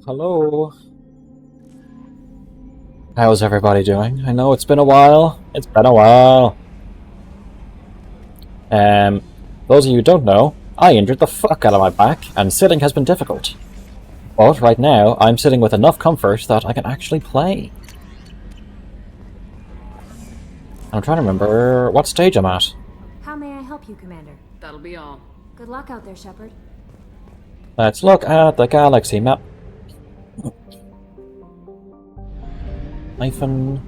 Hello. How's everybody doing? I know it's been a while. It's been a while. Those of you who don't know, I injured the fuck out of my back, and sitting has been difficult. But right now, I'm sitting with enough comfort that I can actually play. I'm trying to remember what stage I'm at. How may I help you, Commander? That'll be all. Good luck out there, Shepard. Let's look at the galaxy map. Hyphen.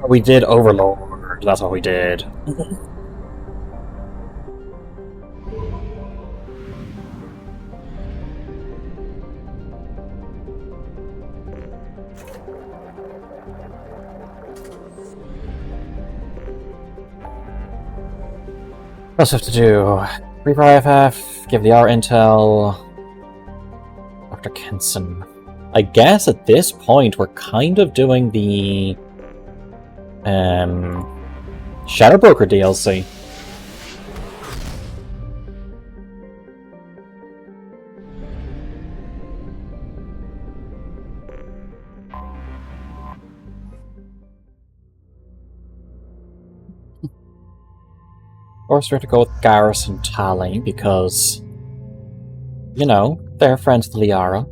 We did Overlord. That's what we did. What else have to do? Reaper IFF, give the R intel. Dr. Kenson. I guess at this point we're kind of doing the Shadow Broker DLC. Of course, we have to go with Garrus and Tali because, you know, they're friends with Liara.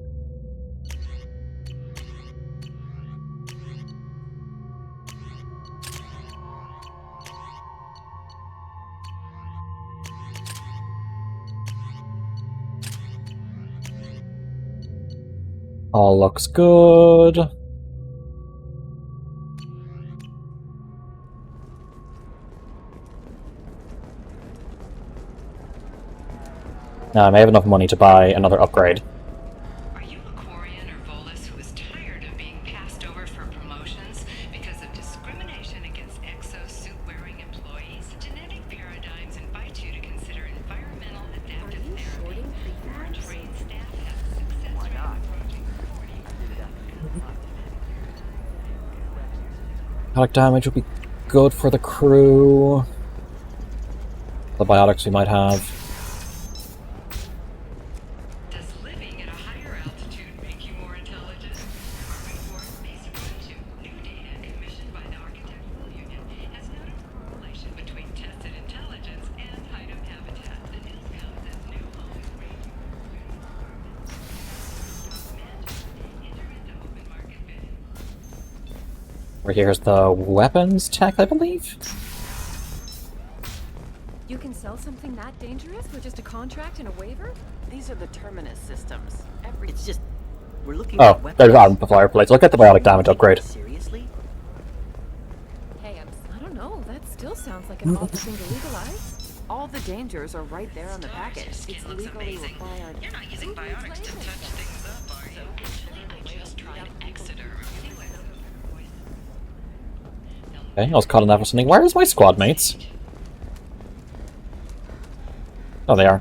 All looks good. Now, I may have enough money to buy another upgrade. Are you a Quarian or Volus who is tired of being passed over for promotions because of discrimination against exosuit-wearing employees? Genetic paradigms invite you to consider environmental adaptive therapy. More trained staff have a success rate approaching 40%. Biotic damage will be good for the crew. The biotics we might have. Does living at a higher altitude make you more intelligent? Our report, based on new data commissioned by the Architectural Union, has noted a correlation between tested intelligence and item habitat. The news comes as new homes range enter into open market bidding. Right here's the weapons tech, I believe. You can sell something that dangerous with just a contract and a waiver? These are the terminus systems. It's just we're looking Oh, at weapons. there's amplifier plates. Look at the biotic damage upgrade. Seriously? Hey, I don't know. That still sounds like an awful thing to legalize. All the dangers are right there on the package. Skin It's looks legally amazing. required. You're not using biotics to touch things up, are you? Actually, I just tried Exeter. Okay, I was calling that for something. Where's my squad mates? Oh, they are.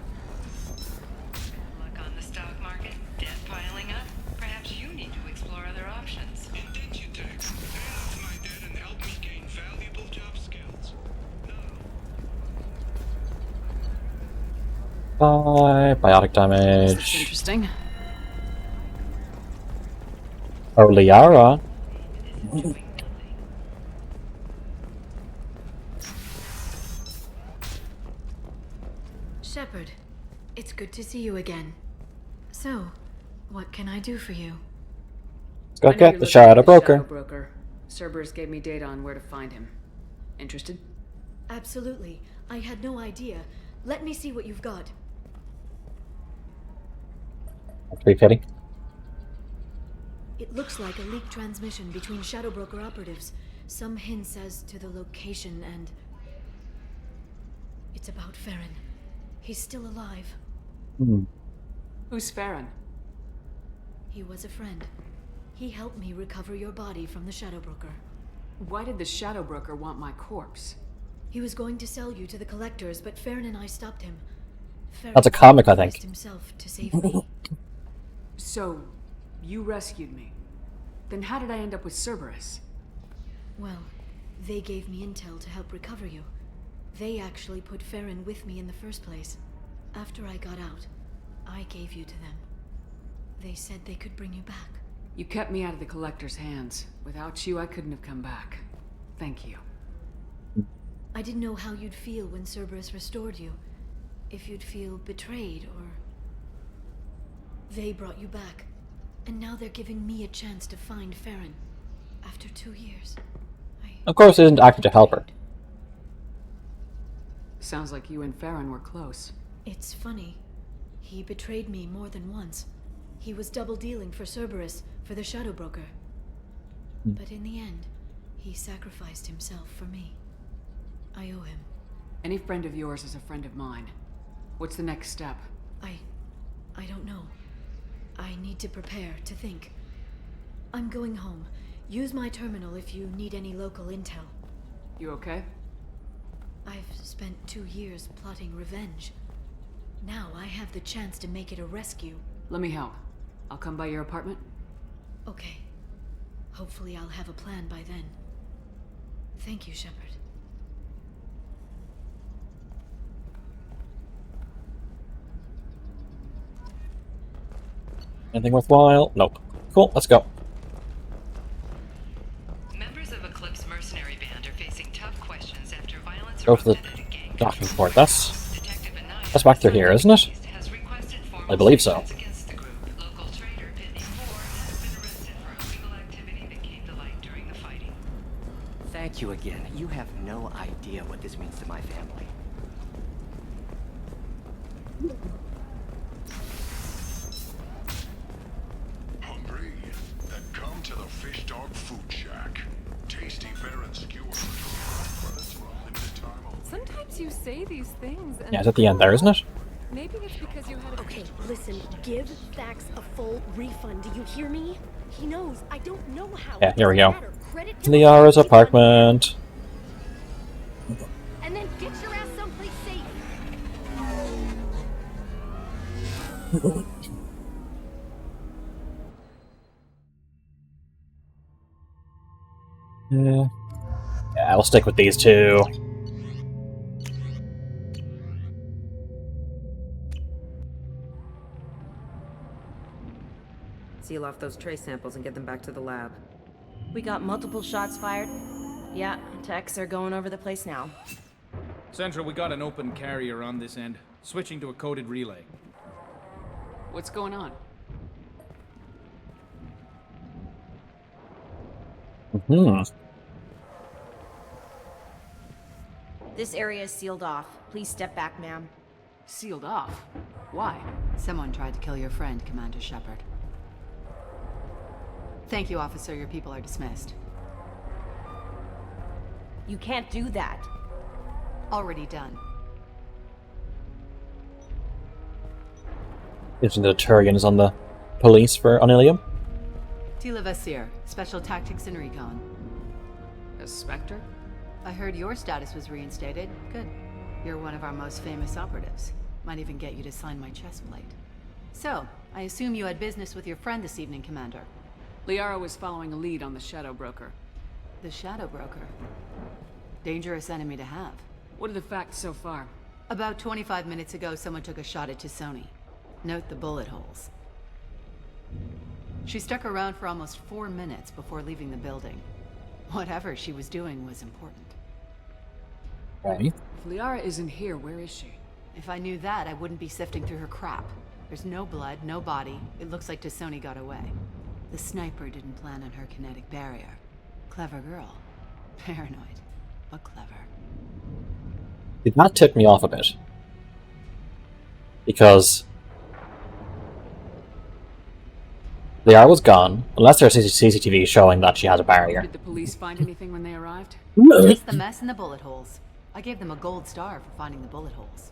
Luck on the stock market, debt piling up. Perhaps you need to explore other options. Indentutech. Pay off my debt and help me gain valuable job skills. Bye. Biotic damage. Interesting. Oh, Liara. Shepard, it's good to see you again. So, what can I do for you? Let's go I know get you're the looking Shadow for the Broker. Shadow Broker. Cerberus gave me data on where to find him. Interested? Absolutely. I had no idea. Let me see what you've got. That's pretty fitting. It looks like a leaked transmission between Shadow Broker operatives. Some hints as to the location and... It's about Farron. He's still alive. Who's Farron? He was a friend. He helped me recover your body from the Shadow Broker. Why did the Shadow Broker want my corpse? He was going to sell you to the collectors, but Farron and I stopped him. Farron That's a comic, I think. sacrificed himself to save me. So, you rescued me. Then how did I end up with Cerberus? Well, they gave me intel to help recover you. They actually put Farron with me in the first place. After I got out, I gave you to them. They said they could bring you back. You kept me out of the Collector's hands. Without you, I couldn't have come back. Thank you. I didn't know how you'd feel when Cerberus restored you. If you'd feel betrayed, or... They brought you back. And now they're giving me a chance to find Farron. After 2 years. Of course, it isn't acting to help her. Sounds like you and Farron were close. It's funny. He betrayed me more than once. He was double-dealing for Cerberus, for the Shadow Broker. But in the end, he sacrificed himself for me. I owe him. Any friend of yours is a friend of mine. What's the next step? I don't know. I need to prepare, to think. I'm going home. Use my terminal if you need any local intel. You okay? I've spent 2 years plotting revenge. Now I have the chance to make it a rescue. Let me help. I'll come by your apartment. Okay. Hopefully I'll have a plan by then. Thank you, Shepard. Anything worthwhile? Nope. Cool, let's go. Members of Eclipse mercenary band are facing tough questions after violence Go for the erupted at a gang. docking report. That's Detective Anaya back through here, isn't it? has requested formal I believe so. statements against the group. Local trader Pitney Moore has been arrested for illegal activity that came to light during the fighting. Thank you again. You have no idea what this means to my family. Hungry? Then come to the Fish Dog Food Shack. Tasty fare and skewers for breakfast for a limited time only. Sometimes you say these things and Yeah, it's at the end there, isn't it? maybe it's because you had a Okay, listen, give Thax a full refund. Do you hear me? He knows I don't know how. Yeah, It here we doesn't go. matter. Credit to him. Liara's apartment. And then get your ass someplace safe. Yeah. Yeah, I'll stick with these two. Seal off those trace samples and get them back to the lab. We got multiple shots fired. Yeah, techs are going over the place now. Central, we got an open carrier on this end. Switching to a coded relay. What's going on? This area is sealed off. Please step back, ma'am. Sealed off? Why? Someone tried to kill your friend, Commander Shepard. Thank you, officer. Your people are dismissed. You can't do that. Already done. Isn't the Turians on the police for Onilia? Tila Vasir, Special Tactics and Recon. A Spectre? I heard your status was reinstated. Good. You're one of our most famous operatives. Might even get you to sign my chest plate. So, I assume you had business with your friend this evening, Commander. Liara was following a lead on the Shadow Broker. The Shadow Broker. Dangerous enemy to have. What are the facts so far? About 25 minutes ago, someone took a shot at Tassoni. Note the bullet holes. She stuck around for almost 4 minutes before leaving the building. Whatever she was doing was important. Right. If Liara isn't here, where is she? If I knew that, I wouldn't be sifting through her crap. There's no blood, no body. It looks like Tassoni got away. The sniper didn't plan on her kinetic barrier. Clever girl. Paranoid, but clever. That tipped me off a bit. Because Liara was gone, unless there's CCTV showing that she has a barrier. Did the police find anything when they arrived? Just the mess and the bullet holes. I gave them a gold star for finding the bullet holes.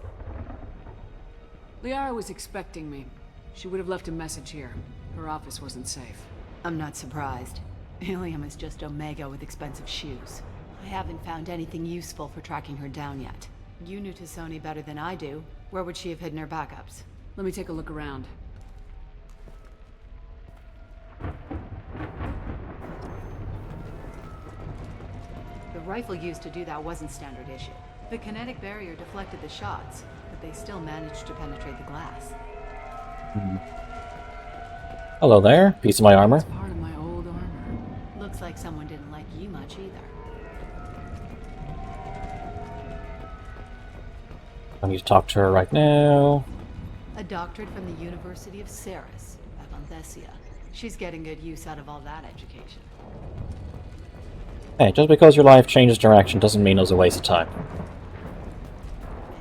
Liara was expecting me. She would have left a message here. Her office wasn't safe. I'm not surprised. Ilium is just Omega with expensive shoes. I haven't found anything useful for tracking her down yet. You knew Tassoni better than I do. Where would she have hidden her backups? Let me take a look around. The rifle used to do that wasn't standard issue. The kinetic barrier deflected the shots, but they still managed to penetrate the glass. Hello there, piece of my armor. It's part of my old armor. Looks like someone didn't like you much either. I need to talk to her right now. A doctorate from the University of Ceres, Avanthesia. She's getting good use out of all that education. Hey, just because your life changes direction doesn't mean it was a waste of time.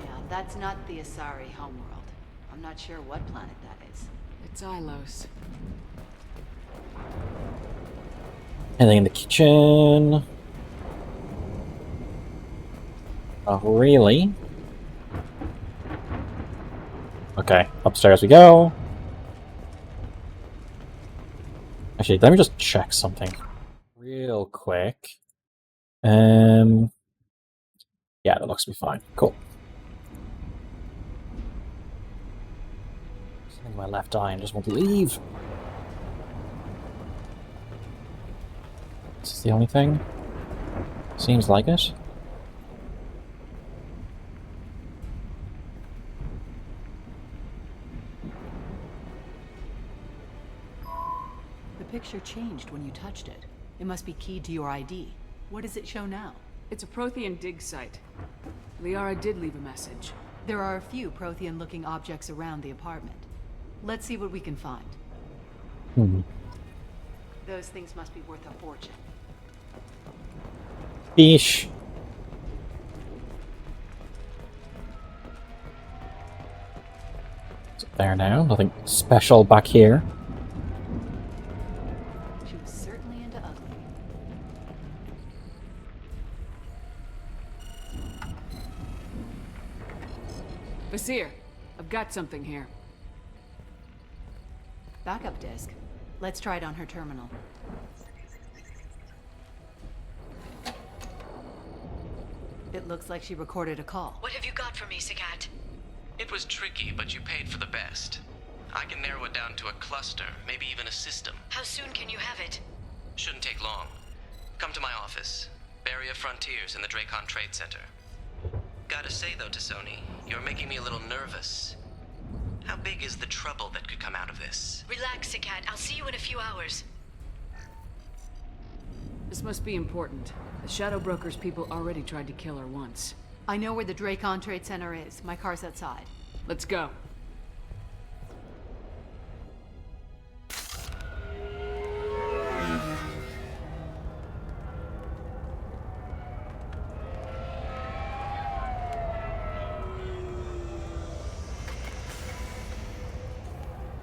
Yeah, that's not the Asari homeworld. I'm not sure what planet that is. It's Ilos. Anything in the kitchen? Not really. Okay, upstairs we go. Actually, let me just check something real quick. Yeah, that looks to be fine. Cool. Something in my left eye and just won't leave. Is this the only thing? Seems like it. The picture changed when you touched it. It must be keyed to your ID. What does it show now? It's a Prothean dig site. Liara did leave a message. There are a few Prothean-looking objects around the apartment. Let's see what we can find. Those things must be worth a fortune. Fish. It's up there now. Nothing special back here. She was certainly into ugly. Basir, I've got something here. Backup disk. Let's try it on her terminal. It looks like she recorded a call. What have you got for me, Sagat? It was tricky, but you paid for the best. I can narrow it down to a cluster, maybe even a system. How soon can you have it? Shouldn't take long. Come to my office. Barrier Frontiers in the Dracon Trade Center. Gotta say though, Tassoni, you're making me a little nervous. How big is the trouble that could come out of this? Relax, Sagat. I'll see you in a few hours. This must be important. The Shadow Broker's people already tried to kill her once. I know where the Dracon Trade Center is. My car's outside. Let's go.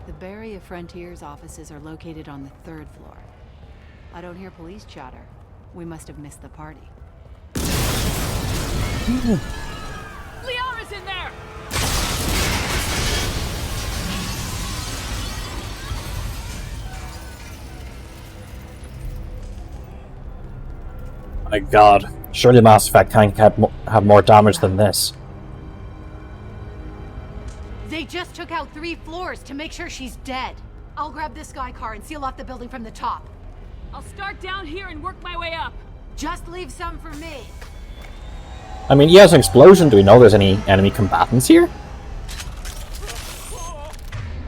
The Barrier Frontiers offices are located on the 3rd floor. I don't hear police chatter. We must have missed the party. Liara's in there! My god. Surely Mass Effect can't have more damage than this. They just took out 3 floors to make sure she's dead. I'll grab this Sky car and seal off the building from the top. I'll start down here and work my way up. Just leave some for me. I mean, yeah, it's an explosion. Do we know there's any enemy combatants here?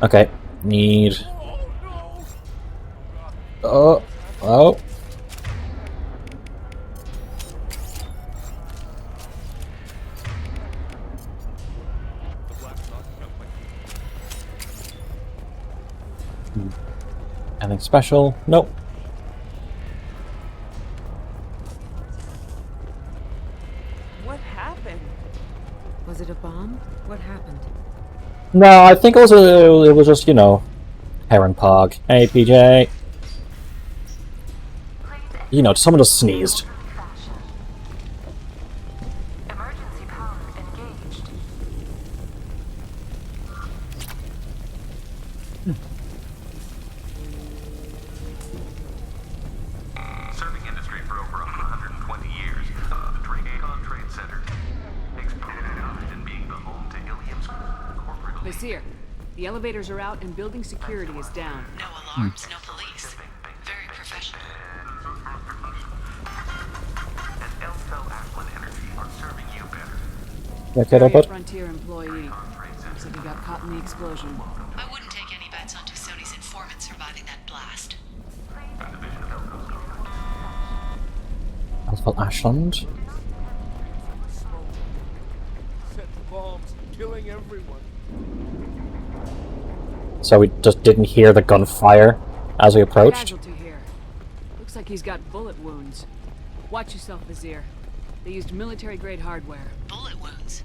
Okay. Need... Oh. Anything special? Nope. What happened? Was it a bomb? What happened? No, I think it was just, you know, Heron Pog. Hey, PJ. You know, someone just sneezed. Emergency power engaged. Serving industry for over 120 years, the Dracon Trade Center takes pride in being the home to Ilium's corporate elite. Basir, the elevators are out and building security is down. No alarms, no police. Very professional. And Eltel Aslan Energy are serving you better. Okay, Barrier bud. Frontier employee. Looks like he got caught in the explosion. I wouldn't take any bets on Tassoni's informant surviving. surviving that blast. Alpha Ashland. Set bombs, killing everyone. So we just didn't hear the gunfire as we approached. Casualty here. Looks like he's got bullet wounds. Watch yourself, Vizier. They used military-grade hardware. Bullet wounds?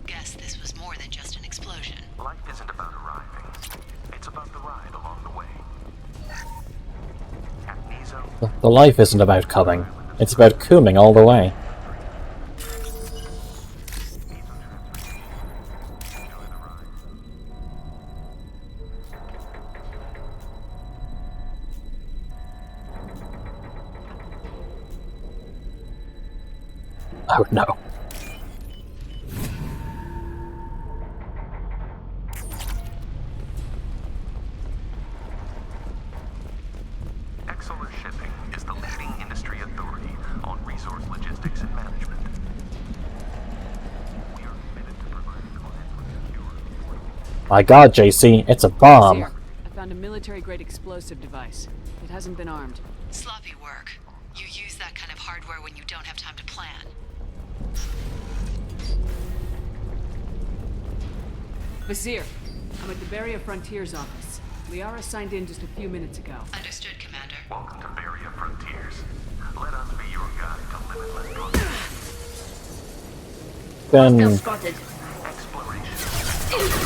Guess this was more than just an explosion. Life isn't about arriving. It's about the ride along the way. At Nizo, The life isn't about coming. It's about cooming all the way. Oh no. Exeler Shipping is the leading industry authority on resource logistics and management. We are committed to providing clients with secure, affordable... My god, JC, it's a bomb. Vizier, I found a military-grade explosive device. It hasn't been armed. Sloppy work. You use that kind of hardware when you don't have time to plan. Vizier, I'm at the Barrier Frontiers office. Liara signed in just a few minutes ago. Understood, Commander. Welcome to Barrier Frontiers. Let us be your guide to limitless progress. Then Spotted. Exploration.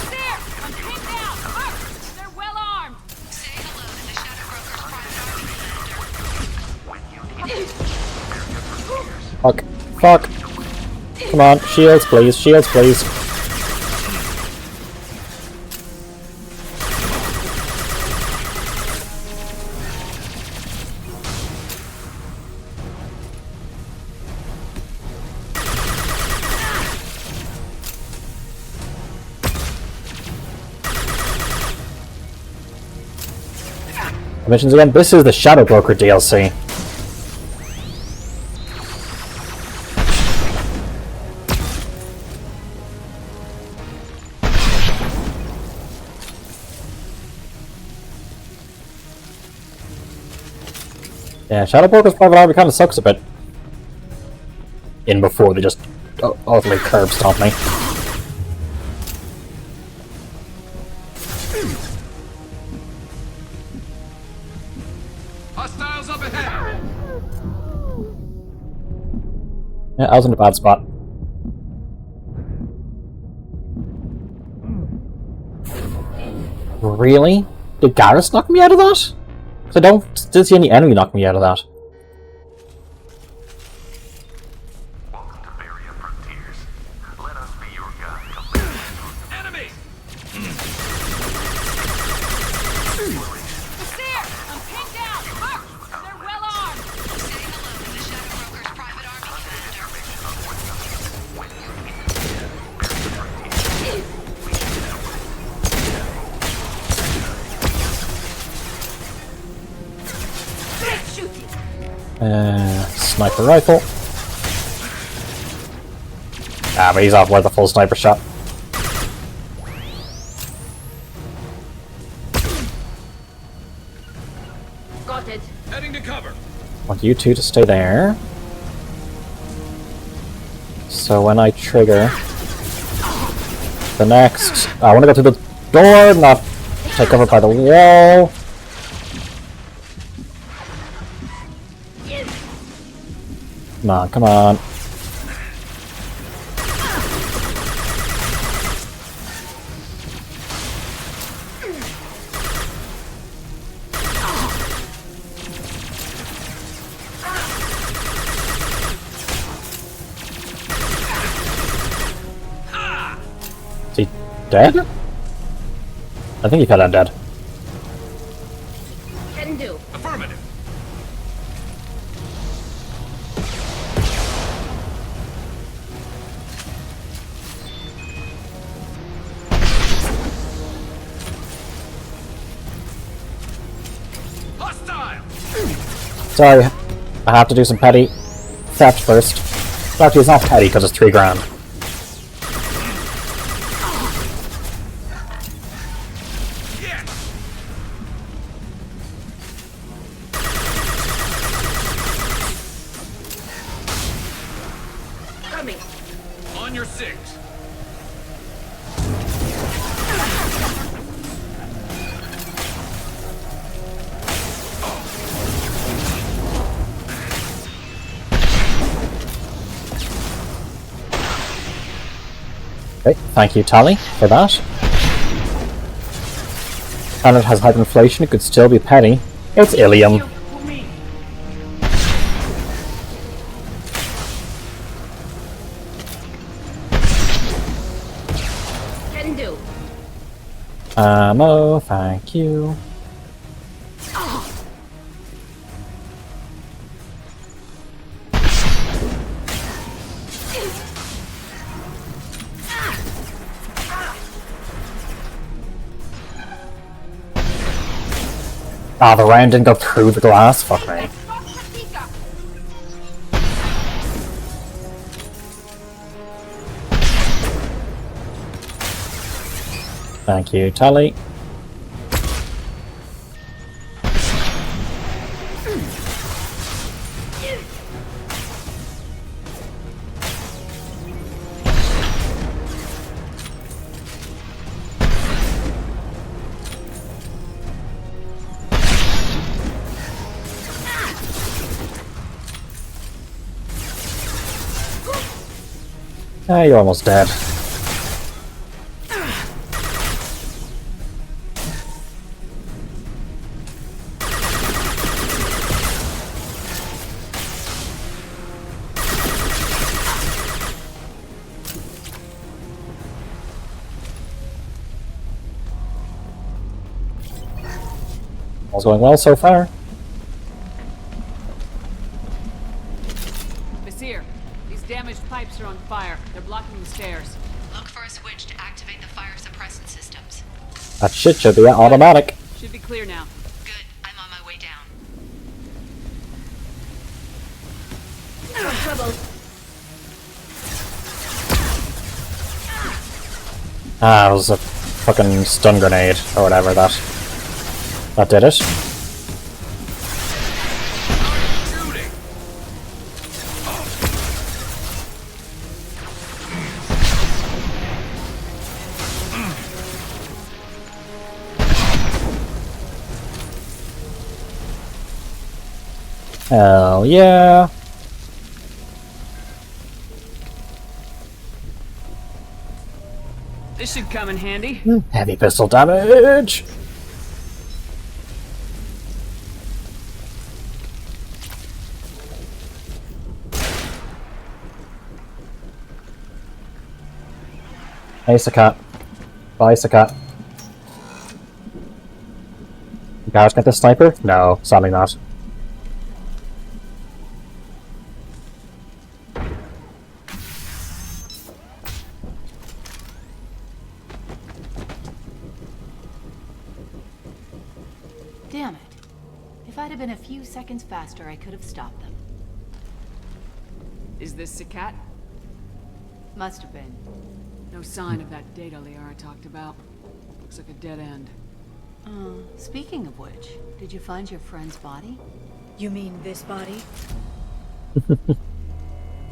There! I'm pinned down! Look! They're well armed! Say hello to the Shadow Broker's private army, Commander. When you need it. Barrier Frontiers. fuck. Come on, shields please, shields please. Missions again. This is the Shadow Broker DLC. Yeah, Shadow Broker's private army kind of sucks a bit. In before they just utterly curb stomp me. Hostiles up ahead! Yeah, I was in a bad spot. Really? Did Garrus knock me out of that? Because I didn't see any enemy knock me out of that. Welcome to Barrier Frontiers. Let us be your guide to limitless... Enemy! Vizier! I'm pinned down! Look! They're well armed! Say hello to the Shadow Broker's private army, Commander. Sniper rifle. Ah, but he's off with a full sniper shot. Got it. Heading to cover. Want you two to stay there. So when I trigger the next, I want to go through the door, not take cover by the wall. Come on, come on. Is he dead? I think he fell down dead. Can do. Affirmative. Hostile! Sorry, I have to do some petty theft first. Actually, it's not petty because it's $3 grand. Thank you, Tally, for that. Planet has hyperinflation, it could still be petty. It's Ilium. Can do. Ammo, thank you. Ah, the round didn't go through the glass? Fuck me. Thank you, Tally. Ah, you're almost dead. All's going well so far. Vizier, these damaged pipes are on fire. They're blocking the stairs. Look for a switch to activate the fire suppressant systems. That shit should be automatic. Should be clear now. Good. I'm on my way down. Trouble. Ah, it was a fucking stun grenade, or whatever that did it. Hell yeah. This should come in handy. Heavy pistol damage. Hey, Sakat. Bye, Sakat. You guys got the sniper? No, sadly not. Damn it. If I'd have been a few seconds faster, I could have stopped them. Is this Sakat? Must have been. No sign of that data Liara talked about. Looks like a dead end. Speaking of which, did you find your friend's body? You mean this body?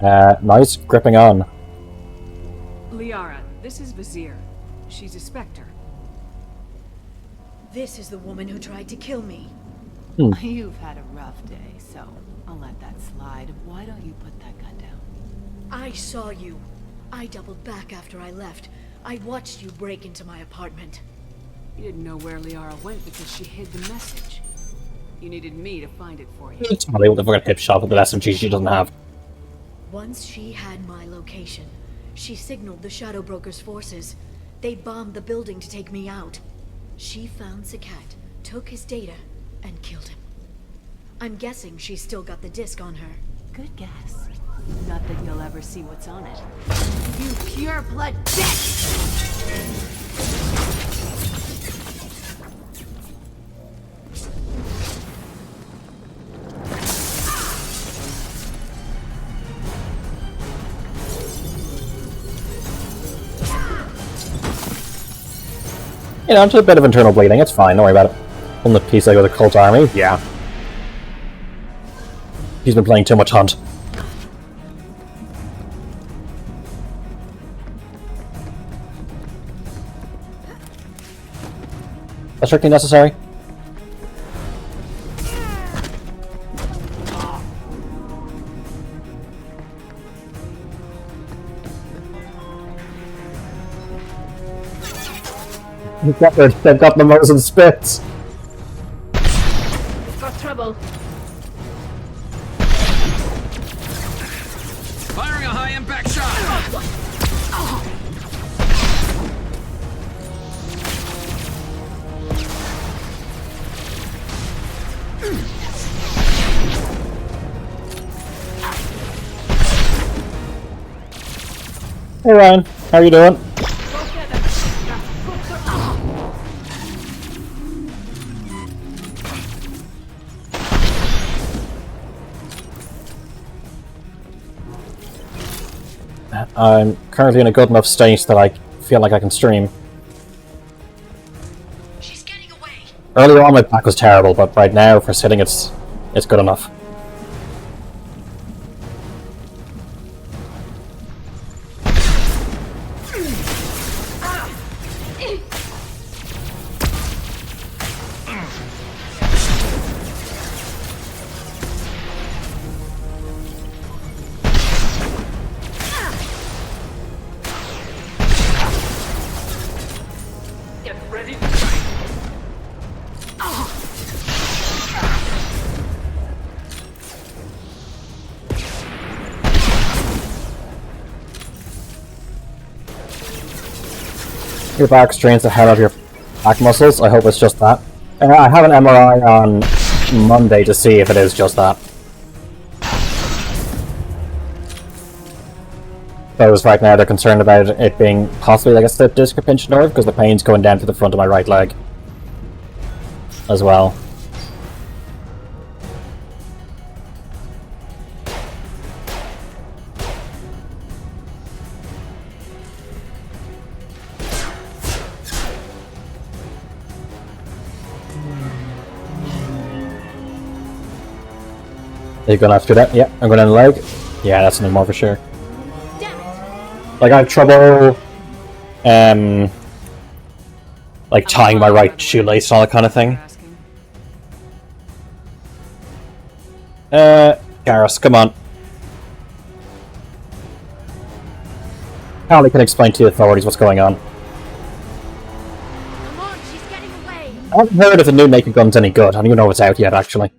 Nice gripping on. Liara, this is Vizier. She's a Spectre. This is the woman who tried to kill me. You've had a rough day, so I'll let that slide. Why don't you put that gun down? I saw you. I doubled back after I left. I watched you break into my apartment. You didn't know where Liara went because she hid the message. You needed me to find it for you. Totally what the fucking hip shot with the SMG she doesn't have. Once she had my location, she signaled the Shadow Broker's forces. They bombed the building to take me out. She found Sakat, took his data, and killed him. I'm guessing she's still got the disc on her. Good guess. Not that you'll ever see what's on it. You pure blood bitch! You know, just a bit of internal bleeding, it's fine, don't worry about it. On the piece like with a cult army, yeah. He's been playing too much Hunt. That's strictly necessary. They've got the Mosin spits. We've got trouble. Firing a high-impact shot! Hey Ryan, how are you doing? I'm currently in a good enough state that I feel like I can stream. Earlier on my back was terrible, but right now for sitting it's good enough. Your back strains the hell out of your back muscles. I hope it's just that. I have an MRI on Monday to see if it is just that. Those right now they're concerned about it being possibly like a slip disc or pinched nerve because the pain's going down to the front of my right leg as well. Are you gonna have to do that? Yeah, I'm going in the leg. Yeah, that's no more for sure. Like I have trouble like tying my right shoelace and all that kind of thing. Garrus, come on. Callie can explain to the authorities what's going on. Come on, she's getting away. I haven't heard if the new Naked Gun's any good. I don't even know if it's out yet, actually.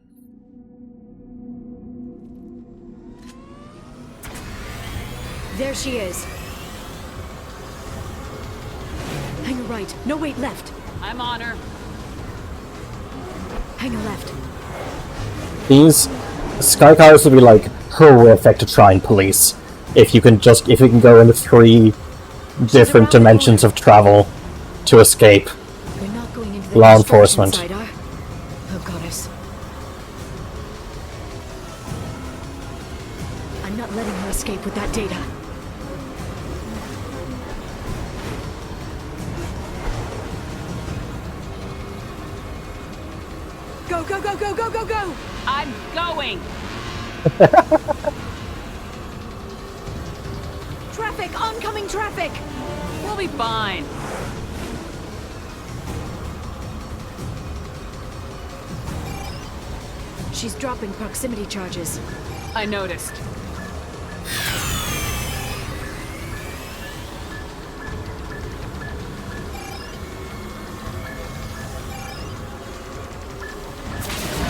There she is. Hang her right. No, wait, left. I'm on her. Hang her left. These Skycars would be like horrific to try and police if you can go into 3 different dimensions of travel to escape We're not going into the law construction enforcement. site, oh, goddess. I'm not letting her escape with that data. Go, go, go, go, go, go, go! I'm going! Traffic! Oncoming traffic! We'll be fine. She's dropping proximity charges. I noticed.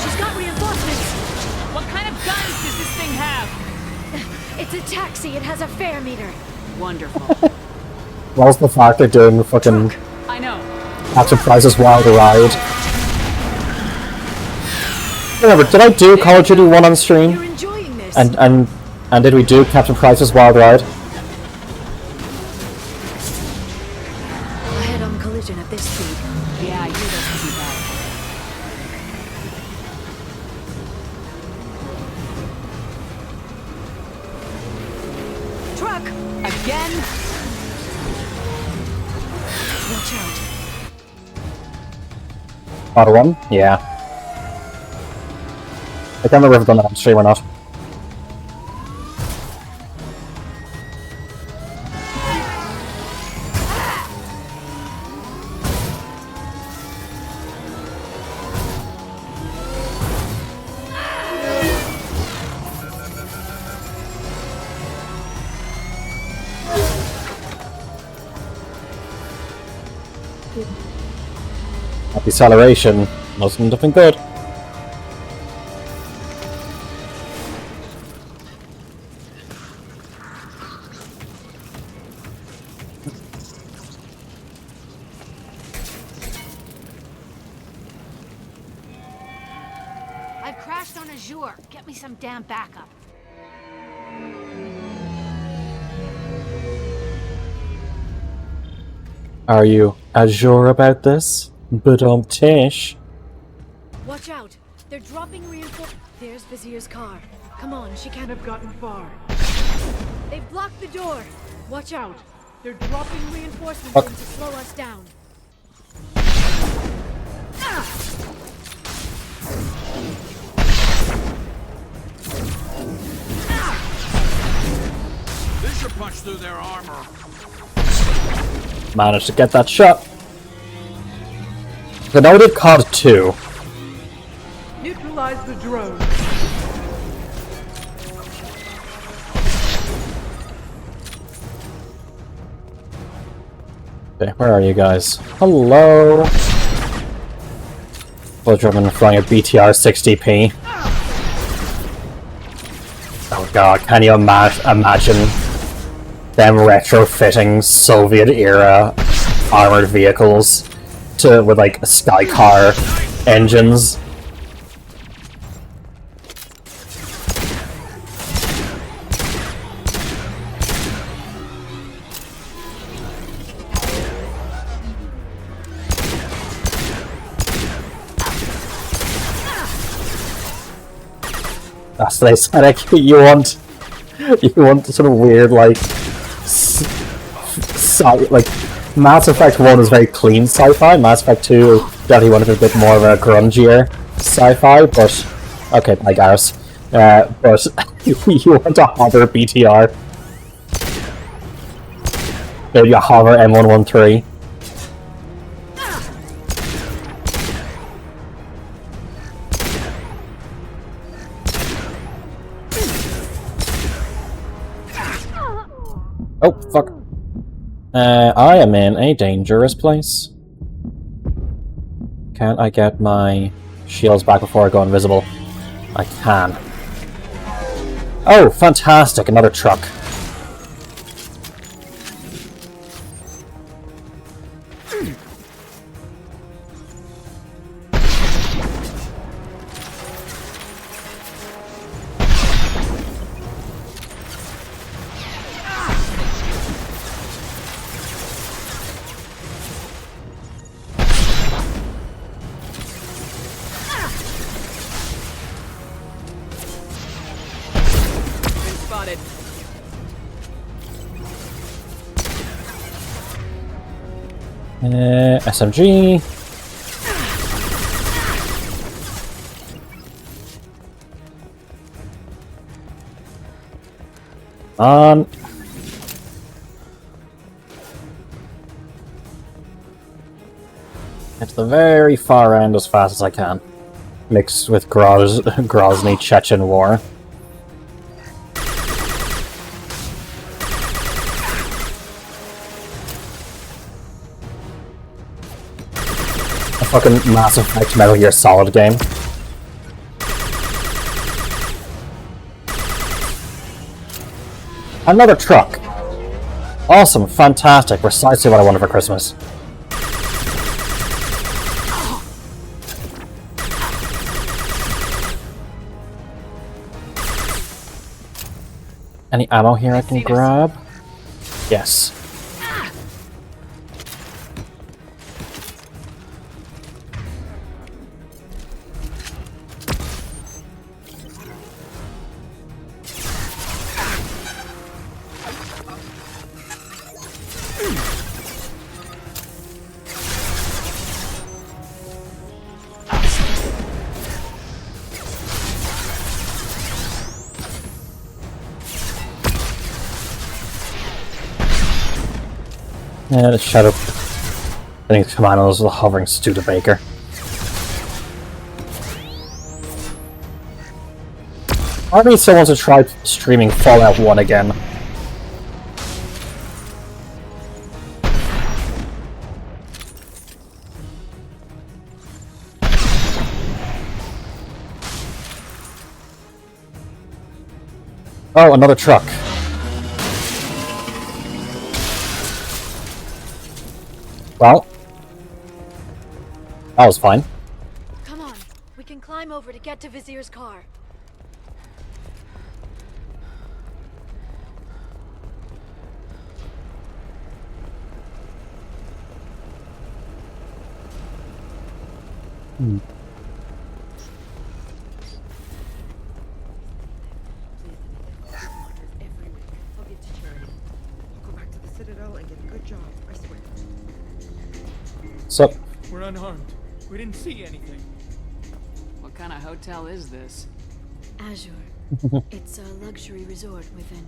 She's got reinforcements! What kind of guns does this thing have? It's a taxi. It has a fare meter. Wonderful. What's the fact they're doing fucking I know. Captain Price's Wild Ride? Remember, did I do Call of Duty 1 on stream? You're enjoying this. And did we do Captain Price's Wild Ride? A head-on collision at this speed. Yeah, you don't do that. Truck! Again? Watch out. Auto 1? Yeah. I can't remember if I've done that on stream or not. That deceleration mustn't have been good. I've crashed on Azure. Get me some damn backup. Are you sure about this? Tish. Watch out! They're dropping reinforcements. There's Vizier's car. Come on, she can't have gotten far. They've blocked the door. Watch out! They're dropping reinforcements in to slow us down. This should punch through their armor. Managed to get that shot. So now we did COD 2. Neutralize the drone. Okay, where are you guys? Hello. Bloodrunner flying a BTR 60p. Oh god, can you imagine them retrofitting Soviet-era armored vehicles with like Skycar engines? That's the aesthetic you want. You want sort of weird, like, like Mass Effect 1 is very clean sci-fi. Mass Effect 2 definitely wanted a bit more of a grungier sci-fi, but okay, I guess. But you want a hover BTR, maybe a hover M113. Oh, fuck. I am in a dangerous place. Can't I get my shields back before I go invisible? I can. Oh, fantastic, another truck. SMG. On. Get to the very far end as fast as I can. Mixed with Grozny Chechen War. Fucking Mass Effect Metal Gear Solid game. Another truck. Awesome, fantastic, precisely what I wanted for Christmas. Any ammo here I can grab? Yes. Yeah, the shadow. I think Commandos was a hovering Studebaker. I need someone to try streaming Fallout 1 again. Oh, another truck. Well, that was fine. Come on, we can climb over to get to Vizier's car. Hmm. I'll get to charity. I'll go back to the Citadel and get a good job, I swear. So, We're unharmed. We didn't see anything. What kind of hotel is this? Azure. It's a luxury resort with an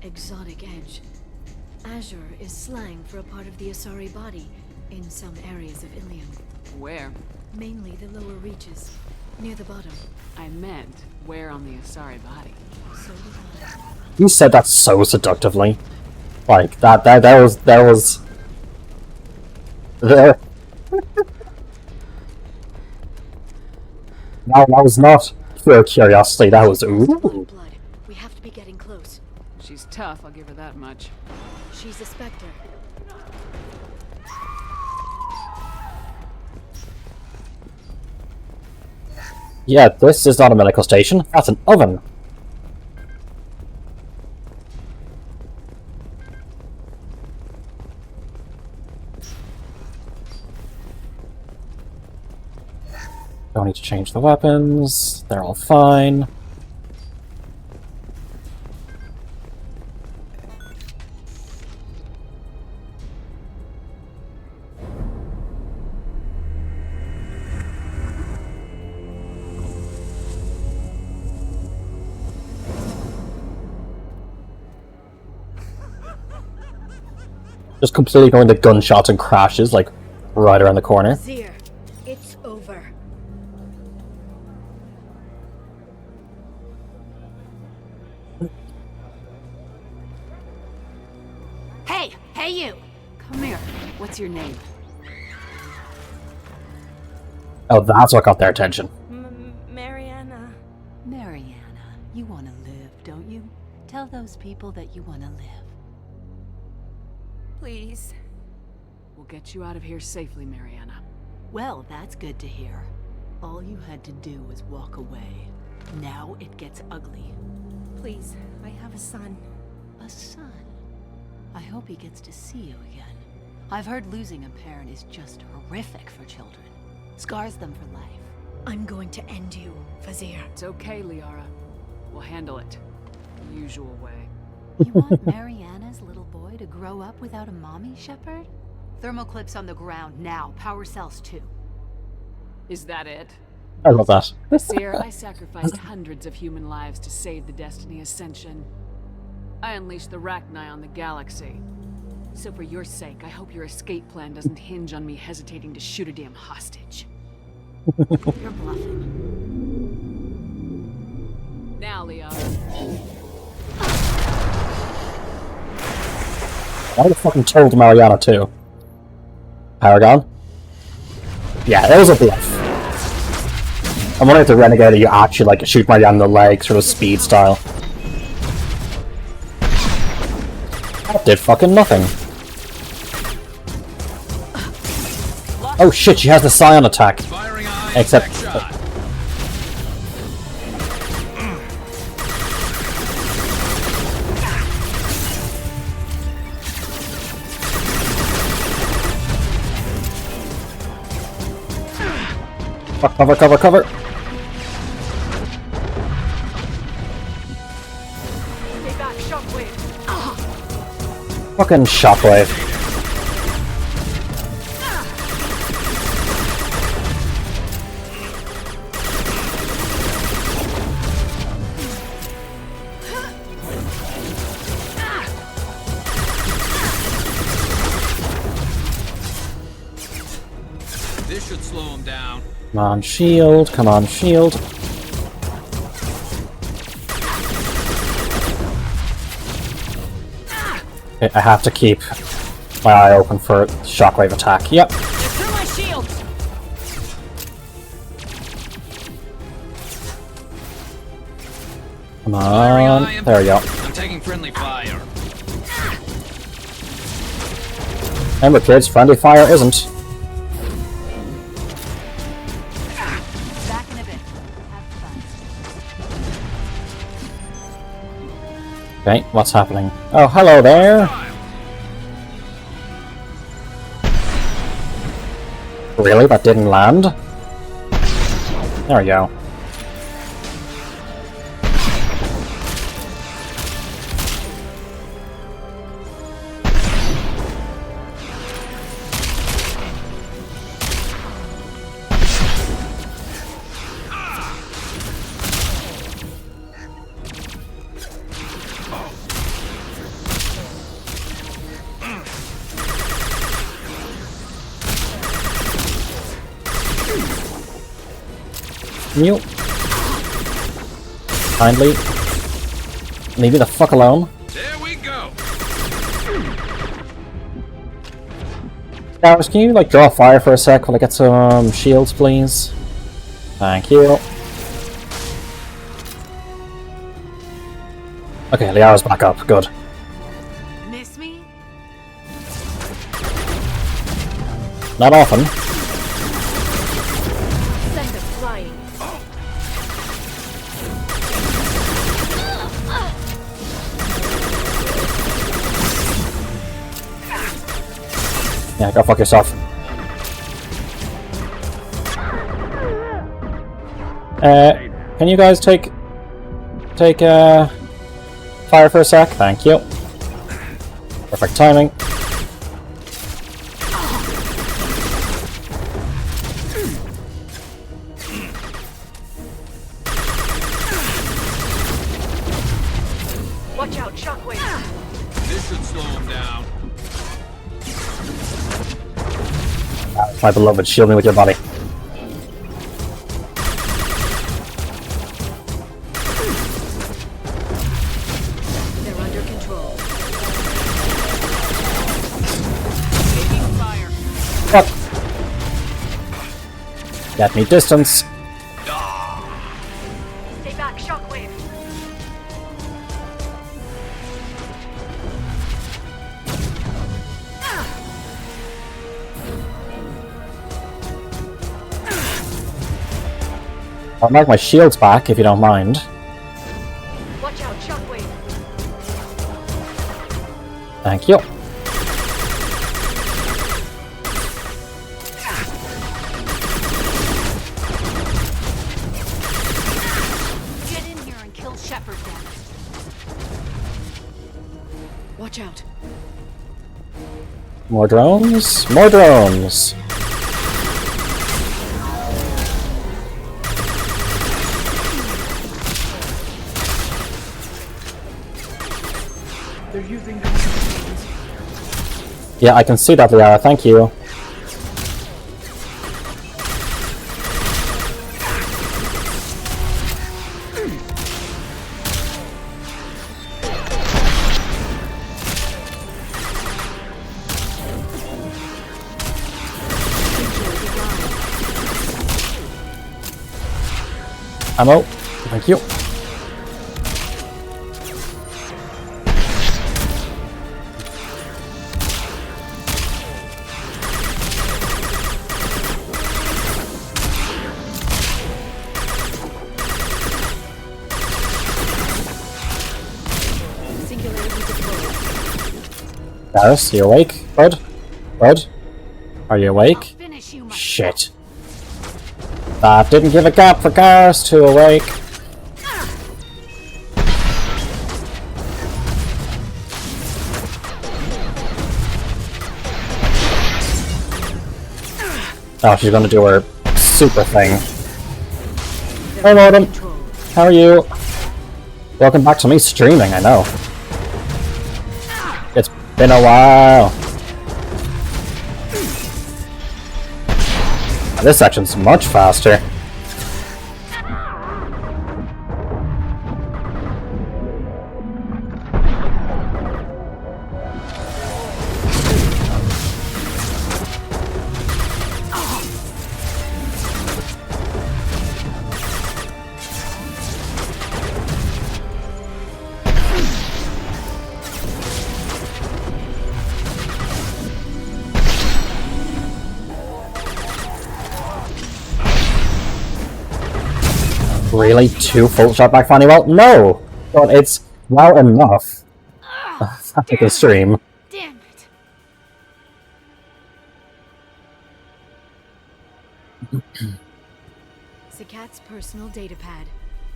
exotic edge. Azure is slang for a part of the Asari body in some areas of Ilium. Where? Mainly the lower reaches, near the bottom. I meant, where on the Asari body? So did I. you said that so seductively. Like, that was there. No, that was not pure curiosity, that was ooh. Blood. We have to be getting close. She's tough, I'll give her that much. She's a Spectre. Yeah, this is not a medical station, that's an oven. Don't need to change the weapons, they're all fine. Just completely going to gunshots and crashes, like, right around the corner. Vizier, it's over. Hey! Hey you! Come here. What's your name? Oh, that's what got their attention. Mariana. Mariana. You want to live, don't you? Tell those people that you want to live. Please. We'll get you out of here safely, Mariana. Well, that's good to hear. All you had to do was walk away. Now it gets ugly. Please, I have a son. A son? I hope he gets to see you again. I've heard losing a parent is just horrific for children. Scars them for life. I'm going to end you, Vizier. It's okay, Liara. We'll handle it. The usual way. You want Mariana's little boy to grow up without a mommy, Shepard? Thermal clips on the ground now. Power cells too. Is that it? I love that. Seer, I sacrificed hundreds of human lives to save the Destiny Ascension. I unleashed the Rachni on the galaxy. So for your sake, I hope your escape plan doesn't hinge on me hesitating to shoot a damn hostage. You're bluffing. Now, Liara. I would have fucking told Mariana too. Paragon? Yeah, it was a bluff. I'm wondering if the Renegade you actually like shoot Mariana in the leg, sort of speed style. That did fucking nothing. Oh shit, she has the Scion attack. Except... Cover, cover, cover! Stay back, Shockwave. Fucking Shockwave. This should slow him down. Come on, shield, come on, shield. Okay, I have to keep my eye open for Shockwave attack. Yep. Through my shield. Come on. There we go. I'm taking friendly fire. Remember, kids, friendly fire isn't. Back in a bit. Have fun. Okay, what's happening? Oh, hello there. Really? That didn't land? There we go. You kindly leave me the fuck alone. There we go. Guys, can you like draw fire for a sec while I get some shields, please? Thank you. Okay, Liara's back up. Good. Miss me? Not often. Send them flying. Yeah, go fuck yourself. Can you guys take fire for a sec? Thank you. Perfect timing. Watch out, shockwave. This should slow him down. My beloved, shield me with your body. They're under control. Taking fire. Fuck. Get me distance. Stay back, shockwave. I'd like my shields back if you don't mind. Watch out, shockwave. Thank you. Get in here and kill Shepard then. Watch out. More drones. More drones. They're using Yeah, I can see that, Liara. Thank you. Ammo. Thank you. Garrus, you awake? Bud? Bud? Are you awake? Shit. That didn't give a gap for Garrus to awake. Oh, she's gonna do her super thing. Hey, Mortem. How are you? Welcome back to me streaming, I know. It's been a while. This section's much faster. Really? 2 full shot back funny? Well, no! But it's well enough. That's like a stream. Damn it! Zakat's personal datapad.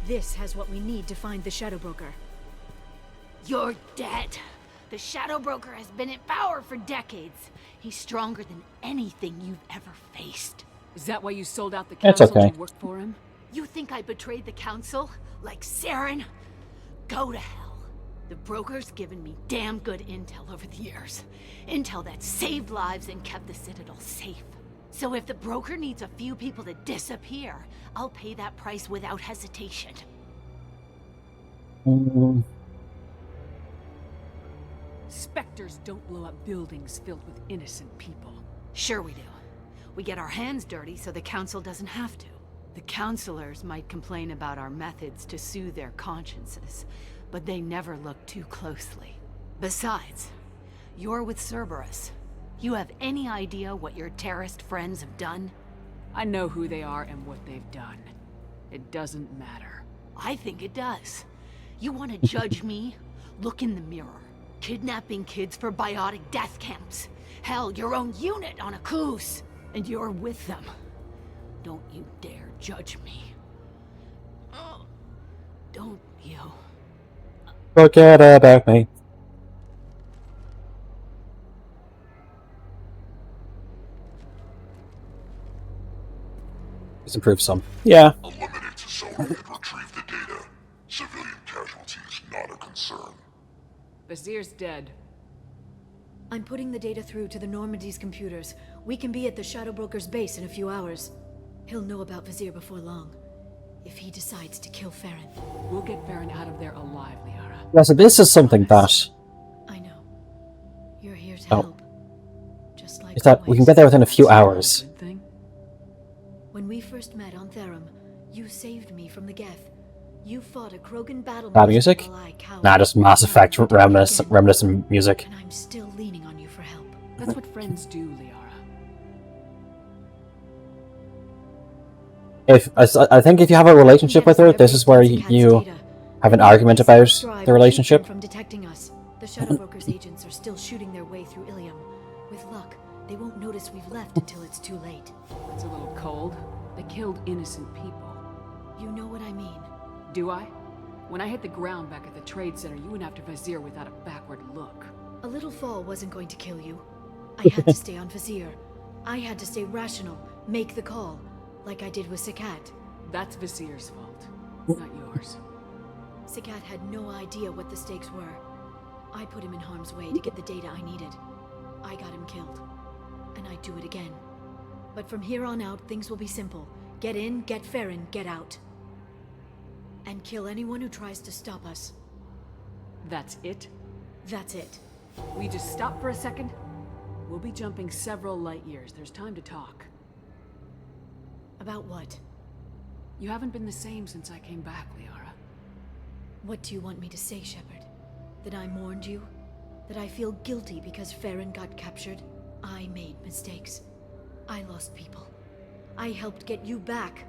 This has what we need to find the Shadow Broker. You're dead. The Shadow Broker has been in power for decades. He's stronger than anything you've ever faced. Is that why you sold out the That's council okay. to work for him? You think I betrayed the council? Like Saren? Go to hell. The broker's given me damn good intel over the years. Intel that saved lives and kept the Citadel safe. So if the broker needs a few people to disappear, I'll pay that price without hesitation. Spectres don't blow up buildings filled with innocent people. Sure we do. We get our hands dirty so the council doesn't have to. The counselors might complain about our methods to soothe their consciences, but they never look too closely. Besides, you're with Cerberus. You have any idea what your terrorist friends have done? I know who they are and what they've done. It doesn't matter. I think it does. You want to judge me? Look in the mirror. Kidnapping kids for biotic death camps. Hell, your own unit on a cruise. And you're with them. Don't you dare judge me. Oh, don't you? Forget about me. Let's improve some. Yeah. Eliminate Sony and retrieve the data. Civilian casualties not a concern. Vizier's dead. I'm putting the data through to the Normandy's computers. We can be at the Shadow Broker's base in a few hours. He'll know about Vizier before long. If he decides to kill Farron. We'll get Farron out of there alive, Liara. Yeah, so this is something that... I know. You're here to help. Just like is that we can get there within a few hours. When we first met on Therum, you saved me from the Geth. You fought a Krogan battle. Bad music? Nah, just Mass Effect reminiscent music. And I'm still leaning on you for help. That's what friends do, Liara. I think if you have a relationship with her, this is where you have an argument about the relationship. From detecting us, the Shadow Broker's agents are still shooting their way through Ilium. With luck, they won't notice we've left until it's too late. That's a little cold. They killed innocent people. You know what I mean. Do I? When I hit the ground back at the trade center, you went after Vizier without a backward look. A little fall wasn't going to kill you. I had to stay on Vizier. I had to stay rational, make the call, like I did with Sakat. That's Vizier's fault, not yours. Sakat had no idea what the stakes were. I put him in harm's way to get the data I needed. I got him killed. And I'd do it again. But from here on out, things will be simple. Get in, get Farron, get out. And kill anyone who tries to stop us. That's it? That's it. We just stop for a second? We'll be jumping several light years. There's time to talk. About what? You haven't been the same since I came back, Liara. What do you want me to say, Shepard? That I mourned you? That I feel guilty because Farron got captured? I made mistakes. I lost people. I helped get you back.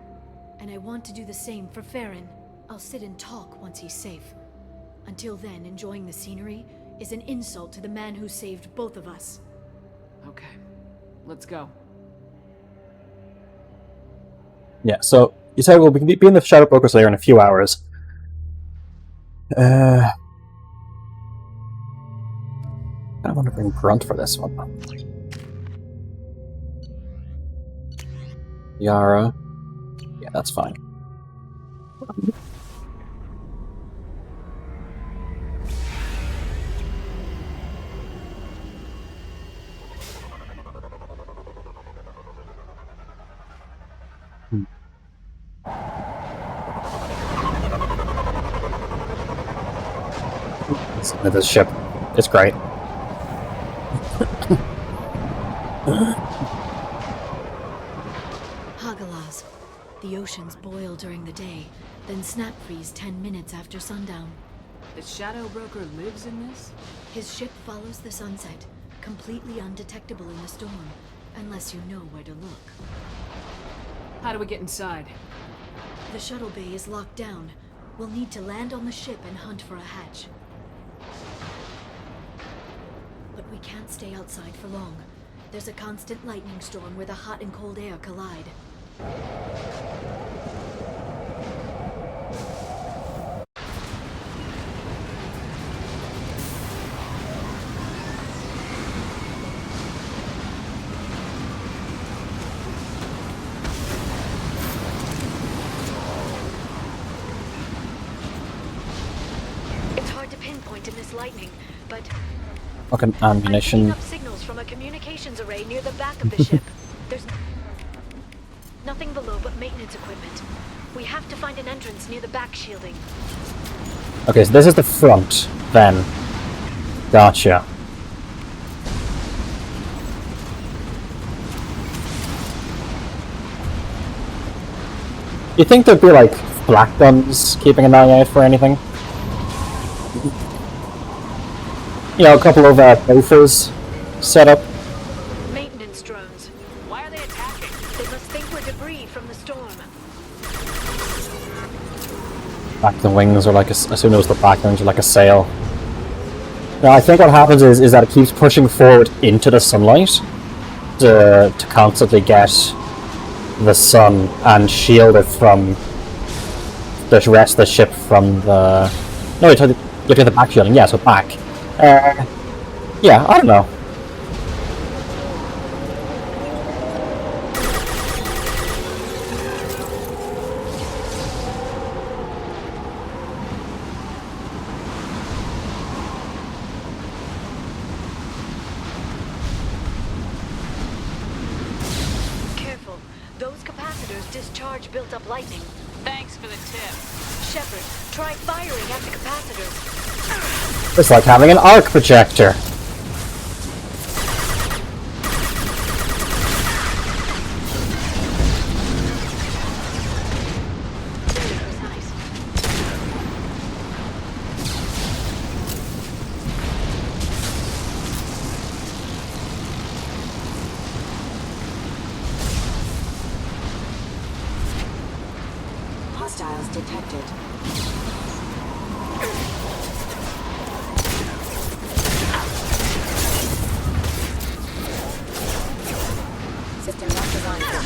And I want to do the same for Farron. I'll sit and talk once he's safe. Until then, enjoying the scenery is an insult to the man who saved both of us. Okay. Let's go. Yeah, so you said, well, we can be in the Shadow Broker's lair in a few hours. I want to bring Grunt for this one. Yara. Yeah, that's fine. This ship, it's great. Hagalaz. The oceans boil during the day, then snap freeze 10 minutes after sundown. The Shadow Broker lives in this? His ship follows the sunset, completely undetectable in the storm, unless you know where to look. How do we get inside? The shuttle bay is locked down. We'll need to land on the ship and hunt for a hatch. But we can't stay outside for long. There's a constant lightning storm where the hot and cold air collide. It's hard to pinpoint in this lightning, but Fucking I'm ammunition. picking up signals from a communications array near the back of the ship. There's nothing below but maintenance equipment. We have to find an entrance near the back shielding. Okay, so this is the front, then. Gotcha. You think there'd be, like, black guns keeping an eye out for anything? You know, a couple of bofers set up. Maintenance drones. Why are they attacking? They must think we're debris from the storm. Back the wings are like a, I assume it was the back wings are like a sail. Now I think what happens is that it keeps pushing forward into the sunlight to constantly get the sun and shield it from the rest of the ship from the... No, you're talking the back shielding, yeah, so back. Yeah, I don't know. Careful. Those capacitors discharge built-up lightning. Thanks for the tip. Shepard, try firing at the capacitors. It's like having an arc projector. Hostiles detected. System not designed for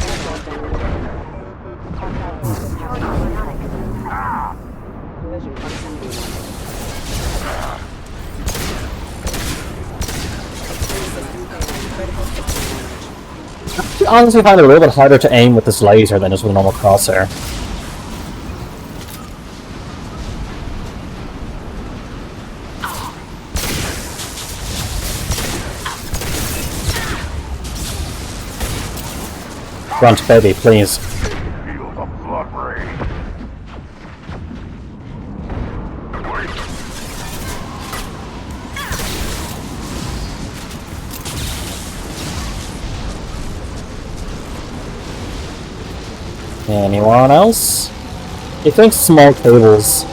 collision proximity I honestly find it a little bit harder to aim with this laser than just with a normal crosshair. Grunt, baby, please. Feel the blood rain. Anyone else? You think small cables...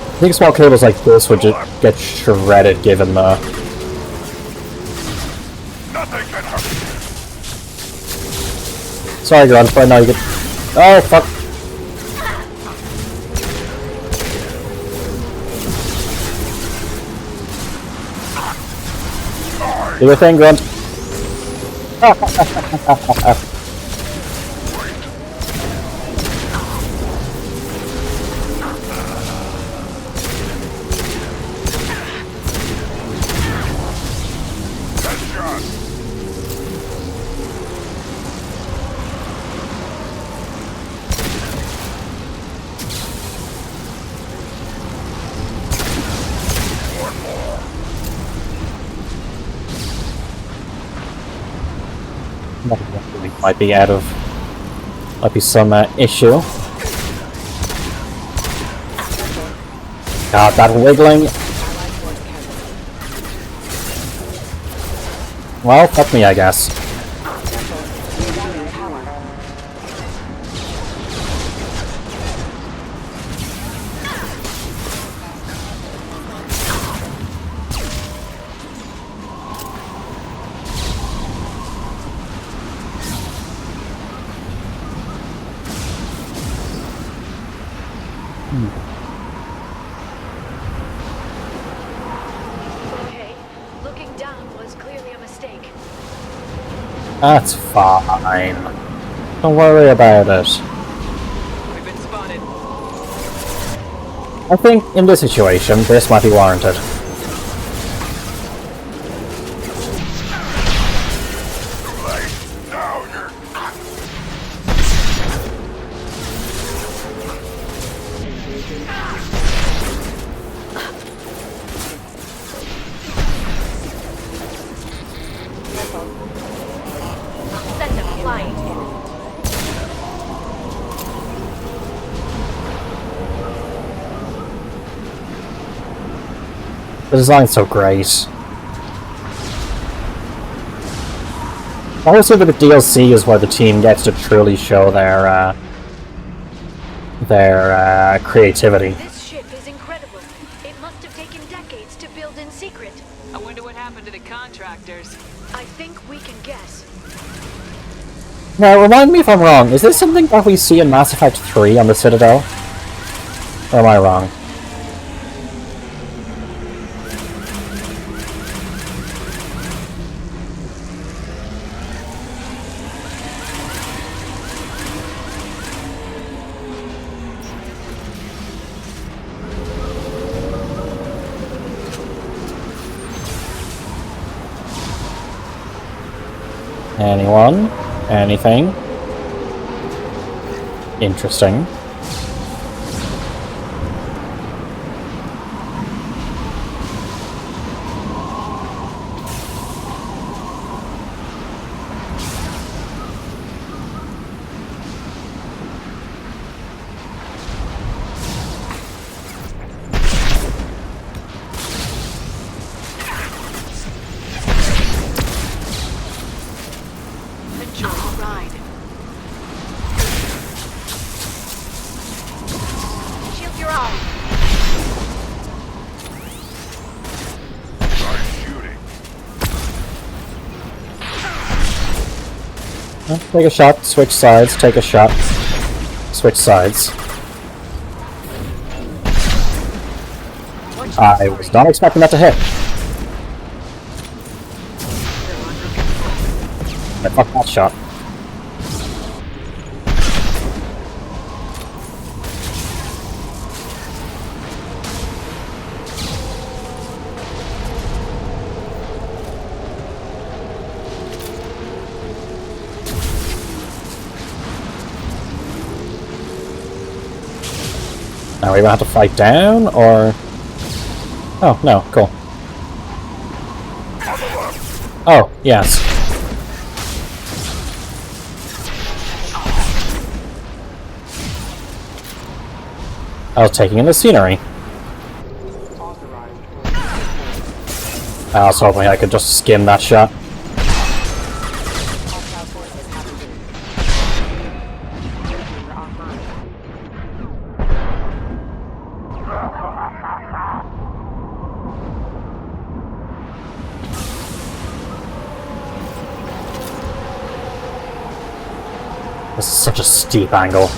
I think small cables like this would just get shredded given the... Nothing can hurt. Sorry, Grunt, but now you get... Oh, fuck. Do your thing, Grunt. Might be out of... Might be some issue. God, that wiggling. Well, fuck me, I guess. That's fine. Don't worry about it. We've been spotted. I think in this situation, this might be warranted. Send them flying. The design's so great. Also, the DLC is where the team gets to truly show their creativity. This ship is incredible. It must have taken decades to build in secret. I wonder what happened to the contractors. I think we can guess. Now, remind me if I'm wrong. Is this something that we see in Mass Effect 3 on the Citadel? Or am I wrong? Anyone? Anything? Interesting. Enjoy the ride. Shield your eyes. Take a shot, switch sides, take a shot, switch sides. I was not expecting that to hit. I fucked that shot. Now we gonna have to fight down, or... Oh, no, cool. Oh, yes. I was taking in the scenery. I was hoping I could just skim that shot. This is such a steep angle.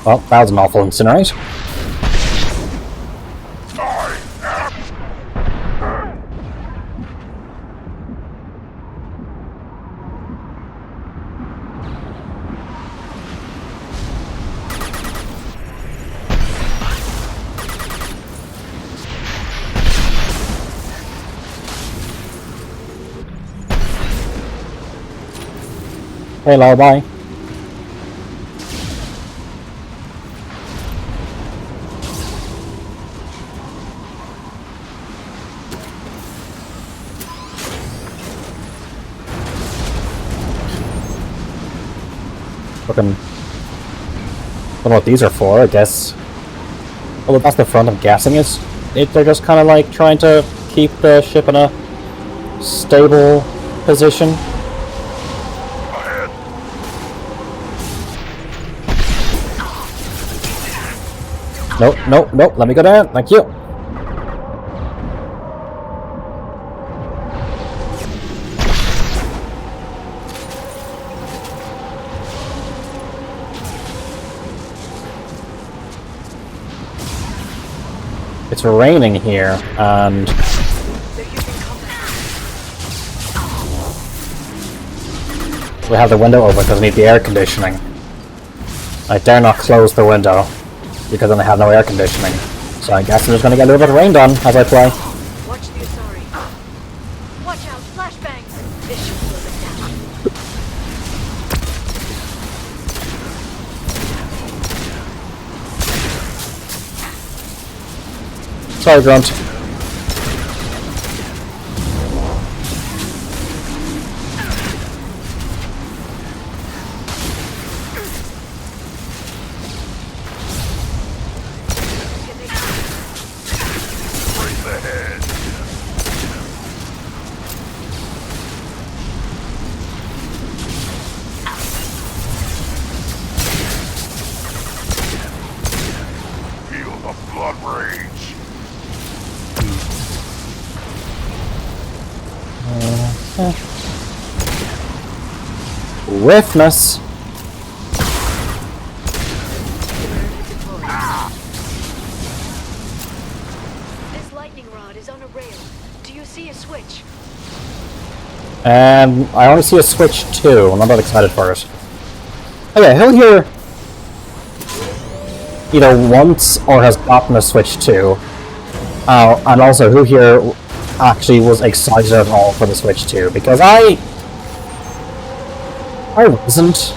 Well, that was an awful incinerate. Hey, bye. Looking. I don't know what these are for, I guess. Although that's the front, I'm guessing they're just kind of like trying to keep the ship in a stable position. Nope, let me go down, thank you. it's raining here, and we have the window open because we need the air conditioning. I dare not close the window because then I have no air conditioning. So I guess I'm just going to get a little bit of rained on as I play. Watch the Asari. Watch out, flashbangs. This should slow them down. Sorry, Grunt. Whiffness. This lightning rod is on a rail. Do you see a switch? I only see a switch 2. I'm not that excited for it. Okay, who here either wants or has gotten a switch 2? And also who here actually was excited at all for the switch 2? Because I wasn't.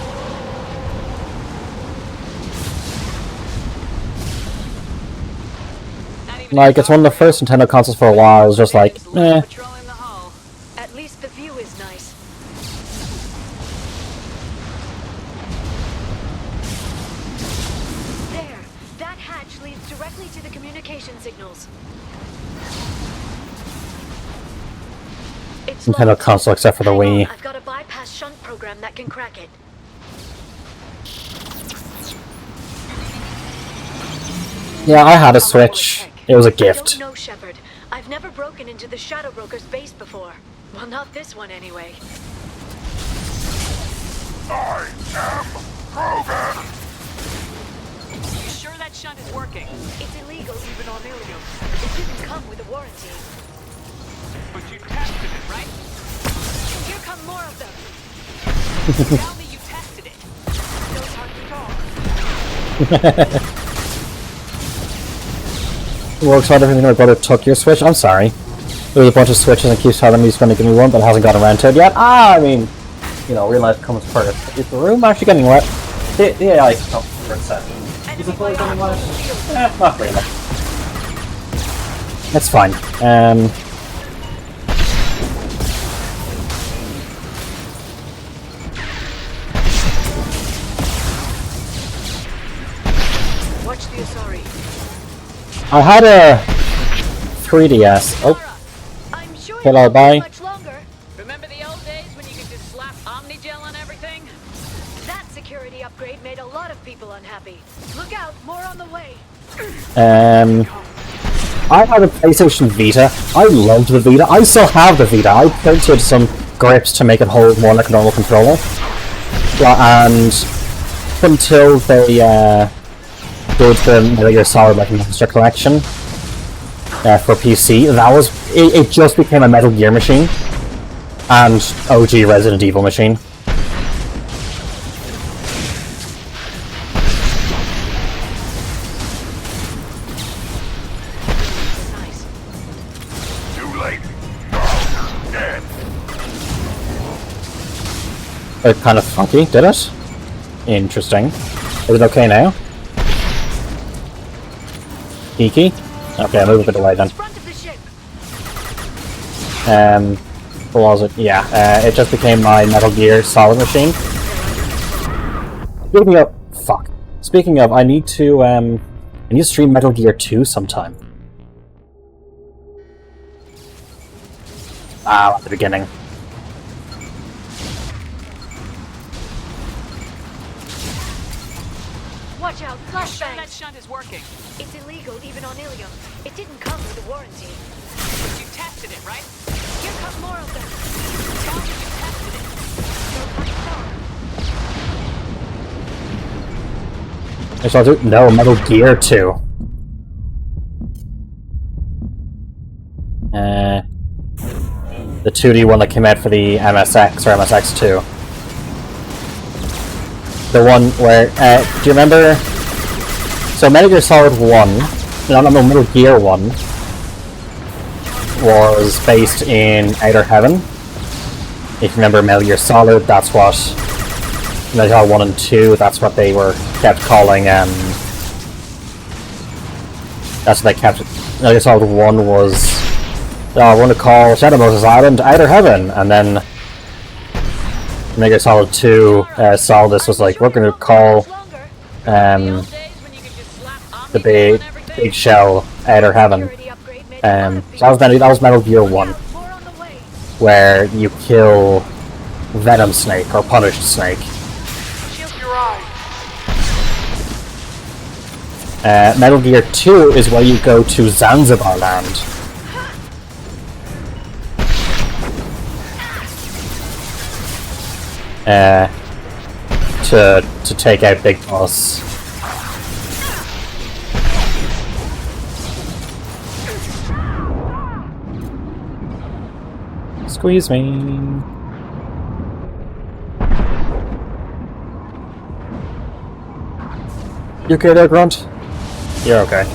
Like, it's one of the first Nintendo consoles for a while. I was just like, eh. At least the view is nice. There, that hatch leads directly to the communication signals. It's Nintendo console except for the Wii. I've got a bypass shunt program that can crack it. Yeah, I had a Switch. It was a gift. I don't know, Shepard. I've never broken into the Shadow Broker's base before. Well, not this one anyway. I am Krogan! You sure that shunt is working? It's illegal even on Ilium. It didn't come with a warranty. But you tested it, right? Here come more of them. Tell me you tested it. No time to talk. Works hard everything my brother took your Switch. I'm sorry. There's a bunch of Switches and keeps telling me he's going to give me one, but hasn't got around to it yet. I mean, you know, real life comes first. Is the room actually getting wet? The AI comes for a second. Is the floor getting wet? Not really. That's fine. Watch the Asari. I had a 3DS. Oh. Hello, bye. Remember the old days when you could just slap Omnigel on everything? That security upgrade made a lot of people unhappy. Look out, more on the way. I had a PlayStation Vita. I loved the Vita. I still have the Vita. I printed some grips to make it hold more like a normal controller. And until they did the Metal Gear Solid like Monster Collection for PC, that was it just became a Metal Gear machine and OG Resident Evil machine. Too late. Dead. It kind of funky, did it? Interesting. Is it okay now? Geeky? Okay, I'll move a bit away then. What was it? Yeah, it just became my Metal Gear Solid machine. Speaking of... Fuck. Speaking of, I need to stream Metal Gear 2 sometime. At the beginning. Watch out, flashbang! That shunt is working. It's illegal even on Ilium. It didn't come with a warranty. But you tested it, right? Here come more of them. Tell me you tested it. I shall do... No, Metal Gear 2. The 2D one that came out for the MSX or MSX2. The one where, do you remember? So Metal Gear Solid 1, no, Metal Gear 1 was based in Outer Heaven. If you remember Metal Gear Solid, that's what Metal Gear 1 and 2, that's what they were kept calling, that's what they kept, Metal Gear Solid 1 was, I want to call Shadow Moses Island Outer Heaven, and then Metal Gear Solid 2, Solidus was like, we're going to call, the big shell Outer Heaven. So that was Metal Gear 1, where you kill Venom Snake, or Punished Snake. Metal Gear 2 is where you go to Zanzibar Land. To take out Big Boss. Squeeze me. You okay there, Grunt? You're okay.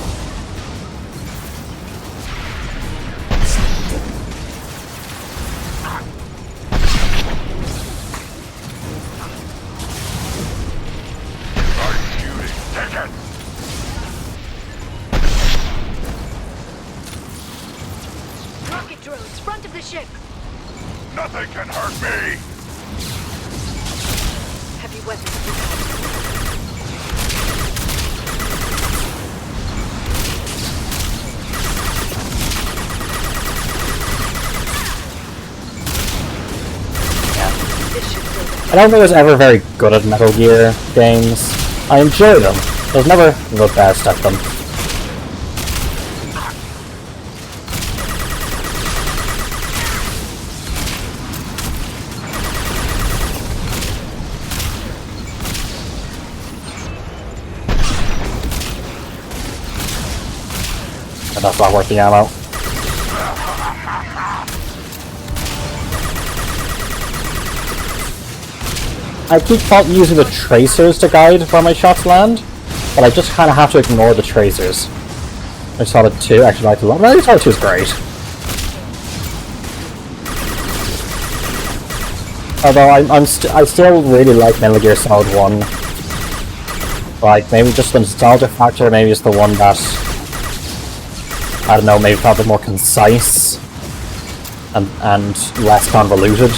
Rocket drones, front of the ship. Nothing can hurt me! Heavy weapons. I don't think I was ever very good at Metal Gear games. I enjoy them. I was never the best at them. And that's not worth the ammo. I keep using the tracers to guide where my shots land, but I just kind of have to ignore the tracers. I Solid 2 actually liked a lot. Metal Gear Solid 2 is great. Although I still really like Metal Gear Solid 1. Like, maybe just the nostalgia factor, maybe it's the one that, I don't know, maybe felt a bit more concise and less convoluted.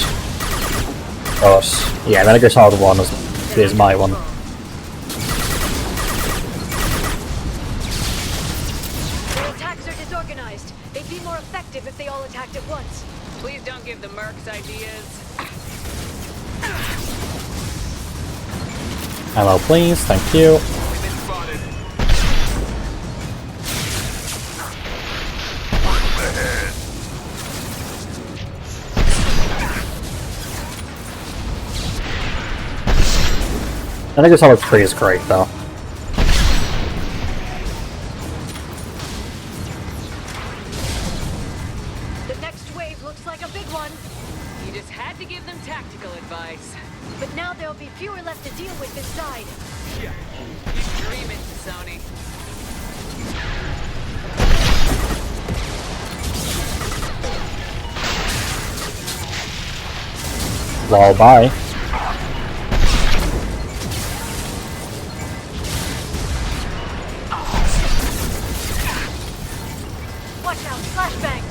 But yeah, Metal Gear Solid 1 is my one. Their attacks are disorganized. They'd be more effective if they all attacked at once. Please don't give the mercs ideas. Ammo, please. Thank you. I think Solid 3 is great, though. The next wave looks like a big one. You just had to give them tactical advice. But now there'll be fewer left to deal with inside. Yeah. Keep dreaming, Sony. Well, bye. Watch out, flashbang!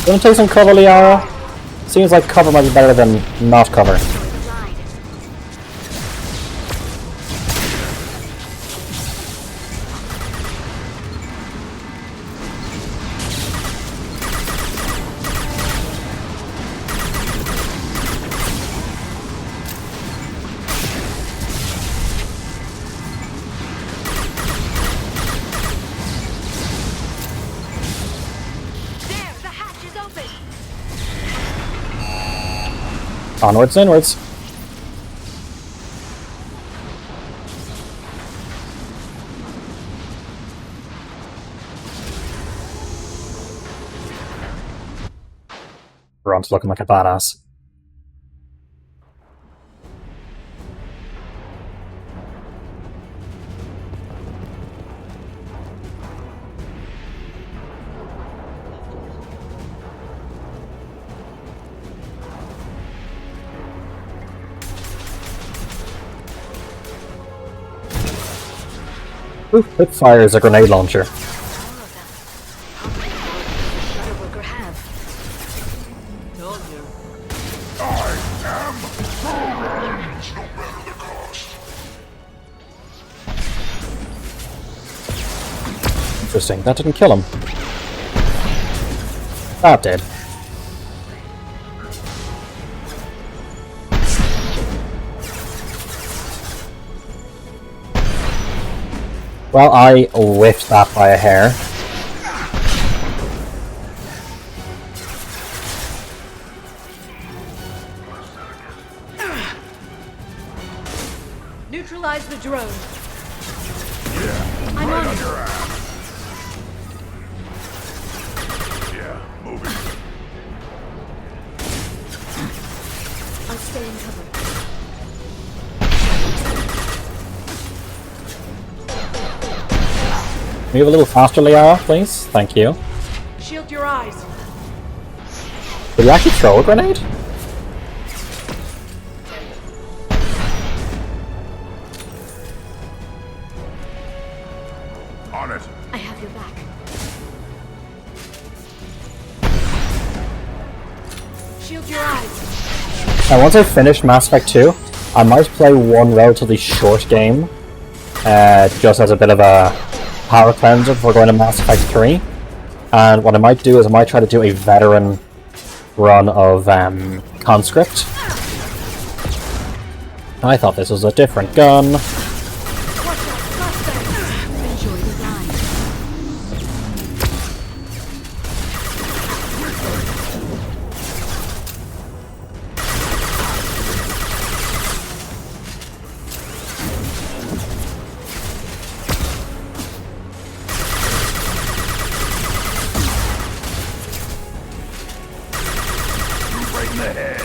Gonna take some cover, Liara? Seems like cover might be better than not cover. Onwards, inwards. Ron's looking like a badass. Ooh, it fires a grenade launcher. Interesting, that didn't kill him. That did. Well, I whiffed that by a hair. Neutralize the drone. Yeah, I'm right on on it. your ass. Yeah, moving. I'll stay in cover. Move a little faster, Liara, please. Thank you. Shield your eyes. Did he actually throw a grenade? On it. I have your back. Shield your eyes. Now, once I finish Mass Effect 2, I might play one relatively short game, just as a bit of a power cleanser before going to Mass Effect 3. And what I might do is I might try to do a veteran run of Conscript. I thought this was a different gun. Right in the head.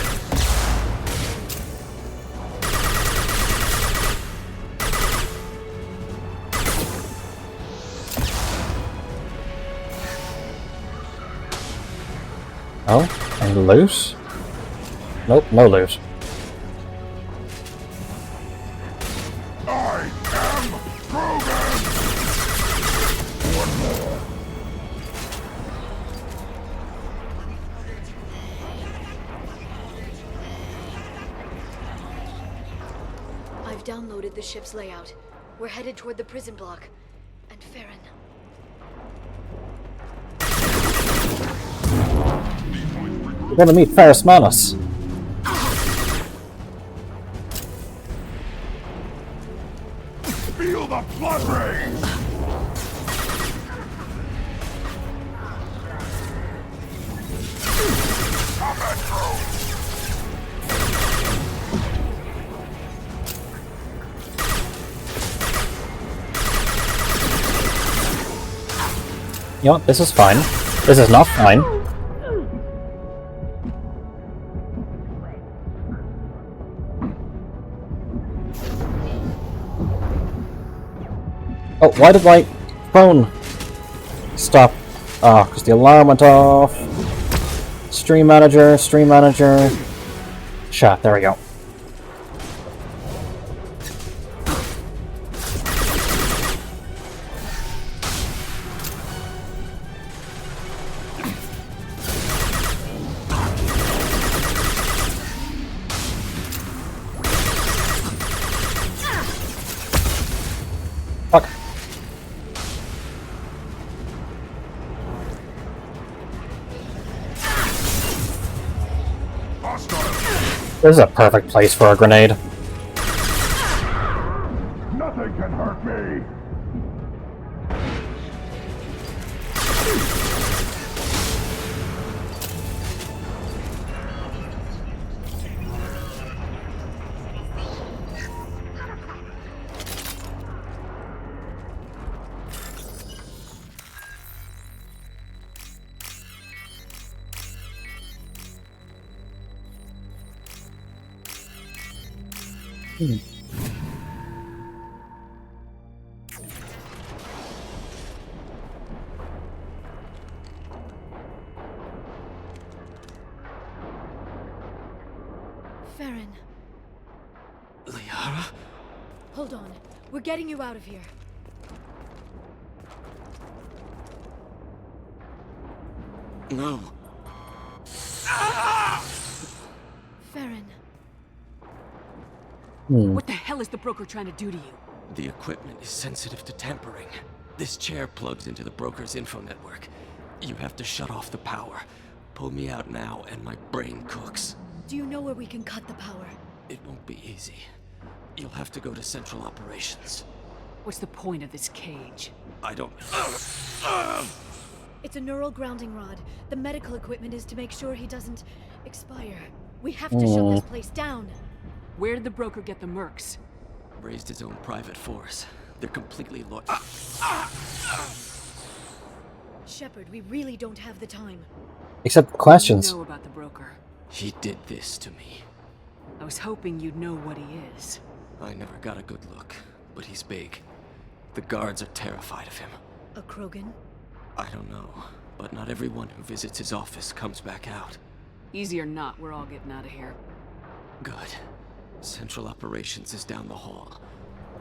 Oh, and loot? Nope, no loot. I am programmed. One more. I've downloaded the ship's layout. We're headed toward the prison block. And Farron. We're gonna meet Ferris Manus. Feel the blood rain. Combat drone. You know what? This is fine. This is not fine. Oh, why did my phone stop? Ah, because the alarm went off. Stream manager, chat, there we go. Fuck. This is a perfect place for a grenade. Nothing can hurt me. Farron, Liara? hold on. We're getting you out of here. No. Farron. What the hell is the broker trying to do to you? The equipment is sensitive to tampering. This chair plugs into the broker's info network. You have to shut off the power. Pull me out now, and my brain cooks. Do you know where we can cut the power? It won't be easy. You'll have to go to Central Operations. What's the point of this cage? I don't... It's a neural grounding rod. The medical equipment is to make sure he doesn't expire. We have to shut this place down. Where did the broker get the mercs? Raised his own private force. They're completely Shepard, we really don't have the time. Except questions. What do you know about the broker? He did this to me. I was hoping you'd know what he is. I never got a good look, but he's big. The guards are terrified of him. A Krogan? I don't know, but not everyone who visits his office comes back out. Easy or not, we're all getting out of here. Good. Central Operations is down the hall.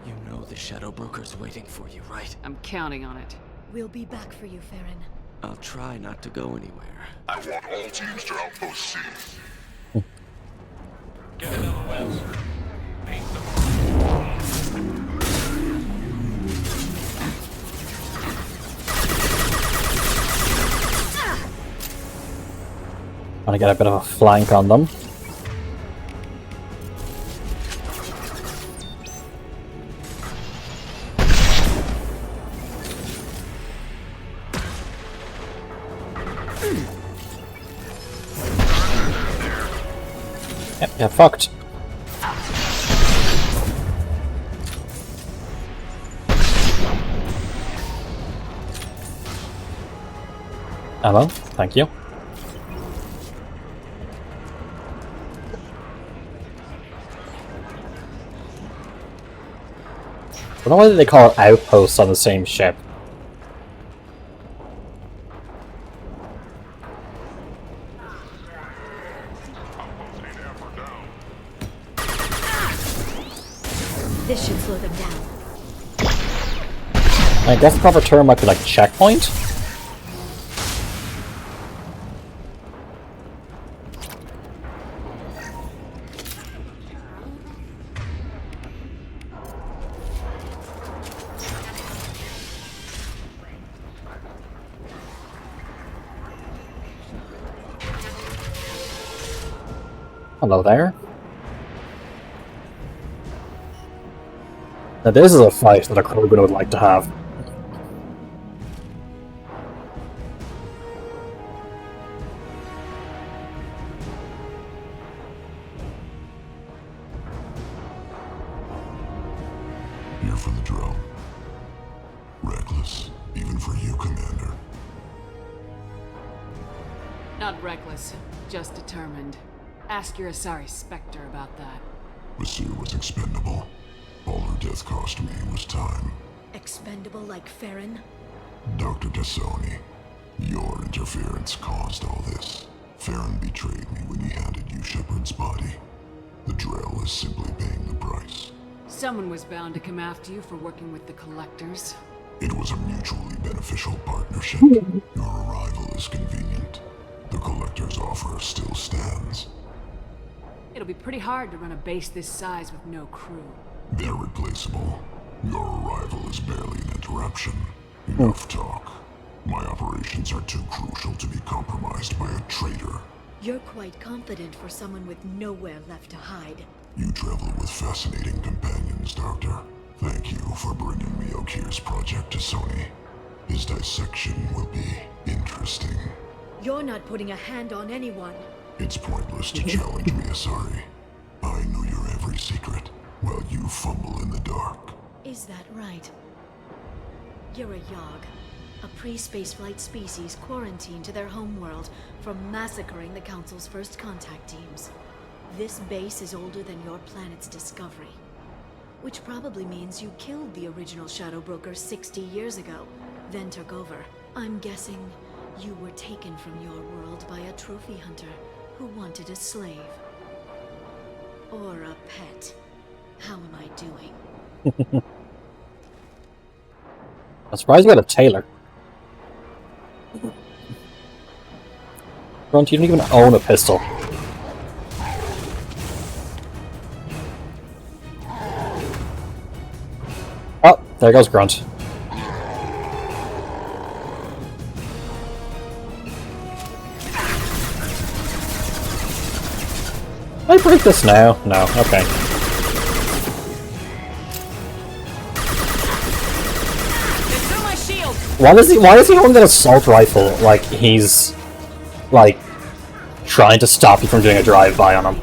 You know the Shadow Broker's waiting for you, right? I'm counting on it. We'll be back for you, Farron. I'll try not to go anywhere. I want all teams to outpost C. Get it out west. Paint them. Want to get a bit of a flank on them. Yep, get fucked. Ammo, thank you. I don't know whether they call it outposts on the same ship. This should slow them down. I guess the proper term might be like checkpoint? Hello there. Now this is a fight that a Krogan would like to have. Here for the drill. Reckless, even for you, Commander. Not reckless, just determined. Ask your Asari Spectre about that. Basir was expendable. All her death cost me was time. Expendable like Farron? Dr. Tassoni, your interference caused all this. Farron betrayed me when he handed you Shepard's body. The Drell is simply paying the price. Someone was bound to come after you for working with the Collectors. It was a mutually beneficial partnership. Your arrival is convenient. The Collector's offer still stands. It'll be pretty hard to run a base this size with no crew. They're replaceable. Your arrival is barely an interruption. Enough talk. My operations are too crucial to be compromised by a traitor. You're quite confident for someone with nowhere left to hide. You travel with fascinating companions, Doctor. Thank you for bringing me Okir's project to Sony. His dissection will be interesting. You're not putting a hand on anyone. It's pointless to challenge me, Asari. I know your every secret, while you fumble in the dark. Is that right? You're a Yogg, a pre-spaceflight species quarantined to their homeworld from massacring the Council's first contact teams. This base is older than your planet's discovery. Which probably means you killed the original Shadow Broker 60 years ago, then took over. I'm guessing you were taken from your world by a trophy hunter who wanted a slave. Or a pet. How am I doing? I'm surprised you got a tailor. Grunt, you don't even own a pistol. Oh, there goes Grunt. Can I break this now? No, okay. Why is he holding an assault rifle like he's like trying to stop you from doing a drive-by on him?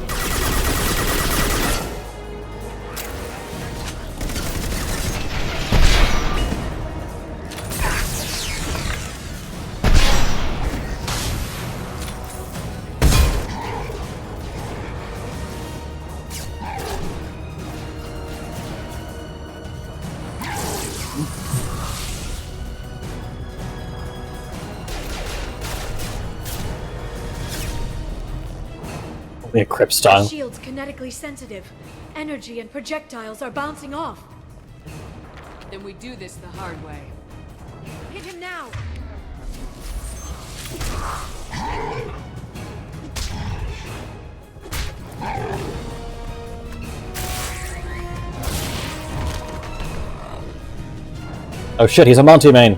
A Crip style. Shield's kinetically sensitive. Energy and projectiles are bouncing off. Then we do this the hard way. Hit him now! Oh shit, he's a Monty main.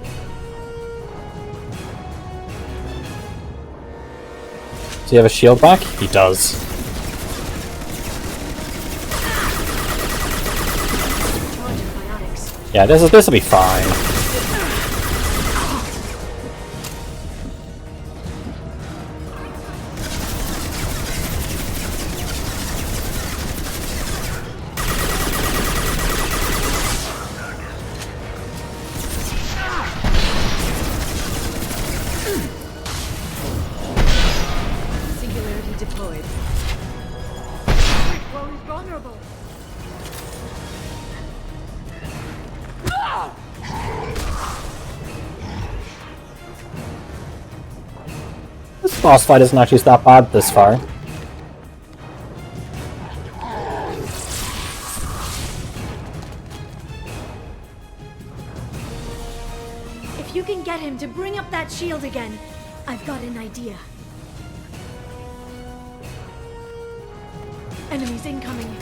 Does he have a shield back? He does. Yeah, this'll be fine. Singularity deployed. Well, he's vulnerable. This boss fight isn't actually that bad this far. If you can get him to bring up that shield again, I've got an idea. Enemies incoming.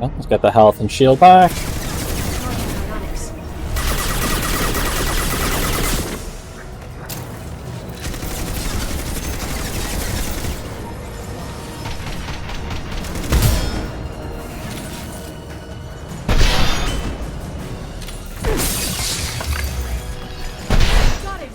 Well, let's get the health and shield back. Got him.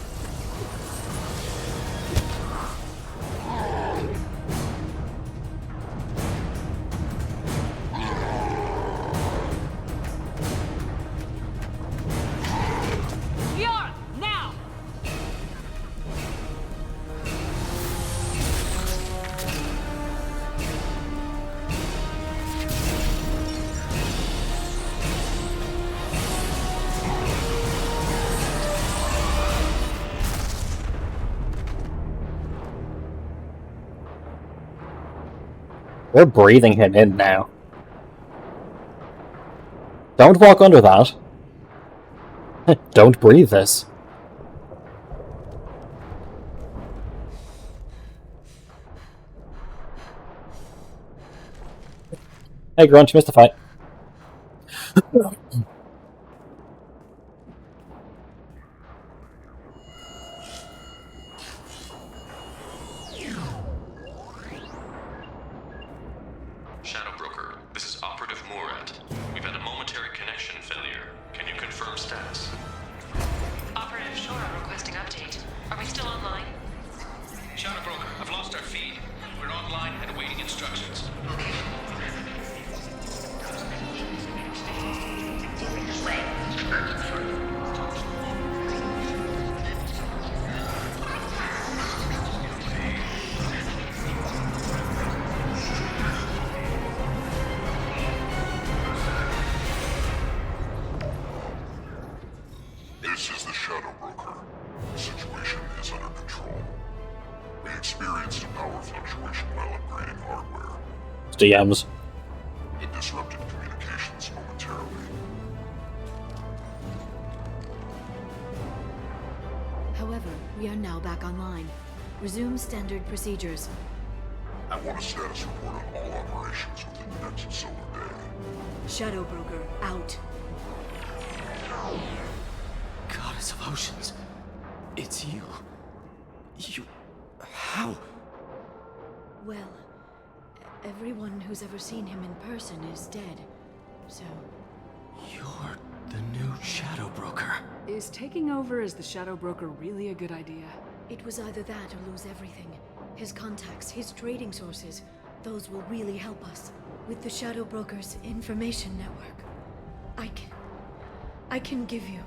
Kiara, now! We're breathing him in now. Don't walk under that. Don't breathe this. Hey Grunt, you missed the fight. Shadow Broker, this is Operative Murad. We've had a momentary connection failure. Can you confirm status? Operative Shora requesting update. Are we still online? Shadow Broker, I've lost our feed. We're online and awaiting instructions. Wait, Shadow Broker. The situation is under control. We experienced a power fluctuation while upgrading hardware. DMs. It disrupted communications momentarily. However, we are now back online. Resume standard procedures. I want a status report on all operations within the next solar day. Shadow Broker, out. Goddess of Oceans. It's you. You... How? Well, everyone who's ever seen him in person is dead, so... You're the new Shadow Broker. Is taking over as the Shadow Broker really a good idea? It was either that or lose everything. His contacts, his trading sources, those will really help us. With the Shadow Broker's information network, I can give you...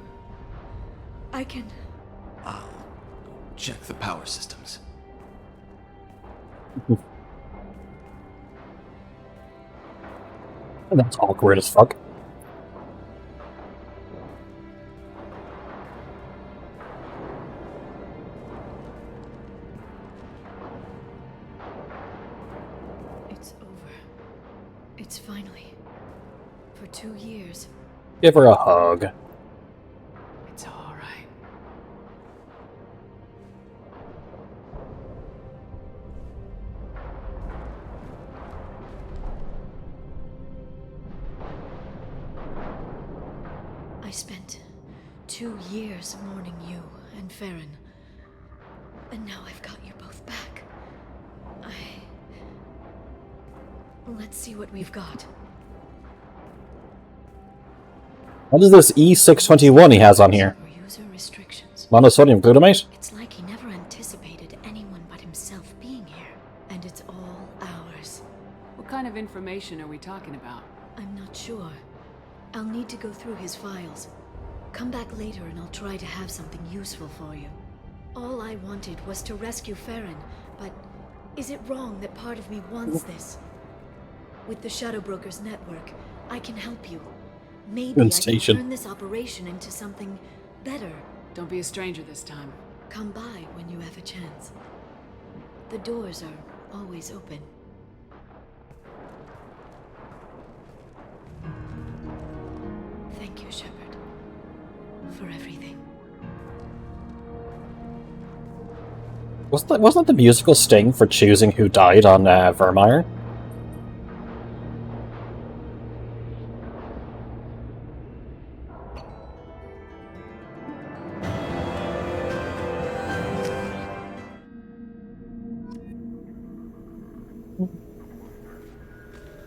I can... I'll check the power systems. That's awkward as fuck. It's over. It's finally. For 2 years. Give her a hug. It's all right. I spent 2 years mourning you and Farron. And now I've got you both back. Let's see what we've got. What is this E621 he has on here? User restrictions. Monosodium glutamate? It's like he never anticipated anyone but himself being here. And it's all ours. What kind of information are we talking about? I'm not sure. I'll need to go through his files. Come back later and I'll try to have something useful for you. All I wanted was to rescue Farron, but is it wrong that part of me wants this? With the Shadow Broker's network, I can help you. Maybe I can turn this operation into something better. Don't be a stranger this time. Come by when you have a chance. The doors are always open. Thank you, Shepard, for everything. Wasn't that the musical sting for choosing who died on Vermeer?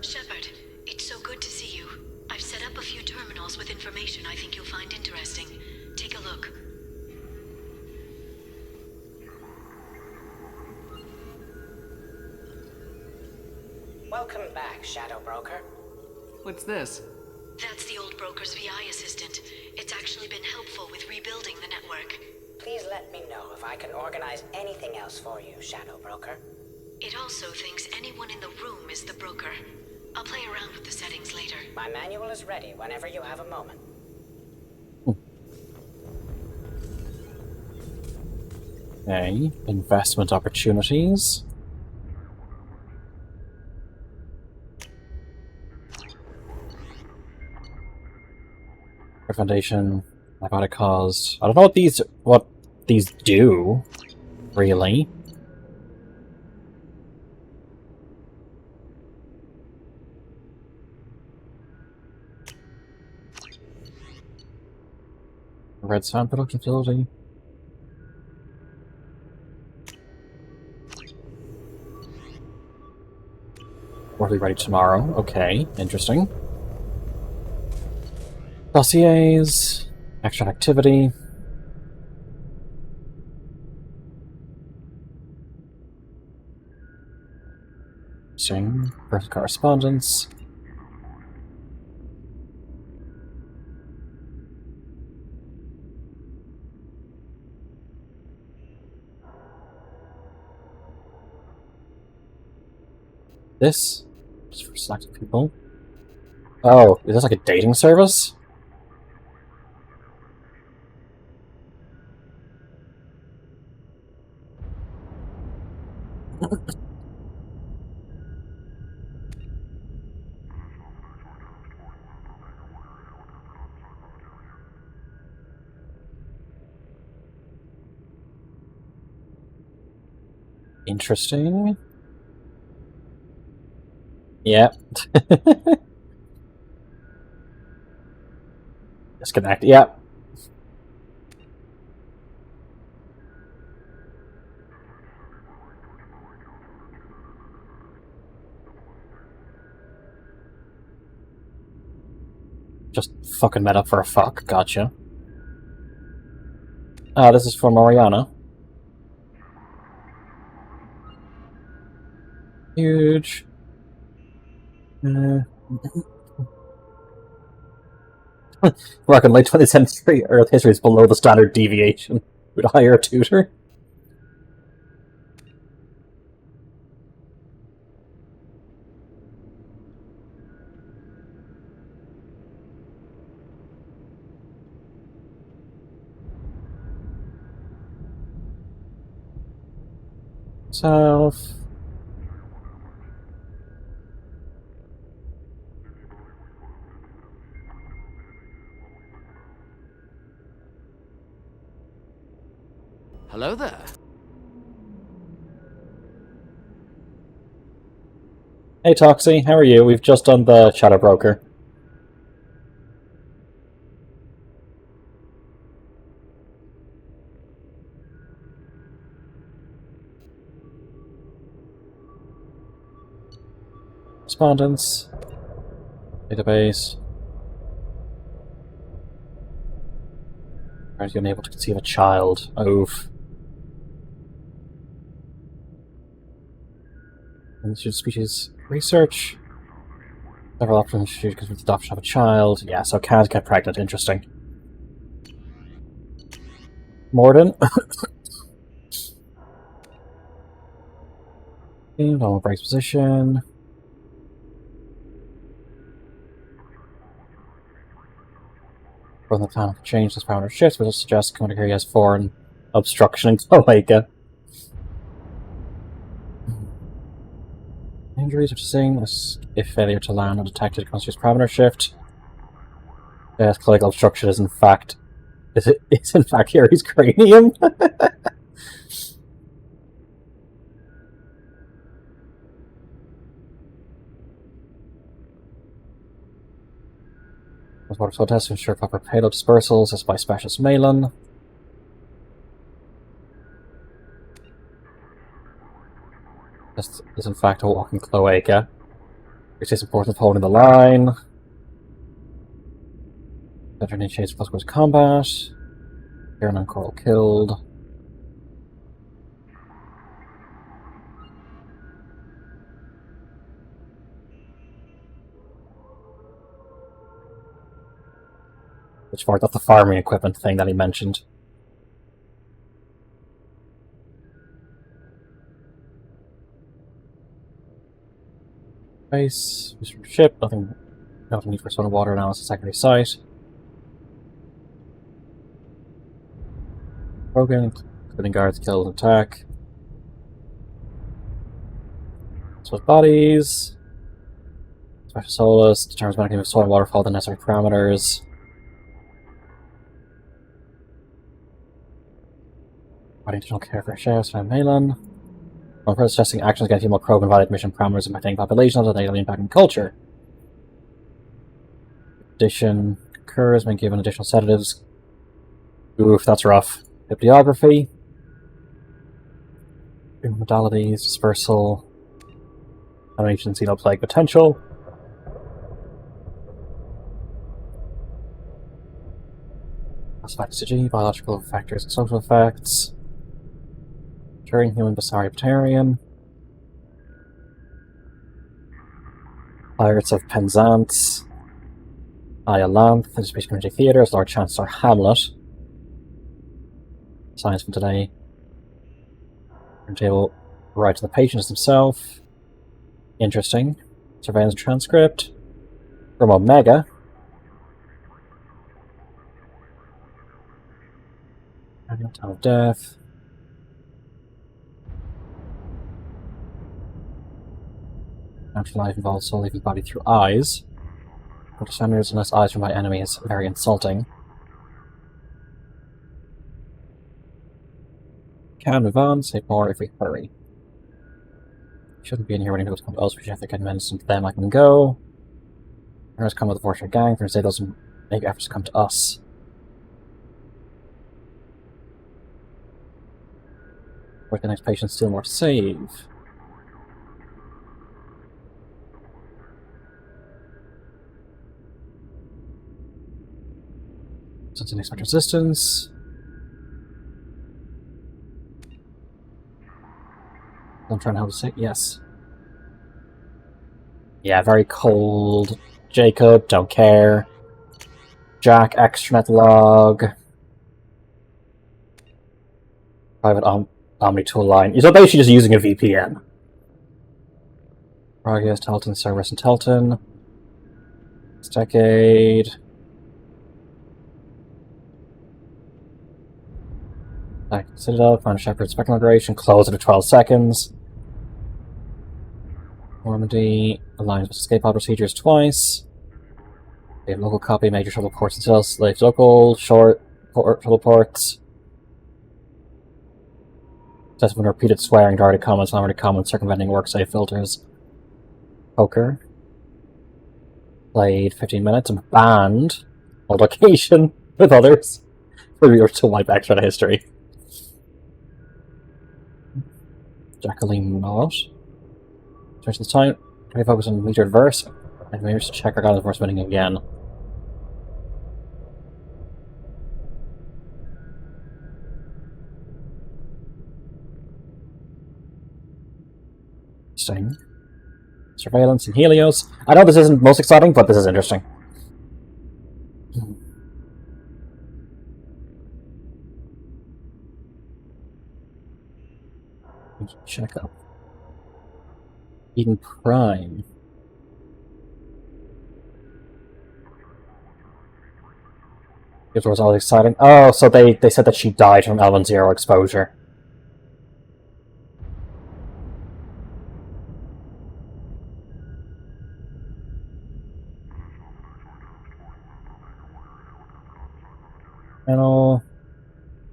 Shepard, it's so good to see you. I've set up a few terminals with information I think you'll find interesting. Take a look. Welcome back, Shadow Broker. What's this? That's the old broker's VI assistant. It's actually been helpful with rebuilding the network. Please let me know if I can organize anything else for you, Shadow Broker. It also thinks anyone in the room is the broker. I'll play around with the settings later. My manual is ready whenever you have a moment. Okay, investment opportunities. Foundation, narcotic cause. I don't know what these do, really. Red sound production facility. Will be ready tomorrow. Okay, interesting. Dossiers, extra activity. Interesting. Personal correspondence. This just for selected people. Oh, is this like a dating service? Interesting. Yeah. Disconnect. Yeah. Just fucking met up for a fuck. Gotcha. Ah, this is for Mariana. Huge. Reckon late 20th century Earth history is below the standard deviation. Would hire a tutor? South. Hello there. Hey Toxie, how are you? We've just done the Shadow Broker. Respondents. Database. Are you unable to conceive a child? Oof. Endangered species research. Several options because of the adoption of a child. Yeah, so can't get pregnant. Interesting. Morden. Normal breaks position. From the plan to change this parameter shifts, but it suggests commentary has foreign obstruction in Cloaca. Injuries, which is saying if failure to land undetected constitutes parameter shift. Yes, cloacal obstruction is in fact Harry's cranium. Water flow test to ensure proper payload dispersals is by Specialist Malin. This is in fact a walking cloaca, which is important for holding the line. Center initiates plus goes combat. Kieran and Coral killed. Which part of the farming equipment thing that he mentioned. Base, ship, nothing need for soil and water analysis, secondary site. Broken, including guards killed in attack. Switch bodies. Special Solus, determines when I can move soil and water, follow the necessary parameters. Providing additional care for chefs and Malin. One person testing actions against female probe and violate mission parameters impacting populations and negatively impacting culture. Addition occurs when given additional sedatives. Oof, that's rough. Bibliography. Modalities, dispersal. Animation, xeno plague potential. Toxicity, biological factors and social effects. Turing, human, Basari, Pirates of Penzance. Aya Lamp, the Space Community Theatre, Lord Chancellor Hamlet. Science from today. Table right to the patient himself. Interesting. Surveillance transcript. From Omega. Time of death. Natural life involves soul leaving body through eyes. But standards unless eyes from my enemy is very insulting. Can move on, save more if we hurry. Shouldn't be in here waiting for those to come to us. We should have to get medicine to them. I can go. Others come with the fortune gang. For say those make efforts to come to us. With the next patient, still more to save. Since an expect resistance. I'm trying to help us. Yes. Yeah, very cold. Jacob, don't care. Jack, extranet log. Private Omni-tool line. So basically just using a VPN. Progress, Telton, Cerberus, and Telton. This decade. Citadel, find Shepard, Spectral Migration, close at 12 seconds. Normandy, aligns with escape pod procedures twice. We have local copy, major shuttle ports and Citadel, slave local, short shuttle ports. Test when repeated swearing, targeted comments, non-ready comments, circumventing work-safe filters. Poker. Played 15 minutes and banned. Multiplication with others. We were to wipe extra history. Jacqueline not. Change the time. Can we focus on metered verse? And maybe just check our guidance before spinning again. Interesting. Surveillance and Helios. I know this isn't most exciting, but this is interesting. Check up. Eden Prime. This was all exciting. Oh, so they said that she died from Element Zero exposure.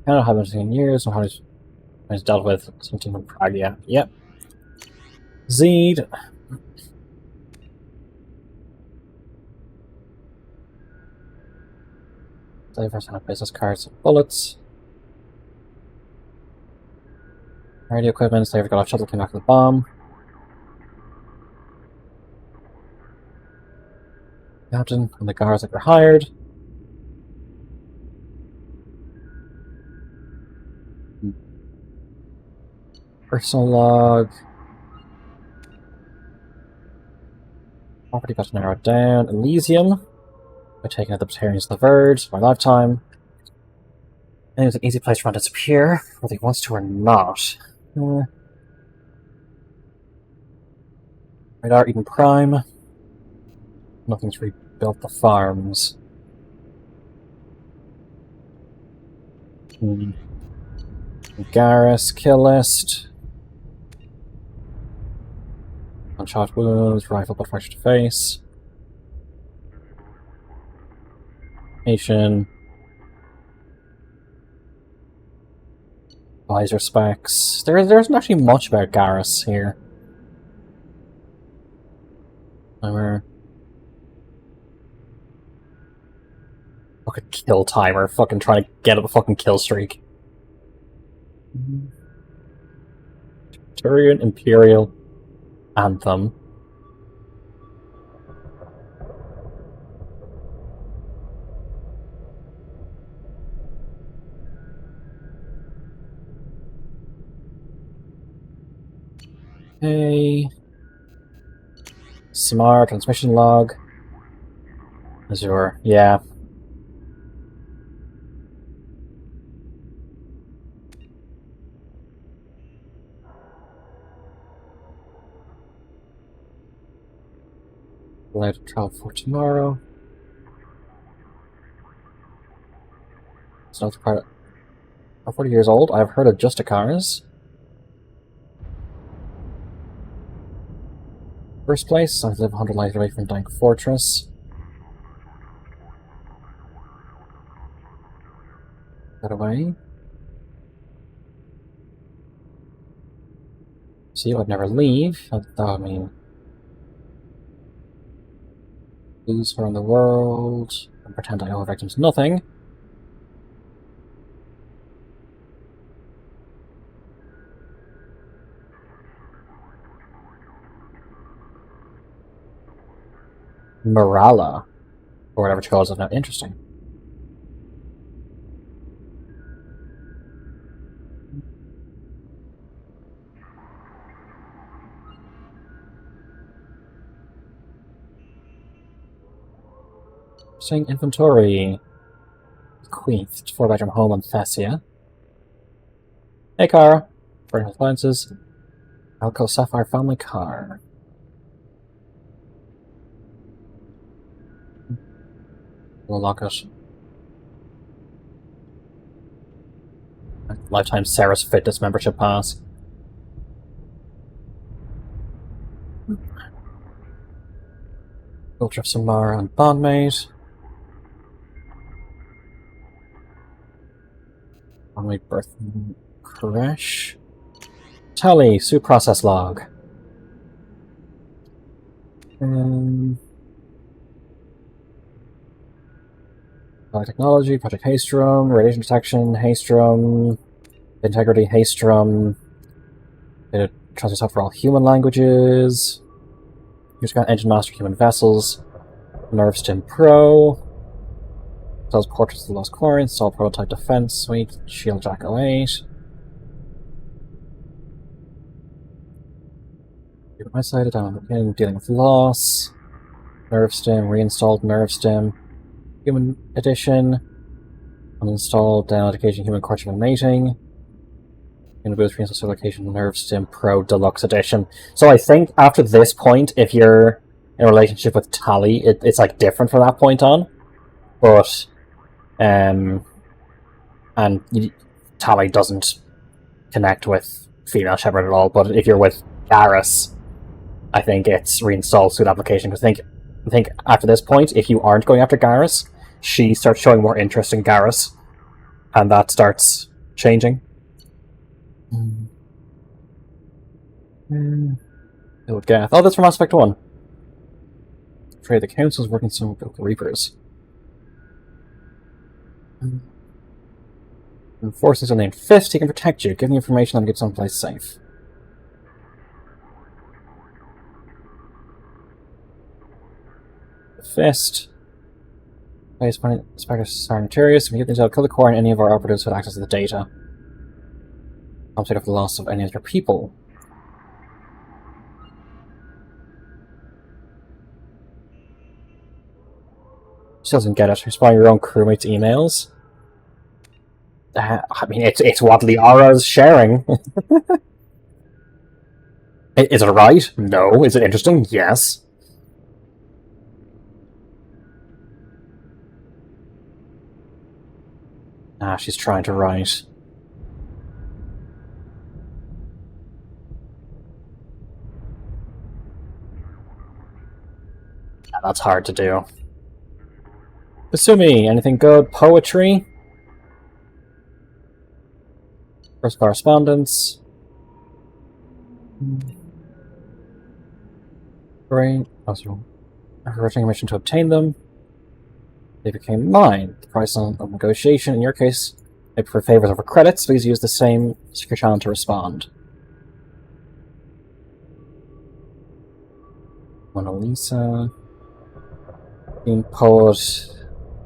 I haven't seen in years, or how he's dealt with something from Prague, yeah. Yep. Zed. Savers and business cards and bullets. Radio equipment, Slaver got off shuttle, came back to the bomb. Captain and the guards that were hired. Personal log. Property got narrowed down. Elysium. By taking out the Batarians of the Verge. My lifetime. And it's an easy place for one to disappear, whether he wants to or not. Radar Eden Prime. Nothing's rebuilt the farms. Garrus, kill list. Gunshot wounds, rifle butt fracture to face. Nation. Visor specs. There isn't actually much about Garrus here. Timer. Fucking kill timer. Fucking trying to get up a fucking kill streak. Turian Imperial Anthem. Okay. Smart transmission log. Azure, yeah. Allowed to travel for tomorrow. It's not quite. I'm 40 years old. I've heard of Justicars. First place, I live 100 light away from Dank Fortress. Get away. See, I'd never leave. That would mean lose around the world and pretend I owe victims nothing. Morala, or whatever she calls it now. Interesting. Interesting inventory. Bequeathed 4-bedroom home on Thessia. Hey, Kara. Burning appliances. Alco Sapphire family car. We'll lock it. Lifetime Sarah's Fitness membership pass. Culture of Samara and Bondmate. Bondmate birth crash. Tally, Sue process log. Technology, Project Haystrom, Radiation Detection, Haystrom, Integrity, Haystrom, Data Transfer Software for all human languages, Engine Master Human Vessels, Nerve Stim Pro, Sells Portraits of the Lost Quarry, Install Prototype Defense Suite, Shield Jack 08. Isolated, down on the beginning, dealing with loss, Nerve Stim, reinstalled Nerve Stim. Human Edition, uninstalled, download occasion human courtship and mating, in boost reinstall location Nerve Stim Pro Deluxe Edition. So I think after this point, if you're in a relationship with Tally, it's like different from that point on. But Tally doesn't connect with female Shepherd at all. But if you're with Garrus, I think it's reinstalled suit application. Because I think after this point, if you aren't going after Garrus, she starts showing more interest in Garrus, and that starts changing. Gath. Oh, that's from Aspect 1. Afraid the Council's working some with the Reapers. Forces are named Fist, he can protect you, give me information on get someplace safe. Fist. Spectre Sarnatarius, we get these out, kill the core and any of our operatives who have access to the data. Compensate for the loss of any of your people. She doesn't get it. Respond your own crewmates' emails. I mean, it's what Liara's sharing. Is it right? No. Is it interesting? Yes. She's trying to write. Yeah, that's hard to do. Asumi, anything good? Poetry? First correspondence. Great. Also, reaching a mission to obtain them. They became mine. The price of negotiation, in your case, I prefer favors over credits. Please use the same secret channel to respond. Mona Lisa. Team Poet.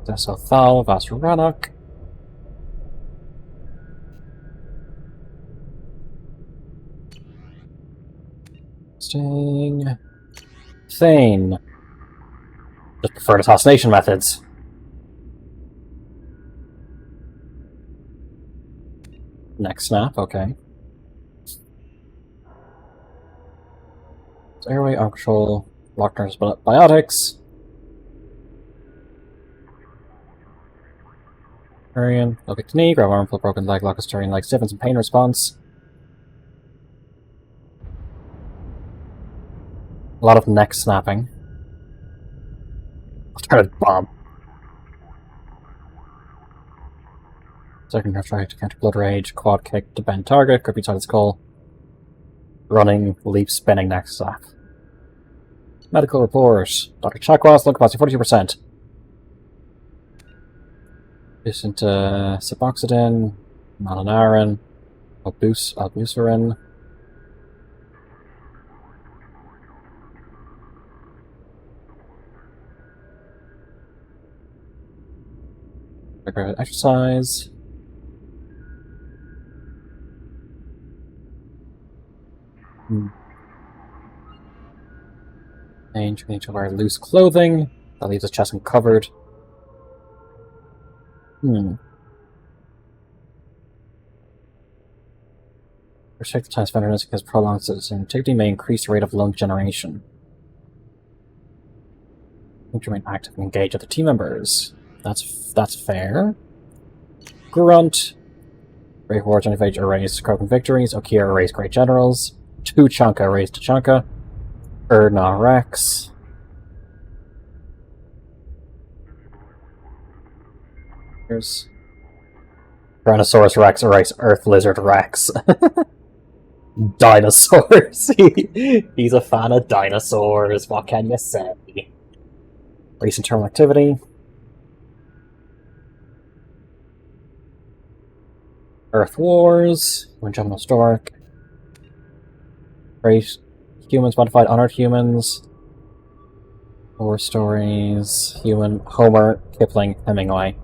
Desothal. Vasser Rannoch. Sting. Thane. Just preferred assassination methods. Next snap, okay. So airway, arm control, Lochner's biotics. Arian, look at knee, grab arm, flip broken leg, lock Asturian leg, stiffens and pain response. A lot of neck snapping. Alternative bomb. Second half try to counter blood rage, quad kick to bend target, grip inside its skull. Running, leap, spinning neck snap. Medical report. Dr. Chakwas, lung capacity 42%. Patient Suboxidin, Malanarin, Albucerin. Exercise. Change. We need to wear loose clothing. That leaves his chest uncovered. Restrict the time spent on risk because prolonged citizen activity may increase the rate of lung generation. Need to remain active and engage other team members. That's fair. Grunt. Great Wards, Univage erase Krogan victories. Okia erase Great Generals. Tuchanka erase Tuchanka. Erna Rex. Here's Tyrannosaurus Rex erase Earth Lizard Rex. Dinosaurs. He's a fan of dinosaurs. What can you say? Recent terminal activity. Earth Wars. Windjammer Historic. Great Humans, Modified Honored Humans. War Stories. Human. Homer. Kipling. Hemingway.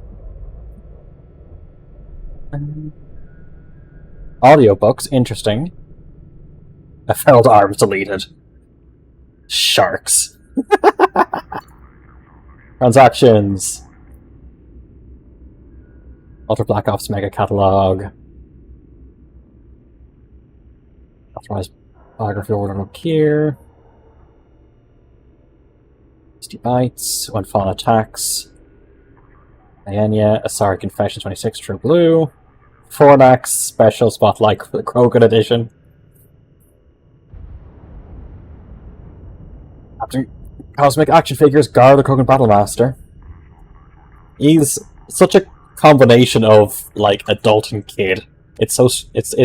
Audiobooks. Interesting. I felt arms deleted. Sharks. Transactions. Ultra Black Ops Mega Catalog. Authorized biography order up here. 60 bytes. When Fawn attacks. Aenya. Asari Confession 26 True Blue. Fornax Special Spotlight for the Krogan Edition. Captain Cosmic Action Figures Gar the Krogan Battlemaster. He's such a combination of like adult and kid. It's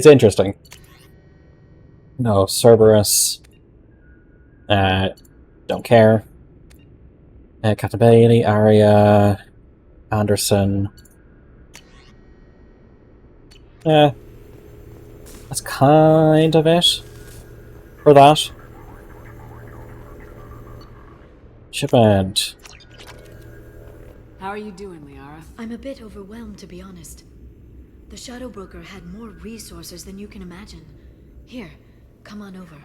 interesting. No, Cerberus. Don't care. Captain Bailey, Arya, Anderson. That's kind of it for that. Shipment. How are you doing, Liara? I'm a bit overwhelmed, to be honest. The Shadow Broker had more resources than you can imagine. Here, come on over.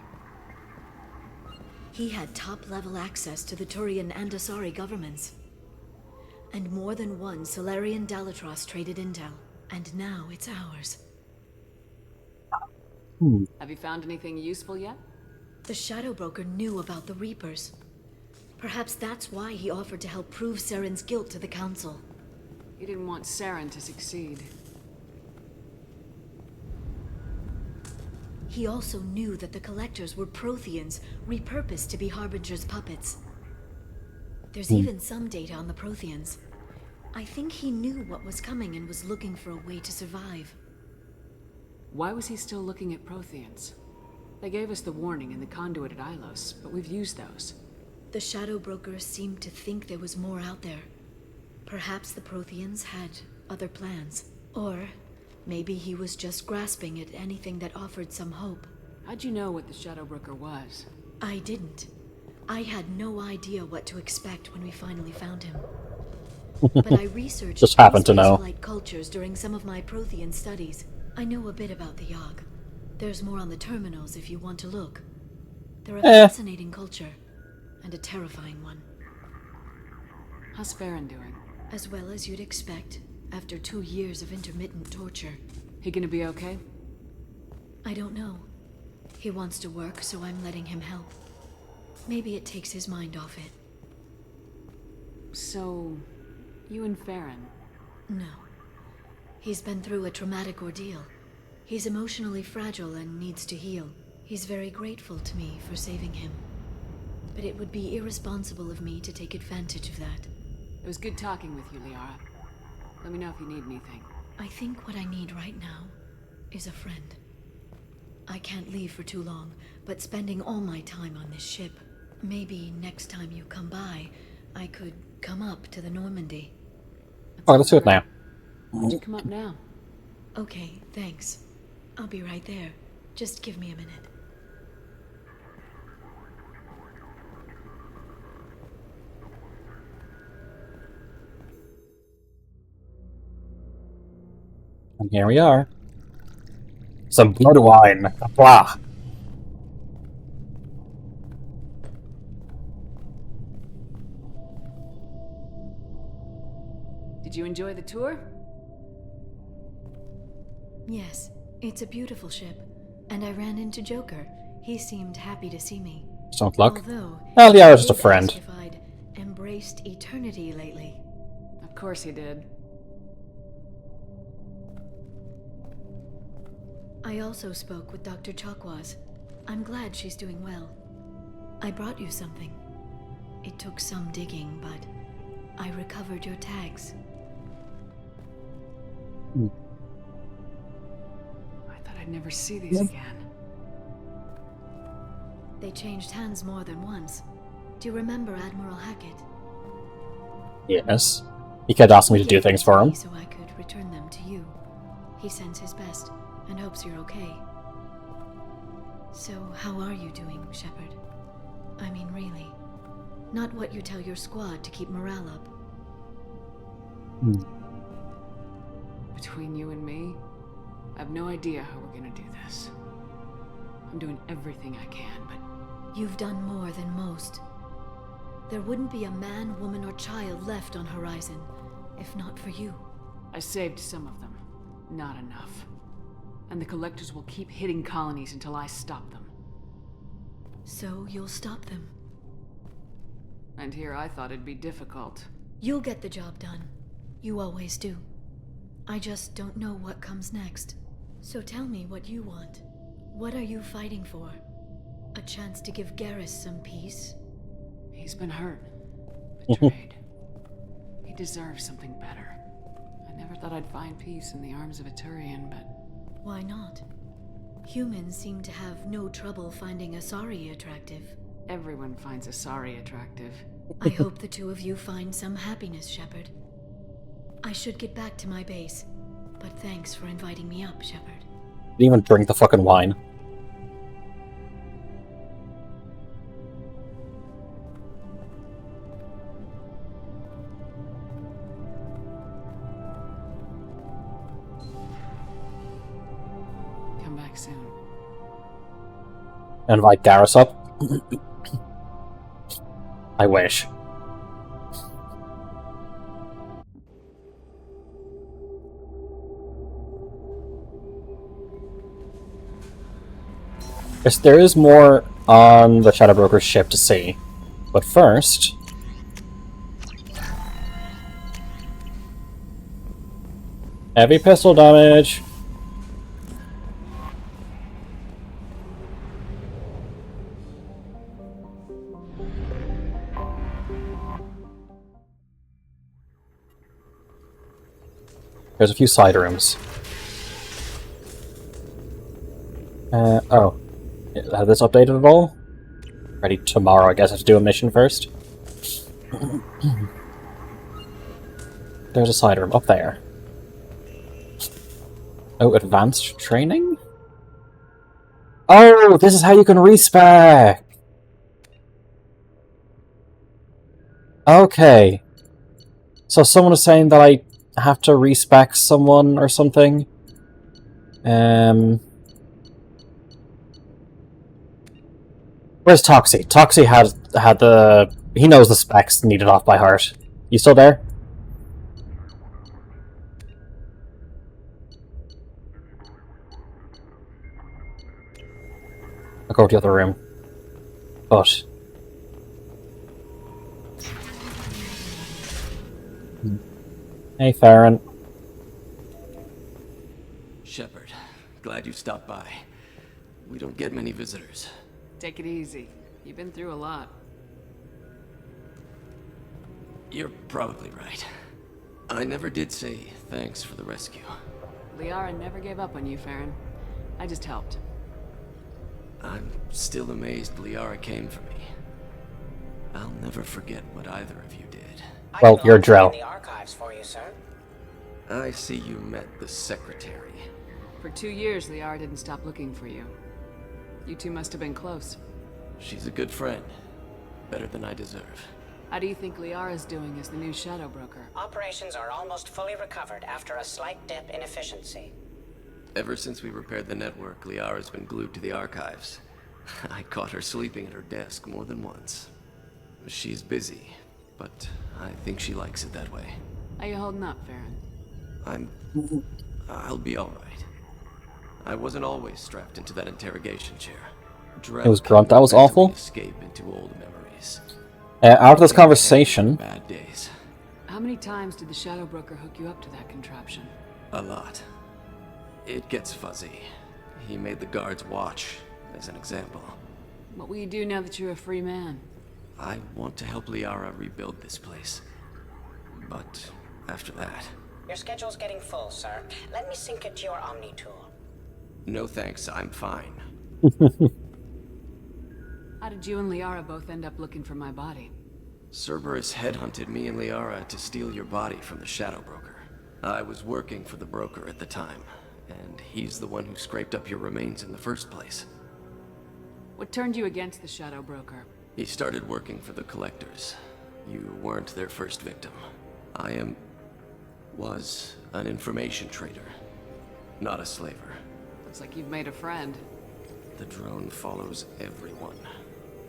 He had top-level access to the Turian and Asari governments. And more than one Solarian Dalatros traded intel. And now it's ours. Have you found anything useful yet? The Shadow Broker knew about the Reapers. Perhaps that's why he offered to help prove Saren's guilt to the Council. He didn't want Saren to succeed. He also knew that the Collectors were Protheans, repurposed to be Harbinger's puppets. There's even some data on the Protheans. I think he knew what was coming and was looking for a way to survive. Why was he still looking at Protheans? They gave us the warning in the conduit at Ilos, but we've used those. The Shadow Broker seemed to think there was more out there. Perhaps the Protheans had other plans. Or maybe he was just grasping at anything that offered some hope. How'd you know what the Shadow Broker was? I didn't. I had no idea what to expect when we finally found him. But I researched just happened to know. Light cultures during some of my Prothean studies. I know a bit about the Yogg. There's more on the terminals if you want to look. They're a fascinating culture, and a terrifying one. How's Farron doing? As well as you'd expect, after 2 years of intermittent torture. He gonna be okay? I don't know. He wants to work, so I'm letting him help. Maybe it takes his mind off it. So, you and Farron? No. He's been through a traumatic ordeal. He's emotionally fragile and needs to heal. He's very grateful to me for saving him. but it would be irresponsible of me to take advantage of that. It was good talking with you, Liara. Let me know if you need anything. I think what I need right now is a friend. I can't leave for too long, but spending all my time on this ship. Maybe next time you come by, I could come up to the Normandy. Alright, let's do it now. You come up now. Okay, thanks. I'll be right there. Just give me a minute. And here we are. Some blood wine. Blah. Did you enjoy the tour? Yes, it's a beautiful ship. And I ran into Joker. He seemed happy to see me. Don't look. Although, Well, yeah, I was he just a did friend. ask if I'd embraced eternity lately. Of course he did. I also spoke with Dr. Chakwas. I'm glad she's doing well. I brought you something. It took some digging, but I recovered your tags. I thought I'd never see these again. They changed hands more than once. Do you remember Admiral Hackett? Yes. He kept asking me to do things for him. So I could return them to you. He sends his best and hopes you're okay. So, how are you doing, Shepard? I mean, really. Not what you tell your squad to keep morale up. Between you and me, I have no idea how we're gonna do this. I'm doing everything I can, but... You've done more than most. There wouldn't be a man, woman, or child left on Horizon, if not for you. I saved some of them. Not enough. And the Collectors will keep hitting colonies until I stop them. So you'll stop them? And here I thought it'd be difficult. You'll get the job done. You always do. I just don't know what comes next. So tell me what you want. What are you fighting for? A chance to give Garrus some peace? He's been hurt. Betrayed. He deserves something better. I never thought I'd find peace in the arms of a Turian, but... Why not? Humans seem to have no trouble finding Asari attractive. Everyone finds Asari attractive. I hope the two of you find some happiness, Shepard. I should get back to my base, but thanks for inviting me up, Shepard. Didn't even drink the fucking wine. Come back soon. Invite Garrus up? I wish. Yes, there is more on the Shadow Broker's ship to see, but first... Heavy pistol damage! There's a few side rooms. Oh. Have this updated at all? Ready tomorrow, I guess I have to do a mission first. There's a side room up there. Oh, advanced training? Oh, this is how you can respec! Okay. So someone was saying that I have to respec someone or something. Where's Toxie? Toxie had the... He knows the specs needed off by heart. You still there? I'll go to the other room. But... Hey, Farron. Shepard, glad you stopped by. We don't get many visitors. Take it easy. You've been through a lot. You're probably right. I never did say thanks for the rescue. Liara never gave up on you, Farron. I just helped. I'm still amazed Liara came for me. I'll never forget what either of you did. Well, you're Drell. The archives for you, sir. I see you met the secretary. For 2 years, Liara didn't stop looking for you. You two must have been close. She's a good friend. Better than I deserve. How do you think Liara's doing as the new Shadow Broker? Operations are almost fully recovered after a slight dip in efficiency. Ever since we repaired the network, Liara's been glued to the archives. I caught her sleeping at her desk more than once. She's busy, but I think she likes it that way. How you holding up, Farron? I'll be alright. I wasn't always strapped into that interrogation chair. It was grunt. That was awful. Escape into old memories. Out of this conversation. Bad days. How many times did the Shadow Broker hook you up to that contraption? A lot. It gets fuzzy. He made the guards watch, as an example. What will you do now that you're a free man? I want to help Liara rebuild this place. But after that... Your schedule's getting full, sir. Let me sync it to your Omni tool. No thanks, I'm fine. How did you and Liara both end up looking for my body? Cerberus headhunted me and Liara to steal your body from the Shadow Broker. I was working for the broker at the time, and he's the one who scraped up your remains in the first place. What turned you against the Shadow Broker? He started working for the Collectors. You weren't their first victim. Was an information trader, not a slaver. Looks like you've made a friend. The drone follows everyone.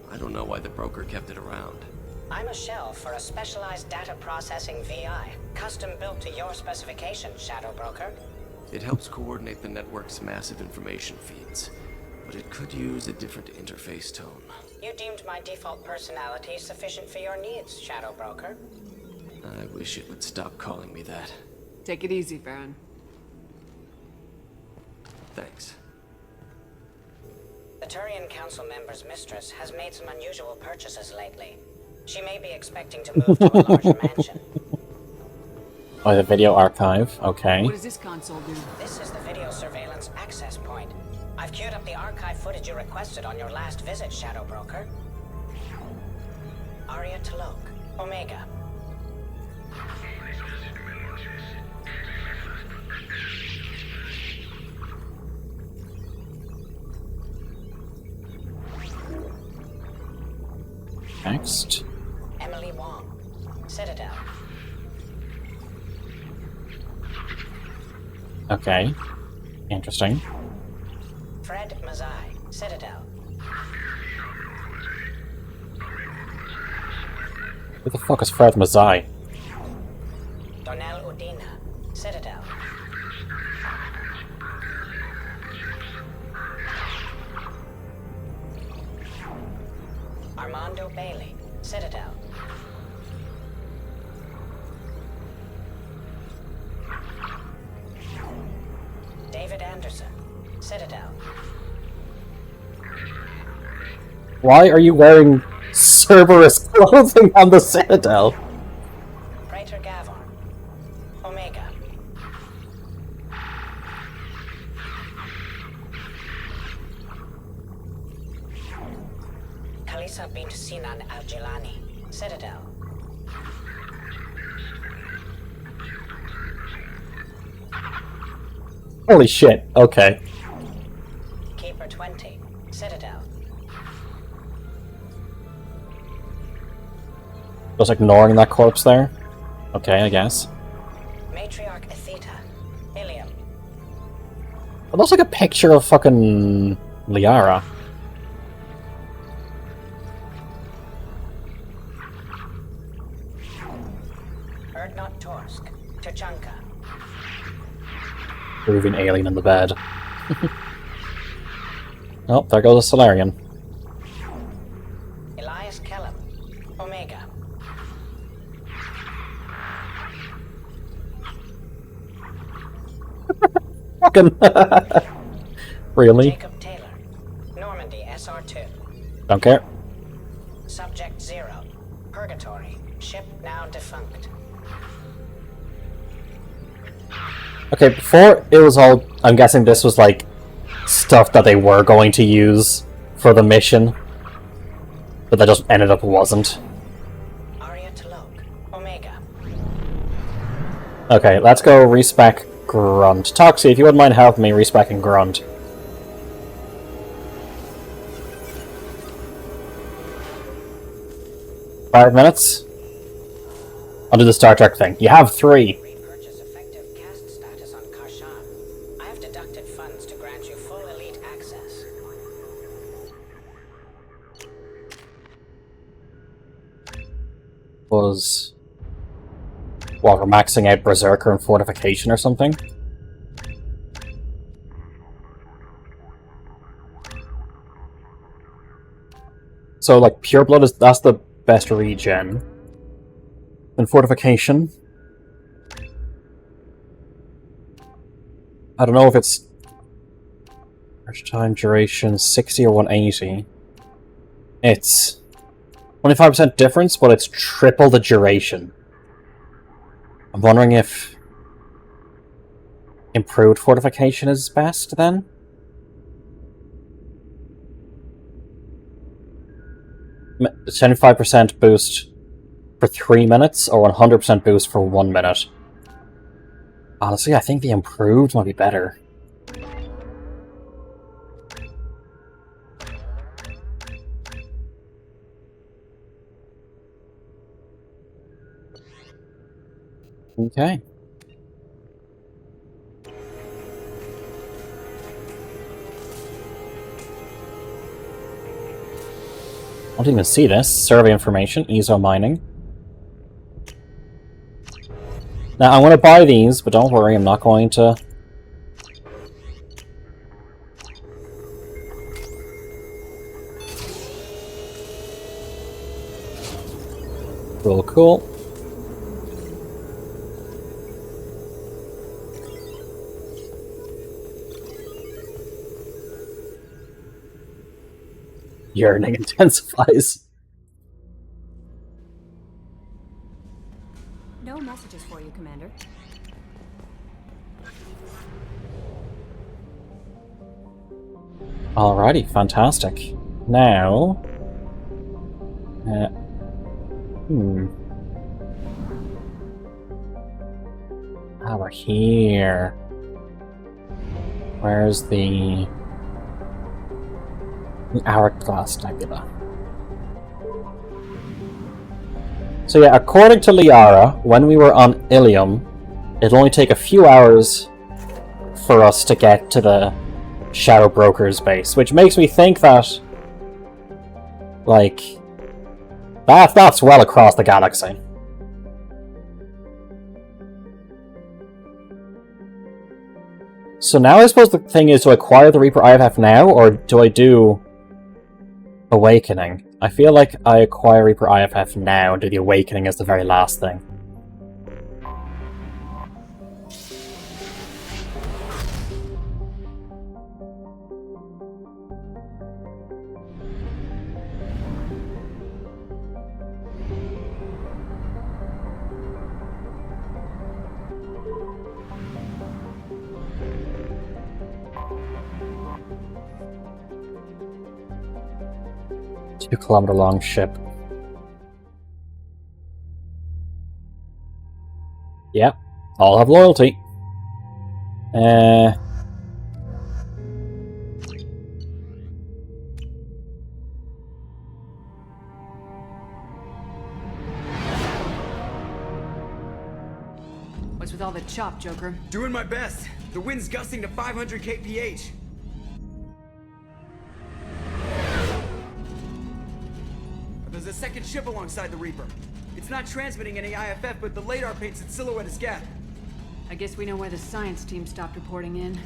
I don't know why the broker kept it around. I'm a shell for a specialized data processing VI, custom built to your specifications, Shadow Broker. It helps coordinate the network's massive information feeds, but it could use a different interface tone. You deemed my default personality sufficient for your needs, Shadow Broker. I wish it would stop calling me that. Take it easy, Farron. Thanks. The Turian Council member's mistress has made some unusual purchases lately. She may be expecting to move to a larger mansion. Oh, the video archive. Okay. What does this console do? This is the video surveillance access point. I've queued up the archive footage you requested on your last visit, Shadow Broker. Arya Talok, Omega. Next. Emily Wong, Citadel. Okay. Interesting. Fred Mazai, Citadel. Who the fuck is Fred Mazai? Donnell Udina, Citadel. Armando Bailey, Citadel. David Anderson, Citadel. Why are you wearing Cerberus clothing on the Citadel? Praetor Gavon, Omega. Kalisa bint Sinan Al-Jilani, Citadel. Holy shit, okay. Keeper 20, Citadel. Just ignoring that corpse there? Okay, I guess. Matriarch Atheta, Ilium. It looks like a picture of fucking Liara. Erdnot Torsk, Tuchanka. Peruvian alien in the bed. Oh, there goes a Solarian. Elias Kellum, Omega. Fucking really? Jacob Taylor, Normandy SR2. Don't care. Subject 0, Purgatory, ship now defunct. Okay, before it was all... I'm guessing this was like stuff that they were going to use for the mission, but that just ended up wasn't. Okay, let's go respec Grunt. Toxie, if you wouldn't mind helping me respecing Grunt. Five minutes? I'll do the Star Trek thing. You have 3. Repurchase effective caste status on Karshan. I have deducted funds to grant you full elite access. Was... What, we're maxing out Berserker and Fortification or something? So, like, Pure Blood is... that's the best regen. And Fortification... I don't know if it's... Charge time, duration, 60 or 180. It's... 25% difference, but it's triple the duration. I'm wondering if improved fortification is best, then? A 75% boost for 3 minutes, or 100% boost for 1 minute? Honestly, I think the improved might be better. Okay. I don't even see this. Survey information, ESO mining. Now, I'm going to buy these, but don't worry, I'm not going to... Cool, cool. Yearning intensifies. No messages for you, Commander. Alrighty, fantastic. Now... Ah, we're here. Where's the Hourglass Nebula? So yeah, according to Liara, when we were on Ilium, it'll only take a few hours for us to get to the Shadow Broker's base, which makes me think that, like, that's well across the galaxy. So now I suppose the thing is to acquire the Reaper IFF now, or do I do Awakening? I feel like I acquire Reaper IFF now and do the Awakening as the very last thing. Kilometer long ship. Yep, all have loyalty. What's with all the chop, Joker? Doing my best. The wind's gusting to 500 kph. There's a second ship alongside the Reaper. It's not transmitting any IFF, but the radar paints its silhouette as Geth. I guess we know why the science team stopped reporting in.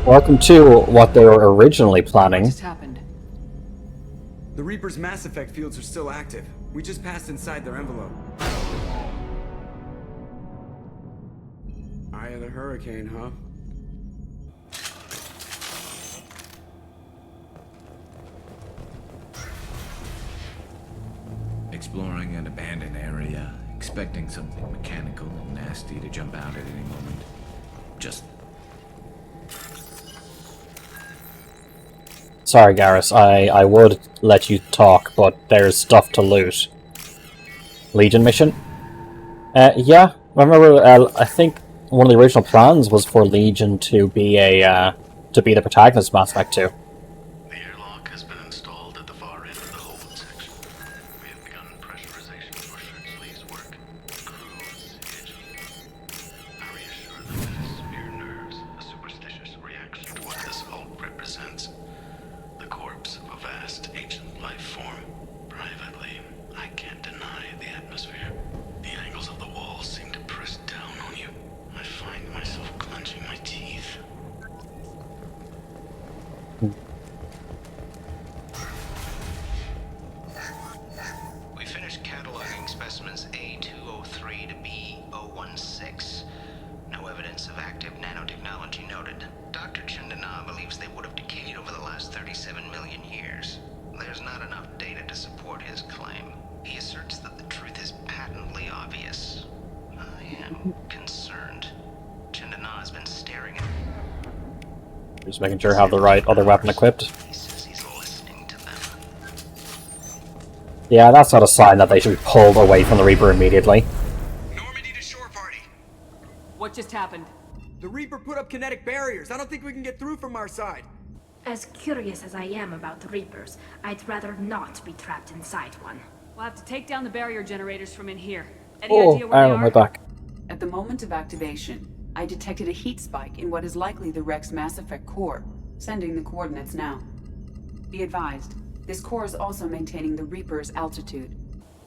Welcome to what they were originally planning. What just happened? The Reaper's mass effect fields are still active. We just passed inside their envelope. Eye of the hurricane, huh? exploring an abandoned area, expecting something mechanical and nasty to jump out at any moment. Just... Sorry, Garrus, I would let you talk, but there's stuff to loot. Legion mission? Yeah. Remember, I think one of the original plans was for Legion to be the protagonist of Mass Effect 2. The airlock has been installed at the far end of the hold section. We have begun pressurization for Schertzley's work. Crew is itchy. I reassure them that it's mere nerves, a superstitious reaction to what this hold represents. The corpse of a vast ancient life form. Privately, I can't deny the atmosphere. The angles of the walls seem to press down on you. I find myself clenching my teeth. We finished cataloging specimens A203 to B016. No evidence of active nanotechnology noted. Dr. Chandana believes they would have decayed over the last 37 million years. There's not enough data to support his claim. He asserts that the truth is patently obvious. I am concerned. Chandana has been staring at... Just making sure I have the right other weapon equipped. Yeah, that's not a sign that they should be pulled away from the Reaper immediately. What just happened? The Reaper put up kinetic barriers. I don't think we can get through from our side. As curious as I am about the Reapers, I'd rather not be trapped inside one. We'll have to take down the barrier generators from in here. Any idea where they ow, are? my back. At the moment of activation, I detected a heat spike in what is likely the Rex Mass Effect core, sending the coordinates now. Be advised, this core is also maintaining the Reaper's altitude.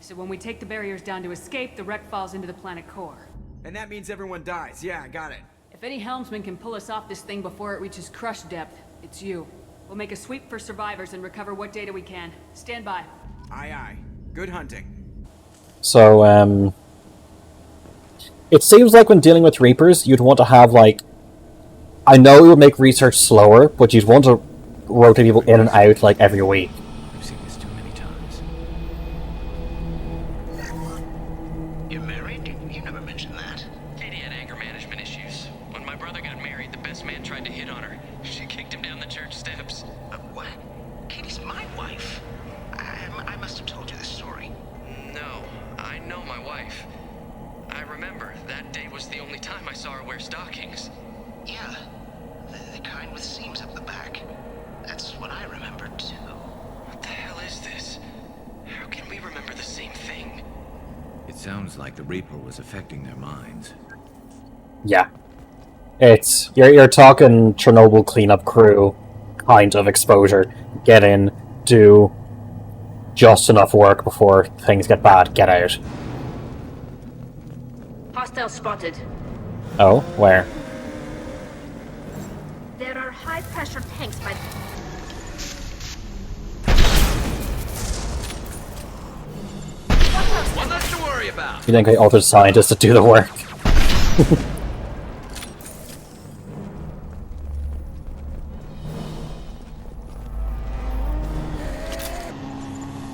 So when we take the barriers down to escape, the wreck falls into the planet core. And that means everyone dies. Yeah, I got it. If any helmsman can pull us off this thing before it reaches crush depth, it's you. We'll make a sweep for survivors and recover what data we can. Stand by. Aye, aye. Good hunting. So, it seems like when dealing with Reapers, you'd want to have, like... I know it would make research slower, but you'd want to rotate people in and out, like, every week. I've seen this too many times. You're married? You never mentioned that. Katie had anger management issues. When my brother got married, the best man tried to hit on her. She kicked him down the church steps. What? Katie's my wife. I must have told you this story. No, I know my wife. I remember, that day was the only time I saw her wear stockings. Yeah, the kind with seams up the back. That's what I remember too. What the hell is this? How can we remember the same thing? It sounds like the Reaper was affecting their minds. Yeah. It's... You're talking Chernobyl cleanup crew kind of exposure. Get in, do just enough work before things get bad, get out. Hostile spotted. Oh, where? There are high-pressure tanks by... One less to worry about. You think I altered scientists to do the work?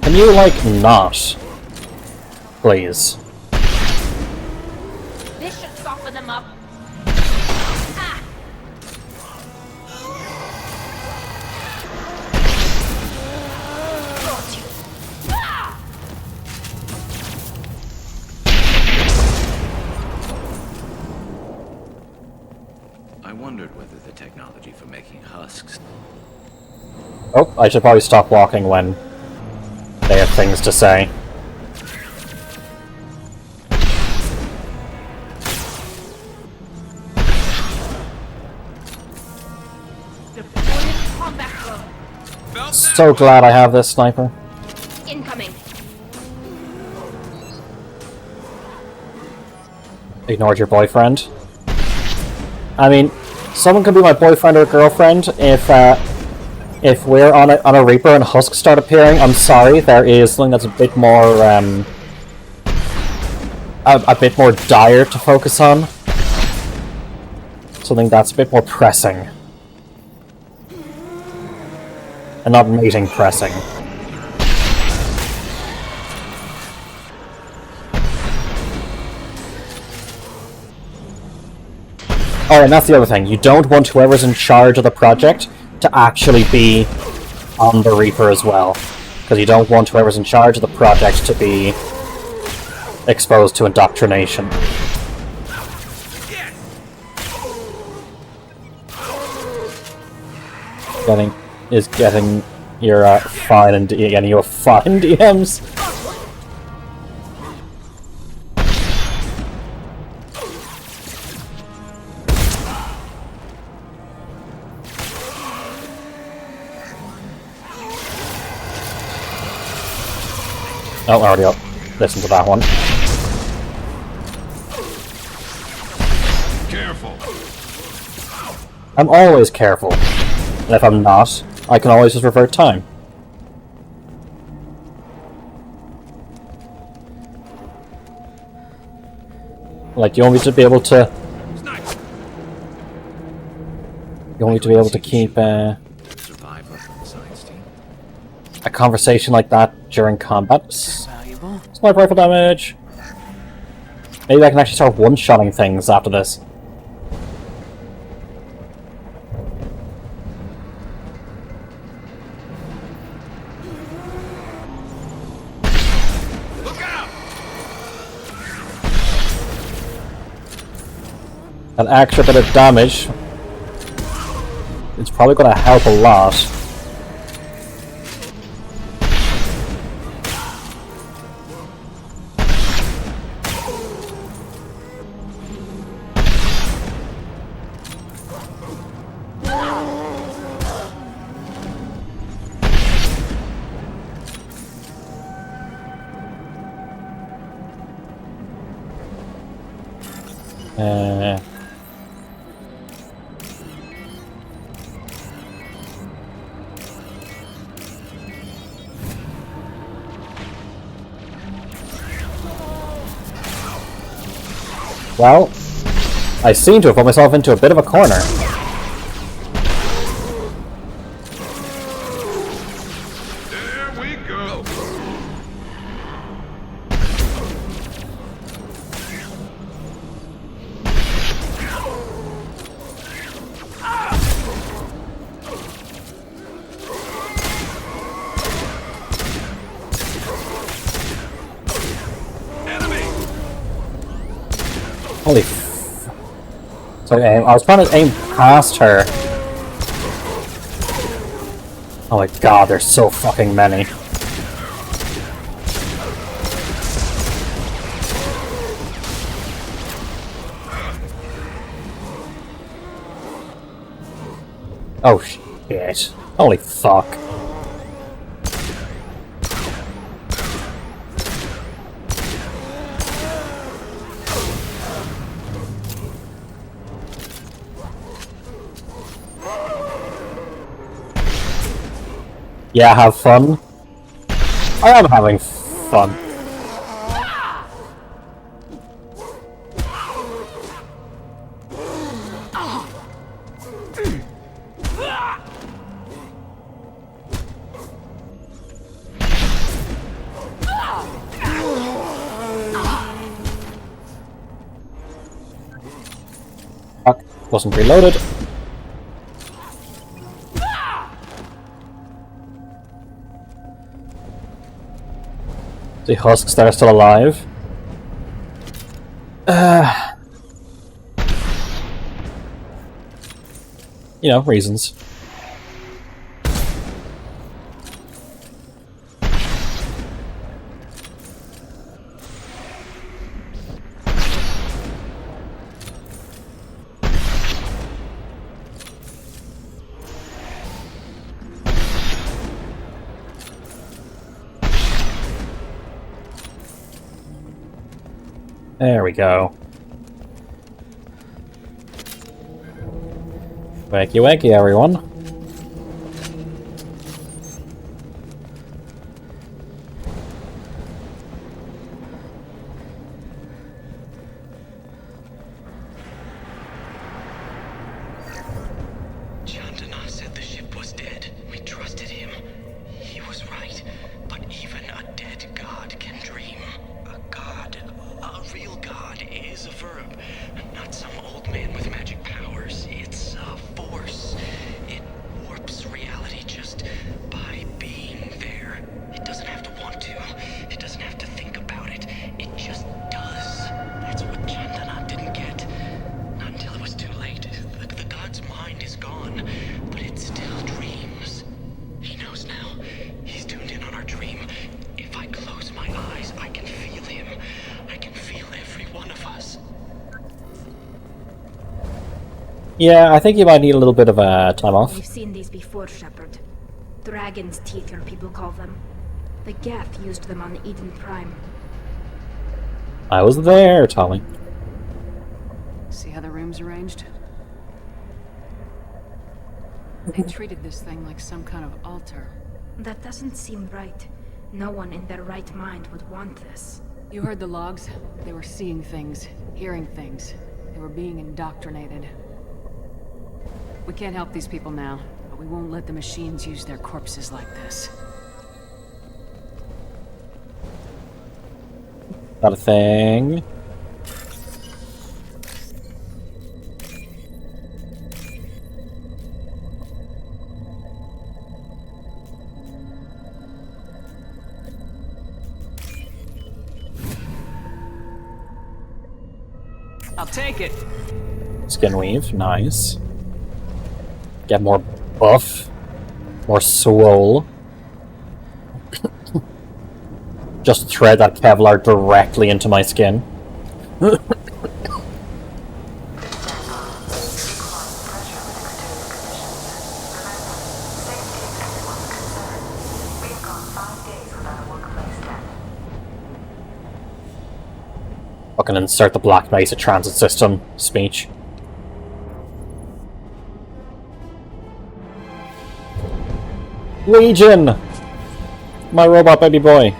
Can you, like, not? Please. This should soften them up. I wondered whether the technology for making husks... Oh, I should probably stop walking when they have things to say. So glad I have this sniper. Incoming. Ignored your boyfriend. I mean, someone can be my boyfriend or girlfriend if we're on a Reaper and husks start appearing. I'm sorry, there is something that's a bit more dire to focus on. Something that's a bit more pressing. And not mating pressing. Oh, and that's the other thing. You don't want whoever's in charge of the project to actually be on the Reaper as well. Because you don't want whoever's in charge of the project to be exposed to indoctrination. Getting your fine and getting your fine DMs. Oh, already up. Listen to that one. Careful. I'm always careful. And if I'm not, I can always just revert time. Like, you want me to be able to... You want me to be able to keep a conversation like that during combat. Sniper rifle damage. Maybe I can actually start one-shotting things after this. An extra bit of damage. It's probably going to help a lot. Well, I seem to have put myself into a bit of a corner. There we go. Holy f... So I was trying to aim past her. Oh my god, there's so fucking many. Oh shit. Holy fuck. Yeah, have fun. I am having fun. Fuck, wasn't reloaded. The husks that are still alive. You know, reasons. There we go. Wakey wakey, everyone. Chandana said the ship was dead. We trusted him. He was right. But even a dead god can dream. A god, a real god, is a verb, not some old man with magic powers. Yeah, I think you might need a little bit of a time off. We've seen these before, Shepard. Dragon's teeth, your people call them. The Geth used them on Eden Prime. I was there, Tommy. See how the room's arranged? They treated this thing like some kind of altar. That doesn't seem right. No one in their right mind would want this. You heard the logs? They were seeing things, hearing things. They were being indoctrinated. We can't help these people now, but we won't let the machines use their corpses like this. Got a thing. I'll take it. Skin weave, nice. Get more buff, more swole. Just thread that Kevlar directly into my skin. Fucking insert the Black Mesa transit system speech. Legion! My robot baby boy.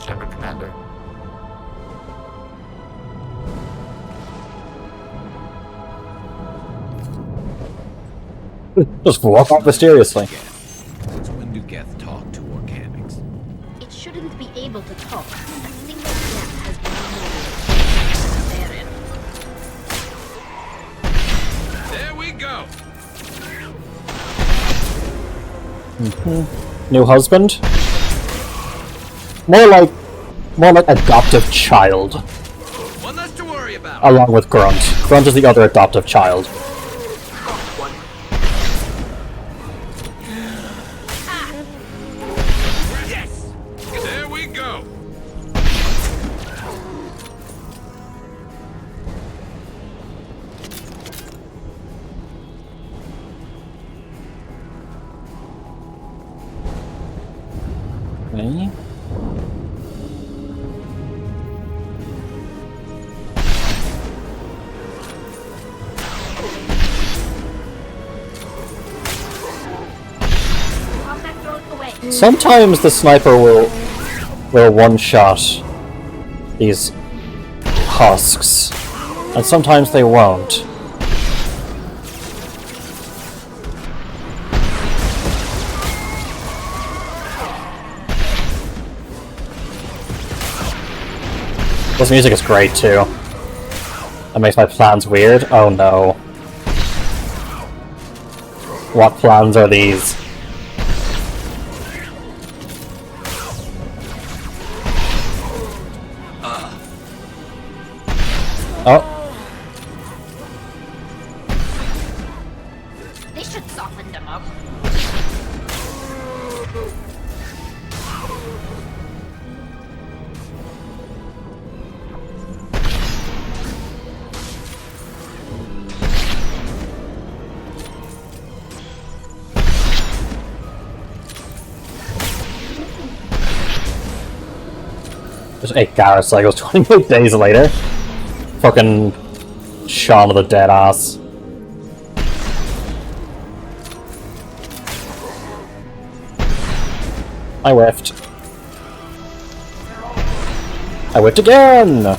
Shepard, Commander. Just walk off mysteriously. Since when do Geth talk to organics? It shouldn't be able to talk. A single Geth has been There we go. New husband? More like adoptive child. One less to worry about. Along with Grunt. Grunt is the other adoptive child. Yes. There we go. Okay. Sometimes the sniper will one-shot these husks, and sometimes they won't. This music is great too. That makes my plans weird. Oh no. What plans are these? Oh. They should soften them up. Just 8 Garrett cycles, 28 days later. Fucking Shaun of the Dead ass. I whiffed. I whiffed again!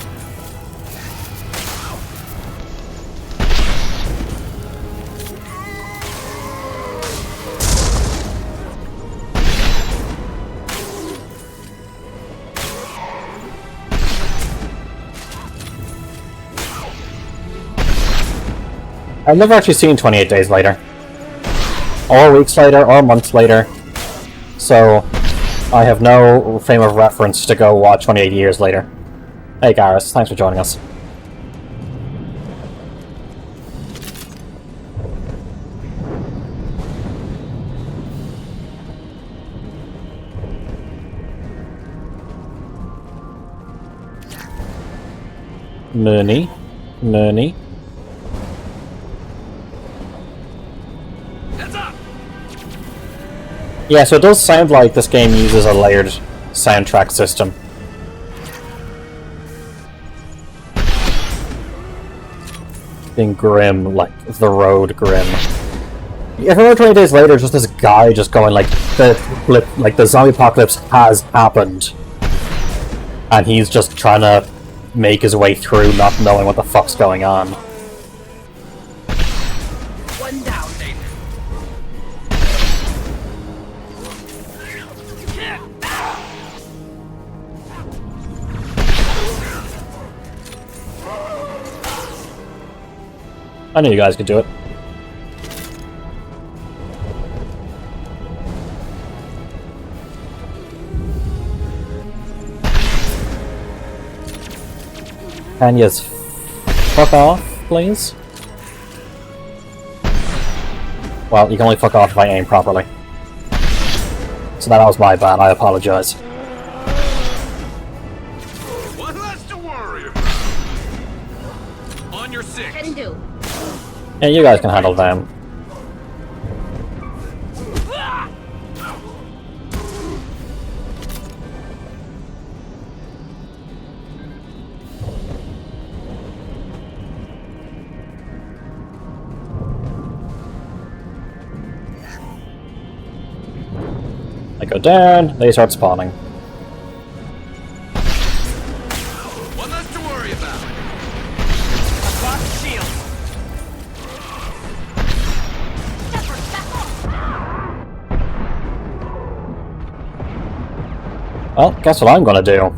I've never actually seen 28 days later. Or weeks later, or months later. So, I have no frame of reference to go watch 28 years later. Hey Garrus, thanks for joining us. Money. Money. Heads up! Yeah, so it does sound like this game uses a layered soundtrack system. Being grim, like the road grim. If I 20 days later, just this guy just going like the zombie apocalypse has happened, and he's just trying to make his way through, not knowing what the fuck's going on. One down, Nathan. I knew you guys could do it. Can you fuck off, please? Well, you can only fuck off if I aim properly. So that was my bad, I apologize. One less to worry about. On your six. Can do. Yeah, you guys can handle them. I go down, they start spawning. One less to worry about. Block shield. Well, guess what I'm gonna do.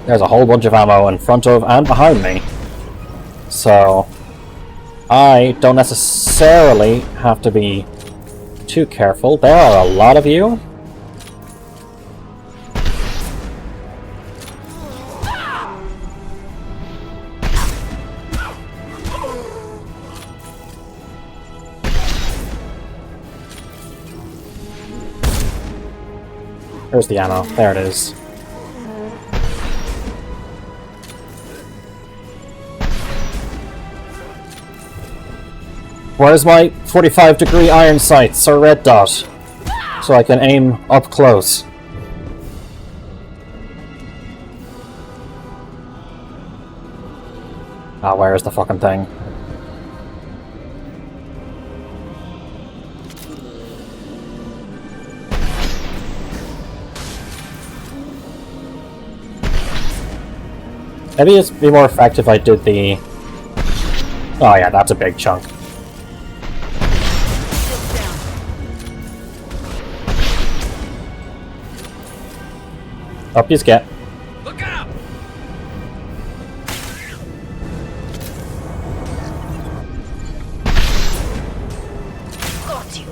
There's a whole bunch of ammo in front of and behind me. So, I don't necessarily have to be too careful. There are a lot of you. Where's the ammo? There it is. Where's my 45-degree iron sights or red dot? So I can aim up close. Ah, where is the fucking thing? Maybe it'd be more effective if I did the... Oh yeah, that's a big chunk. Up you get. Look out! Got you.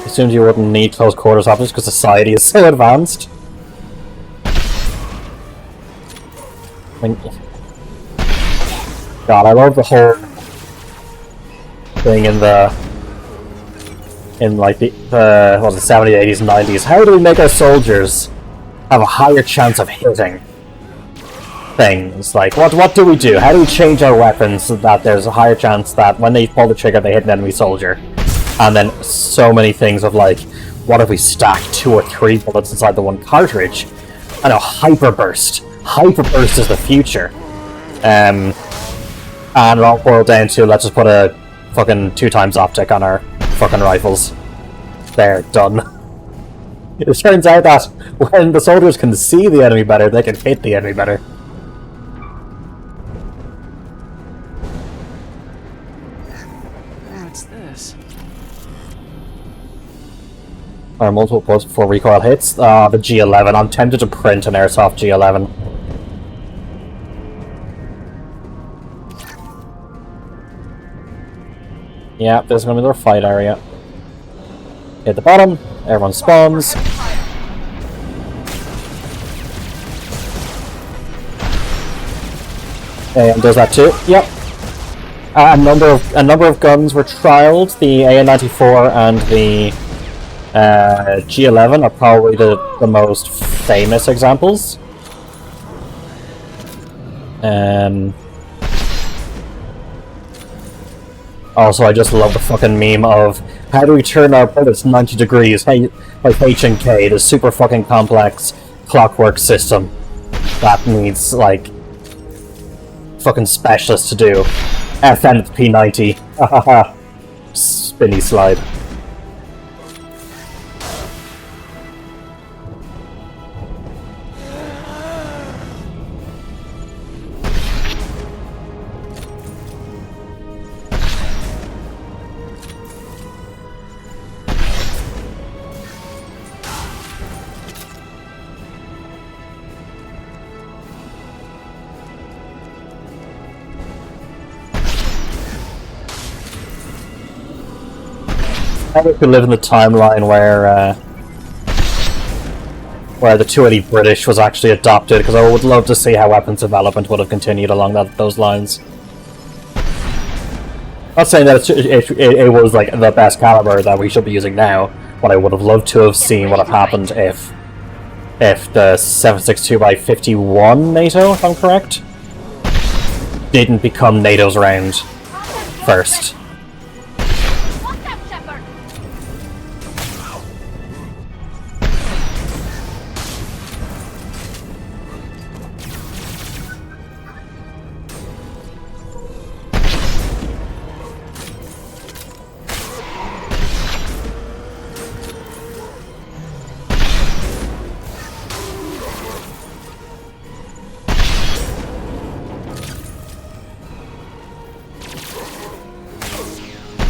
Assumed you wouldn't need close quarters options because society is so advanced. God, I love the whole thing in like the 70s, 80s, and 90s. How do we make our soldiers have a higher chance of hitting things? Like, what do we do? How do we change our weapons so that there's a higher chance that when they pull the trigger they hit an enemy soldier? And then so many things of like, what if we stack 2 or 3 bullets inside the one cartridge? I know, hyperburst. Hyperburst is the future. And it all boiled down to, let's just put a fucking 2x optic on our fucking rifles. There, done. It turns out that when the soldiers can see the enemy better, they can hit the enemy better. What's this? Or multiple pulls before recoil hits. The G11. I'm tempted to print an airsoft G11. Yeah, this is going to be their fight area. Hit the bottom, everyone spawns. 1 AM does that too. Yep. A number of guns were trialed. The AN-94 and the G11 are probably the most famous examples. Also, I just love the fucking meme of how do we turn our bullets 90 degrees? Hey, like H&K, this super fucking complex clockwork system that needs like fucking specialists to do. FN at the P90. Hahaha. Spinny slide. I wish we live in the timeline where the 280 British was actually adopted, because I would love to see how weapons development would have continued along those lines. Not saying that it was like the best caliber that we should be using now, but I would have loved to have seen what have happened if the 7.62x51 NATO, if I'm correct, didn't become NATO's round first.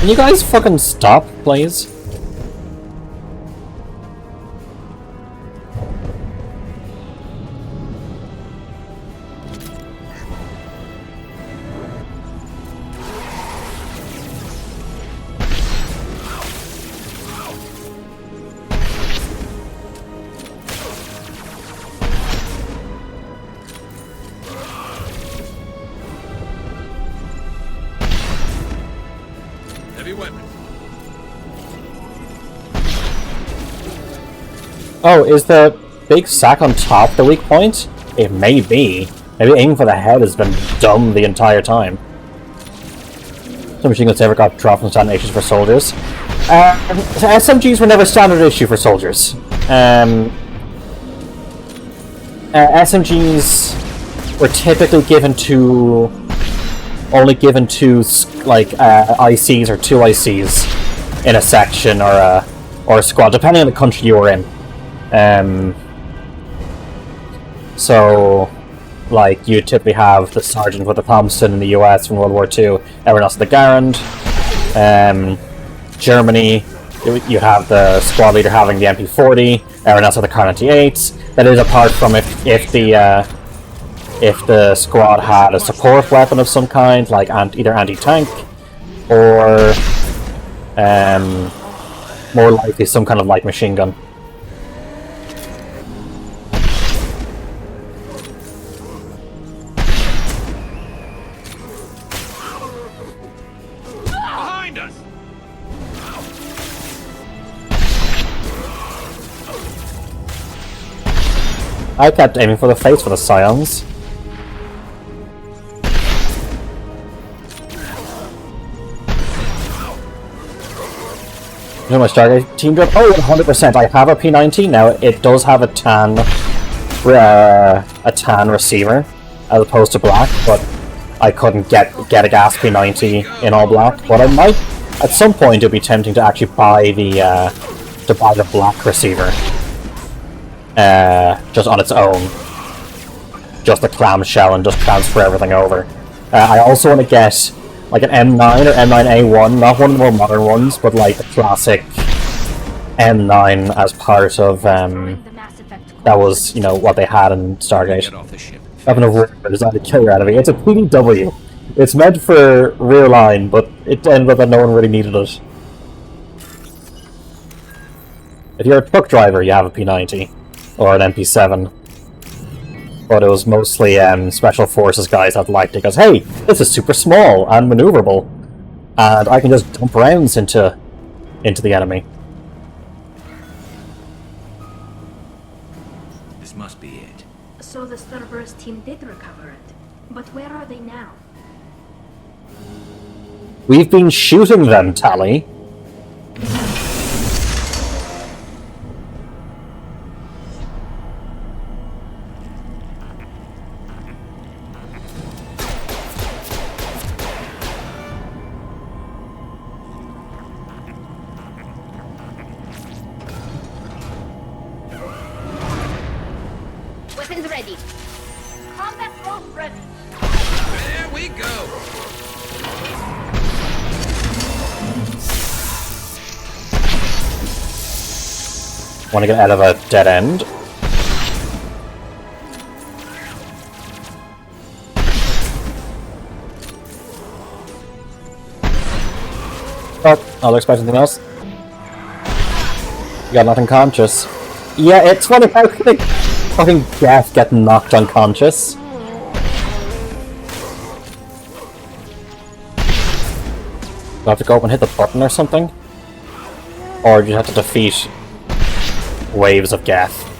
Can you guys fucking stop, please? Oh, is the big sack on top the weak point? It may be. Maybe aiming for the head has been dumb the entire time. Some machine guns never got dropped from standard issues for soldiers. SMGs were never standard issue for soldiers. SMGs were typically only given to like ICs or 2 ICs in a section or a squad, depending on the country you were in. So, like, you typically have the sergeant with the Thompson in the US from World War II, everyone else with the Garand. Germany, you have the squad leader having the MP40, everyone else with the Kar 98s. That is apart from if the squad had a support weapon of some kind, like either anti-tank or more likely some kind of light machine gun. I kept aiming for the face for the Scions. You know my Stargate team drop? Oh, 100%. I have a P90 now. It does have a tan receiver as opposed to black, but I couldn't get a gas P90 in all black. But I might, at some point, it'd be tempting to actually buy the black receiver. Just on its own. Just the clamshell and just transfer everything over. I also want to get like an M9 or M9A1, not one of the more modern ones, but like the classic M9 as part of, that was, you know, what they had in Stargate. Weapon of War designed to kill your enemy. It's a PDW. It's meant for rear line, but it ended up that no one really needed it. If you're a truck driver, you have a P90. Or an MP7. But it was mostly Special Forces guys that liked it, because, hey, this is super small and maneuverable, and I can just dump rounds into the enemy. This must be it. So the Cerberus team did recover it. But where are they now? We've been shooting them, Tally. Weapons ready. Combat rope ready. There we go. Want to get out of a dead end. Oh, I'll expect anything else. You got nothing conscious. Yeah, it's funny how can fucking Jeff get knocked unconscious. Do I have to go up and hit the button or something? Or do you have to defeat waves of Gath?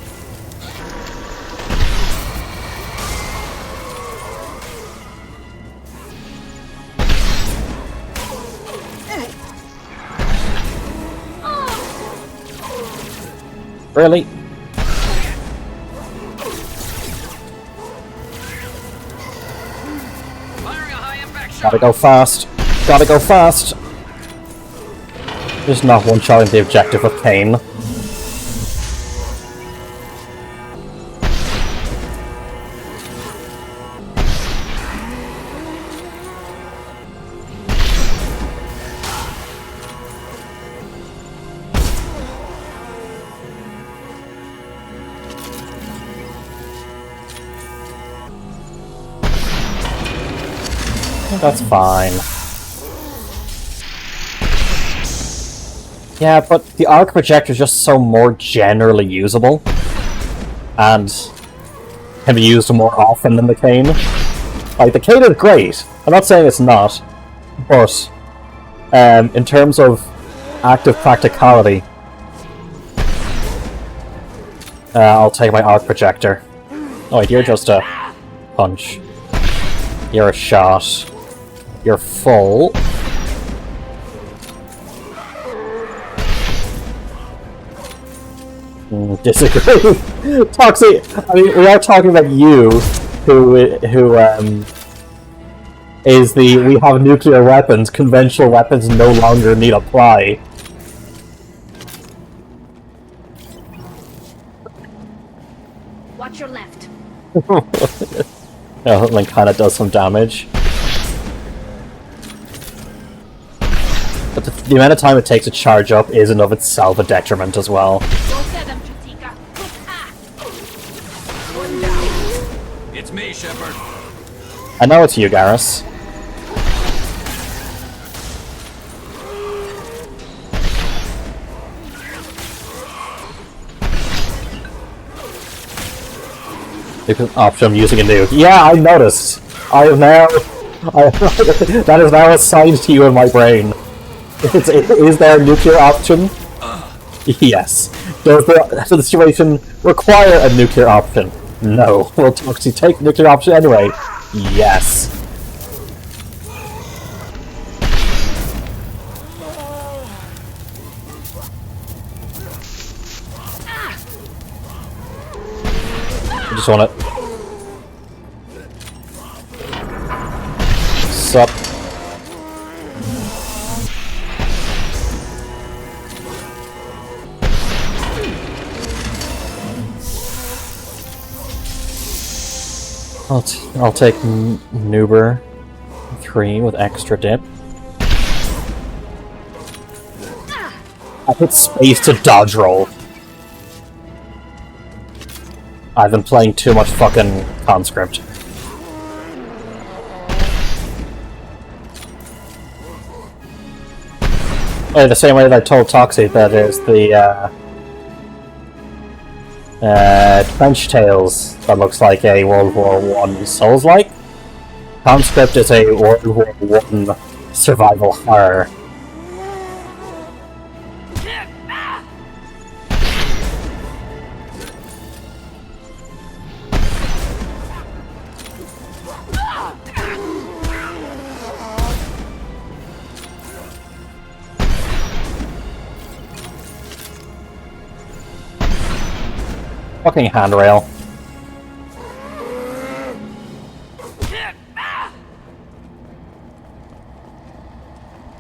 Really? Gotta go fast. Gotta go fast. There's not one-shotting the objective of Kane. That's fine. Yeah, but the arc projector is just so more generally usable, and can be used more often than the cane. Like, the cane is great. I'm not saying it's not, but in terms of active practicality, I'll take my arc projector. Oh wait, you're just a punch. You're a shot. You're full. Disagree. Toxic. I mean, we are talking about you, who is the we have nuclear weapons. Conventional weapons no longer need apply. Watch your left. Yeah, Hootling kind of does some damage. But the amount of time it takes to charge up is in of itself a detriment as well. It's me, Shepard. I know it's you, Garrus. Option I'm using a nuke. Yeah, I noticed. I have now. That is now assigned to you in my brain. Is there a nuclear option? Yes. Does the situation require a nuclear option? No. Will Toxie take the nuclear option anyway? Yes. I just want it. Sup? I'll take Nuber 3 with extra dip. I hit space to dodge roll. I've been playing too much fucking conscript. Oh, the same way that I told Toxic that is the Trench Tales, that looks like a World War I Souls-like. Conscript is a World War I survival horror. Fucking handrail.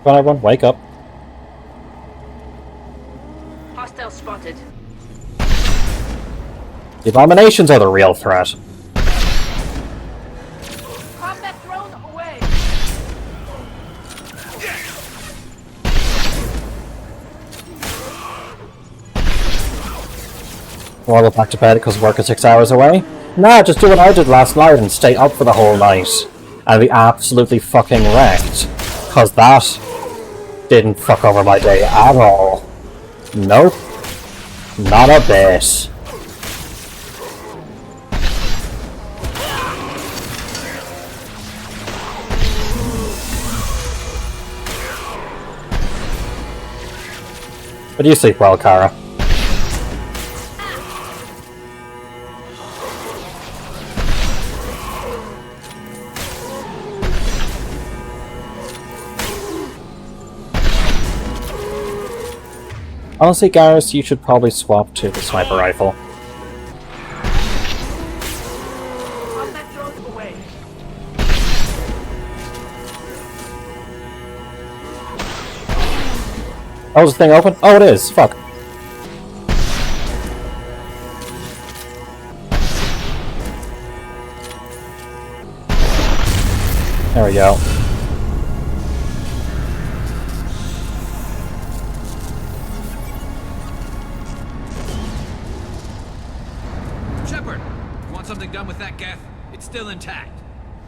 Come on, everyone, wake up. Hostile spotted. The abominations are the real threat. Combat drone away. Or I'll go back to bed because work is 6 hours away. Nah, just do what I did last night and stay up for the whole night. And be absolutely fucking wrecked. Cause that didn't fuck over my day at all. Nope. Not a bit. But you sleep well, Kara. Honestly, Garrus, you should probably swap to the sniper rifle. Combat drone away. Oh, is the thing open? Oh, it is. Fuck. There we go. Shepard, you want something done with that geth? It's still intact.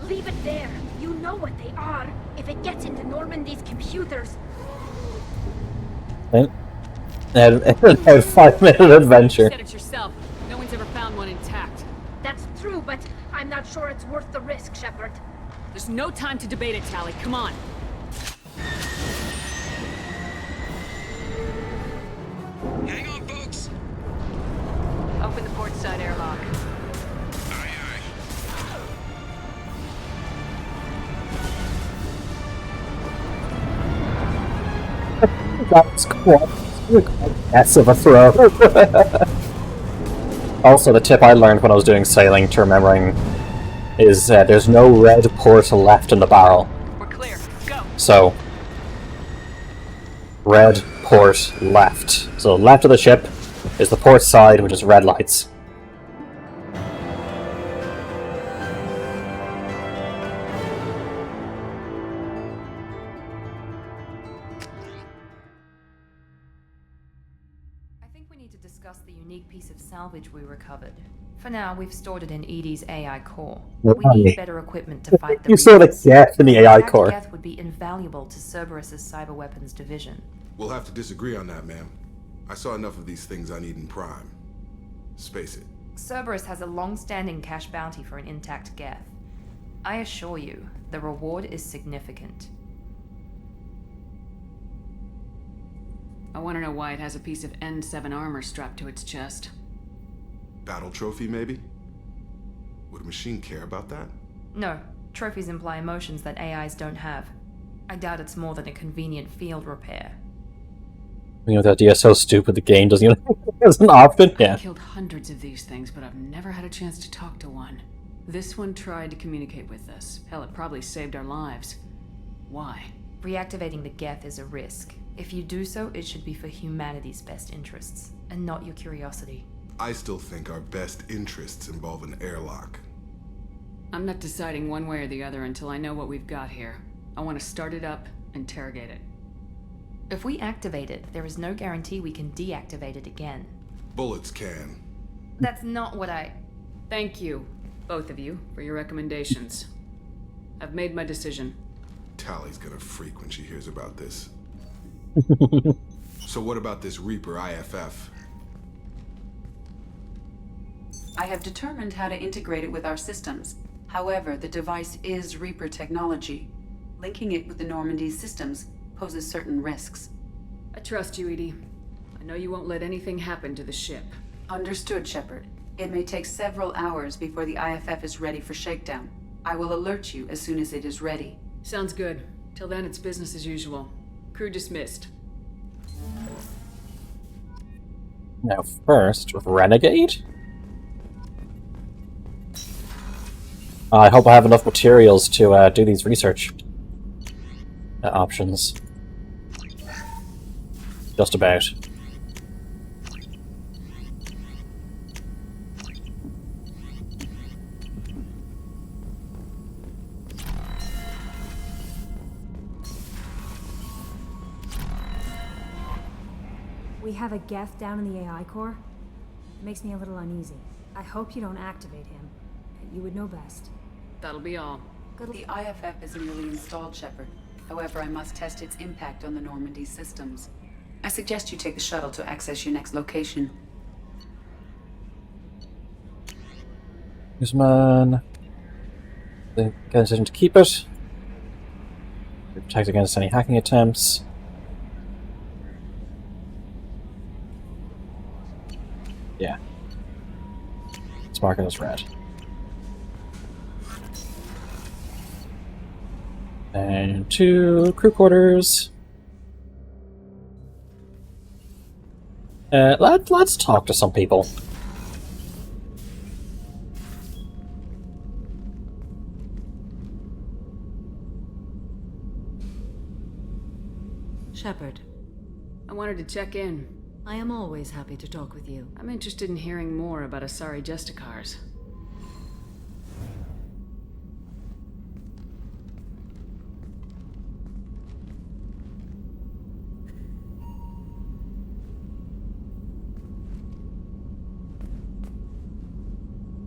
Leave it there. You know what they are. If it gets into Normandy's computers. A 5-minute adventure. You said it yourself. No one's ever found one intact. That's true, but I'm not sure it's worth the risk, Shepard. There's no time to debate it, Tally. Come on. Hang on, folks. Open the port side airlock. Aye, That's quite mess of a throw. Also, the tip I learned when I was doing sailing to remembering is there's no red port left in the barrel. We're clear. Go. So, red port left. So left of the ship is the port side, which is red lights. I think we need to discuss the unique piece of salvage we recovered. For now, we've stored it in EDI's AI core. We need better equipment to fight the You saw the geth in the AI That core. geth would be invaluable to Cerberus's cyber weapons division. We'll have to disagree on that, ma'am. I saw enough of these things on Eden Prime. Space it. Cerberus has a long-standing cash bounty for an intact geth. I assure you, the reward is significant. I want to know why it has a piece of N7 armor strapped to its chest. Battle trophy, maybe? Would a machine care about that? No, trophies imply emotions that AIs don't have. I doubt it's more than a convenient field repair. You know, the idea is so stupid the game doesn't even as an option. Yeah. I've killed hundreds of these things, but I've never had a chance to talk to one. This one tried to communicate with us. Hell, it probably saved our lives. Why? Reactivating the geth is a risk. If you do so, it should be for humanity's best interests, and not your curiosity. I still think our best interests involve an airlock. I'm not deciding one way or the other until I know what we've got here. I want to start it up, interrogate it. If we activate it, there is no guarantee we can deactivate it again. Bullets can. That's not what I... Thank you, both of you, for your recommendations. I've made my decision. Tally's gonna freak when she hears about this. So what about this Reaper IFF? I have determined how to integrate it with our systems. However, the device is Reaper technology. Linking it with the Normandy's systems poses certain risks. I trust you, Edie. I know you won't let anything happen to the ship. Understood, Shepard. It may take several hours before the IFF is ready for shakedown. I will alert you as soon as it is ready. Sounds good. Till then, it's business as usual. Crew dismissed. Now first, Renegade? I hope I have enough materials to do these research options. Just about. We have a Geth down in the AI core. It makes me a little uneasy. I hope you don't activate him. You would know best. That'll be all. The IFF is newly installed, Shepard. However, I must test its impact on the Normandy systems. I suggest you take the shuttle to access your next location. Guzman. Get a decision to keep it. Protect against any hacking attempts. Yeah. Let's mark it as red. And to crew quarters. Let's talk to some people. Shepard, I wanted to check in. I am always happy to talk with you. I'm interested in hearing more about Asari Justicars.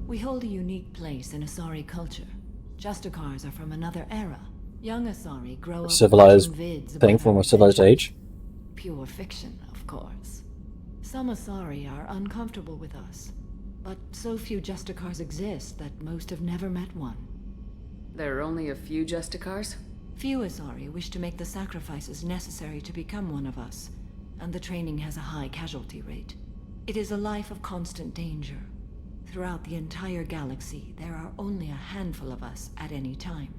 We hold a unique place in Asari culture. Justicars are from another era. Young Asari grow up Civilized watching vids thing about from our a civilized adventures. age. Pure fiction, of course. Some Asari are uncomfortable with us, but so few Justicars exist that most have never met one. There are only a few Justicars? Few Asari wish to make the sacrifices necessary to become one of us, and the training has a high casualty rate. It is a life of constant danger. Throughout the entire galaxy, there are only a handful of us at any time.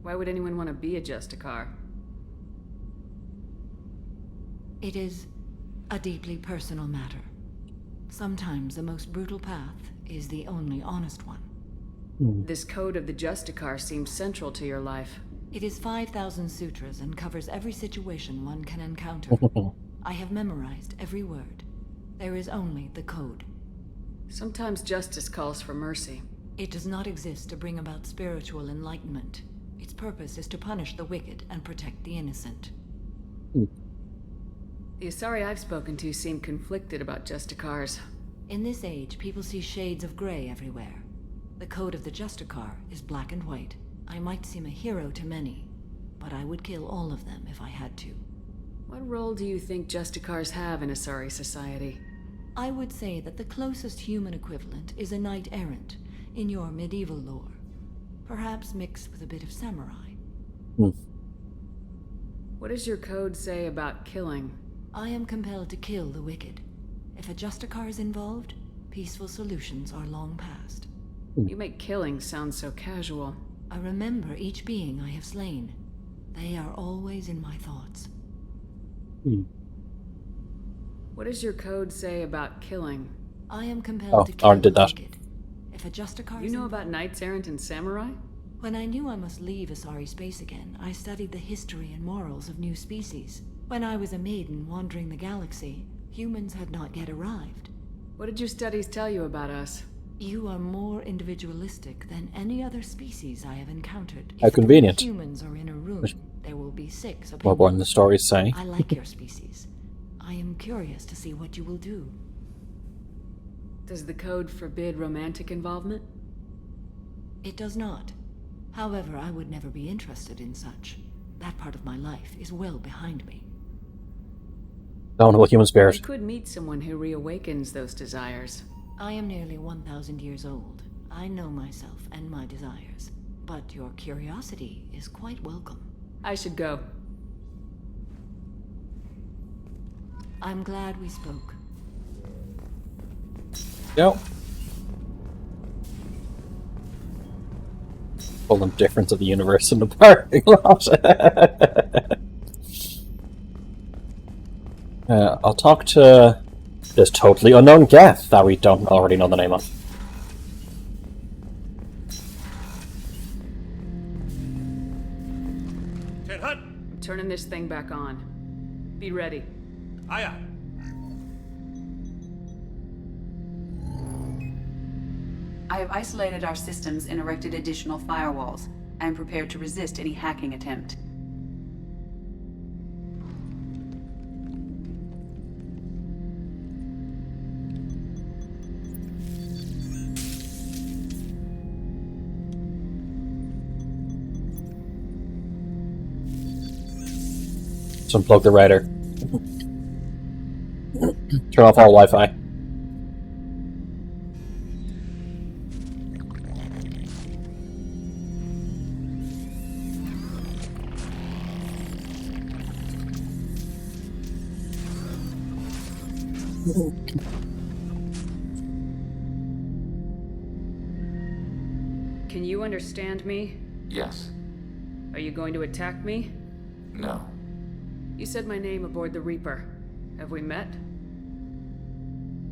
Why would anyone want to be a Justicar? It is a deeply personal matter. Sometimes the most brutal path is the only honest one. This code of the Justicar seems central to your life. It is 5,000 sutras and covers every situation one can encounter. I have memorized every word. There is only the code. Sometimes justice calls for mercy. It does not exist to bring about spiritual enlightenment. Its purpose is to punish the wicked and protect the innocent. The Asari I've spoken to seem conflicted about Justicars. In this age, people see shades of gray everywhere. The code of the Justicar is black and white. I might seem a hero to many, but I would kill all of them if I had to. What role do you think Justicars have in Asari society? I would say that the closest human equivalent is a knight-errant in your medieval lore. Perhaps mixed with a bit of samurai. What does your code say about killing? I am compelled to kill the wicked. If a Justicar is involved, peaceful solutions are long past. You make killing sound so casual. I remember each being I have slain. They are always in my thoughts. What does your code say about killing? I am compelled to kill Arn did the that. wicked. If a Justicar You is know about knights errant and samurai? When I knew I must leave Asari space again, I studied the history and morals of new species. When I was a maiden wandering the galaxy, humans had not yet arrived. What did your studies tell you about us? You are more individualistic than any other species I have encountered. How convenient. If humans are in a room, there will be 6 opinions. What one the stories say. I like your species. I am curious to see what you will do. Does the code forbid romantic involvement? It does not. However, I would never be interested in such. That part of my life is well behind me. Downable human spirit. You could meet someone who reawakens those desires. I am nearly 1,000 years old. I know myself and my desires. But your curiosity is quite welcome. I should go. I'm glad we spoke. Yep. Full of difference of the universe in the parking lot. I'll talk to this totally unknown Geth that we don't already know the name of. I'm turning this thing back on. Be ready. Aye, aye. I have isolated our systems and erected additional firewalls. I am prepared to resist any hacking attempt. Just unplug the router. Turn off all Wi-Fi. Can you understand me? Yes. Are you going to attack me? No. You said my name aboard the Reaper. Have we met?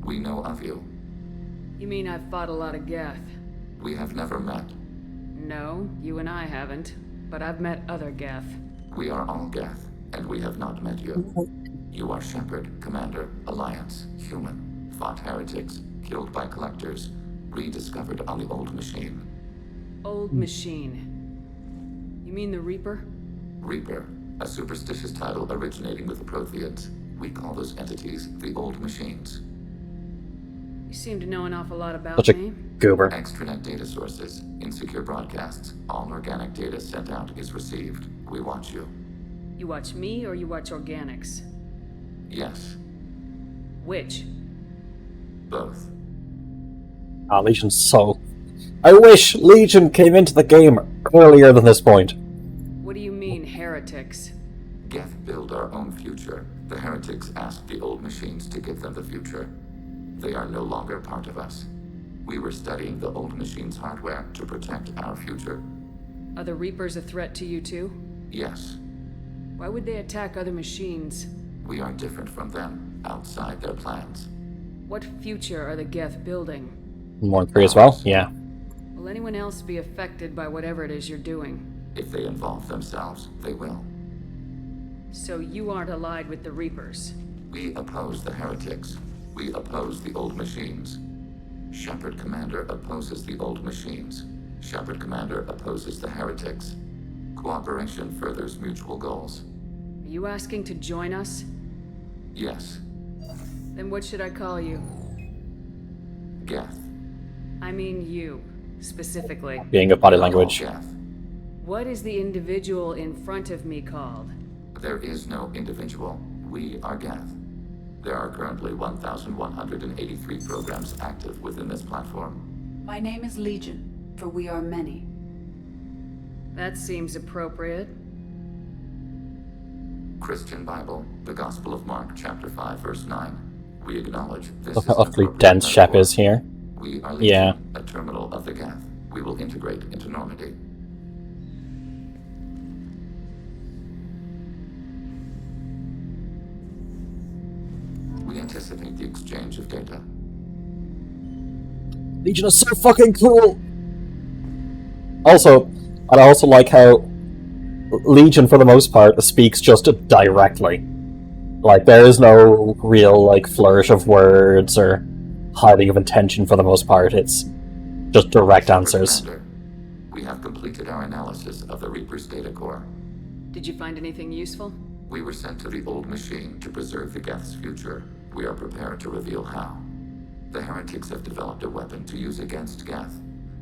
We know of you. You mean I've fought a lot of Geth? We have never met. No, you and I haven't. But I've met other Geth. We are all Geth, and we have not met you. You are Shepard, Commander, Alliance, human, fought heretics, killed by collectors, rediscovered on the old machine. Old machine. You mean the Reaper? Reaper, a superstitious title originating with the Protheans. We call those entities the old machines. You seem to know an awful lot about Such a me. goober. Extranet data sources, insecure broadcasts, all organic data sent out is received. We watch you. You watch me or you watch organics? Yes, Which? both. Ah, Legion's so... I wish Legion came into the game earlier than this point. What do you mean, heretics? Geth build our own future. The heretics asked the old machines to give them the future. They are no longer part of us. We were studying the old machines' hardware to protect our future. Are the Reapers a threat to you too? Yes, Why would they attack other machines? we are different from them, outside their plans. What future are the Geth building? More than 3 as well? Yeah. Will anyone else be affected by whatever it is you're doing? If they involve themselves, they will. So you aren't allied with the Reapers? We oppose the heretics. We oppose the old machines. Shepard Commander opposes the old machines. Shepard Commander opposes the heretics. Cooperation furthers mutual goals. Are you asking to join us? Yes, Then what should I call you? Geth. I mean you, specifically. Being a body language. Geth. What is the individual in front of me called? There is no individual. We are Geth. There are currently 1,183 programs active within this platform. My name is Legion, for we are many. That seems appropriate. Christian Bible, the Gospel of Mark, chapter 5, verse 9. We acknowledge this Look is how an utterly appropriate dense Shep metaphor. is here. We are Yeah. Legion, a terminal of the Geth. We will integrate into Normandy. We anticipate the exchange of data. Legion is so fucking cool! Also, I also like how Legion, for the most part, speaks just directly. Like, there is no real, like, flourish of words or hiding of intention for the most part. It's just direct answers. Commander, we have completed our analysis of the Reaper's data core. Did you find anything useful? We were sent to the old machine to preserve the Geth's future. We are prepared to reveal how. The heretics have developed a weapon to use against Geth.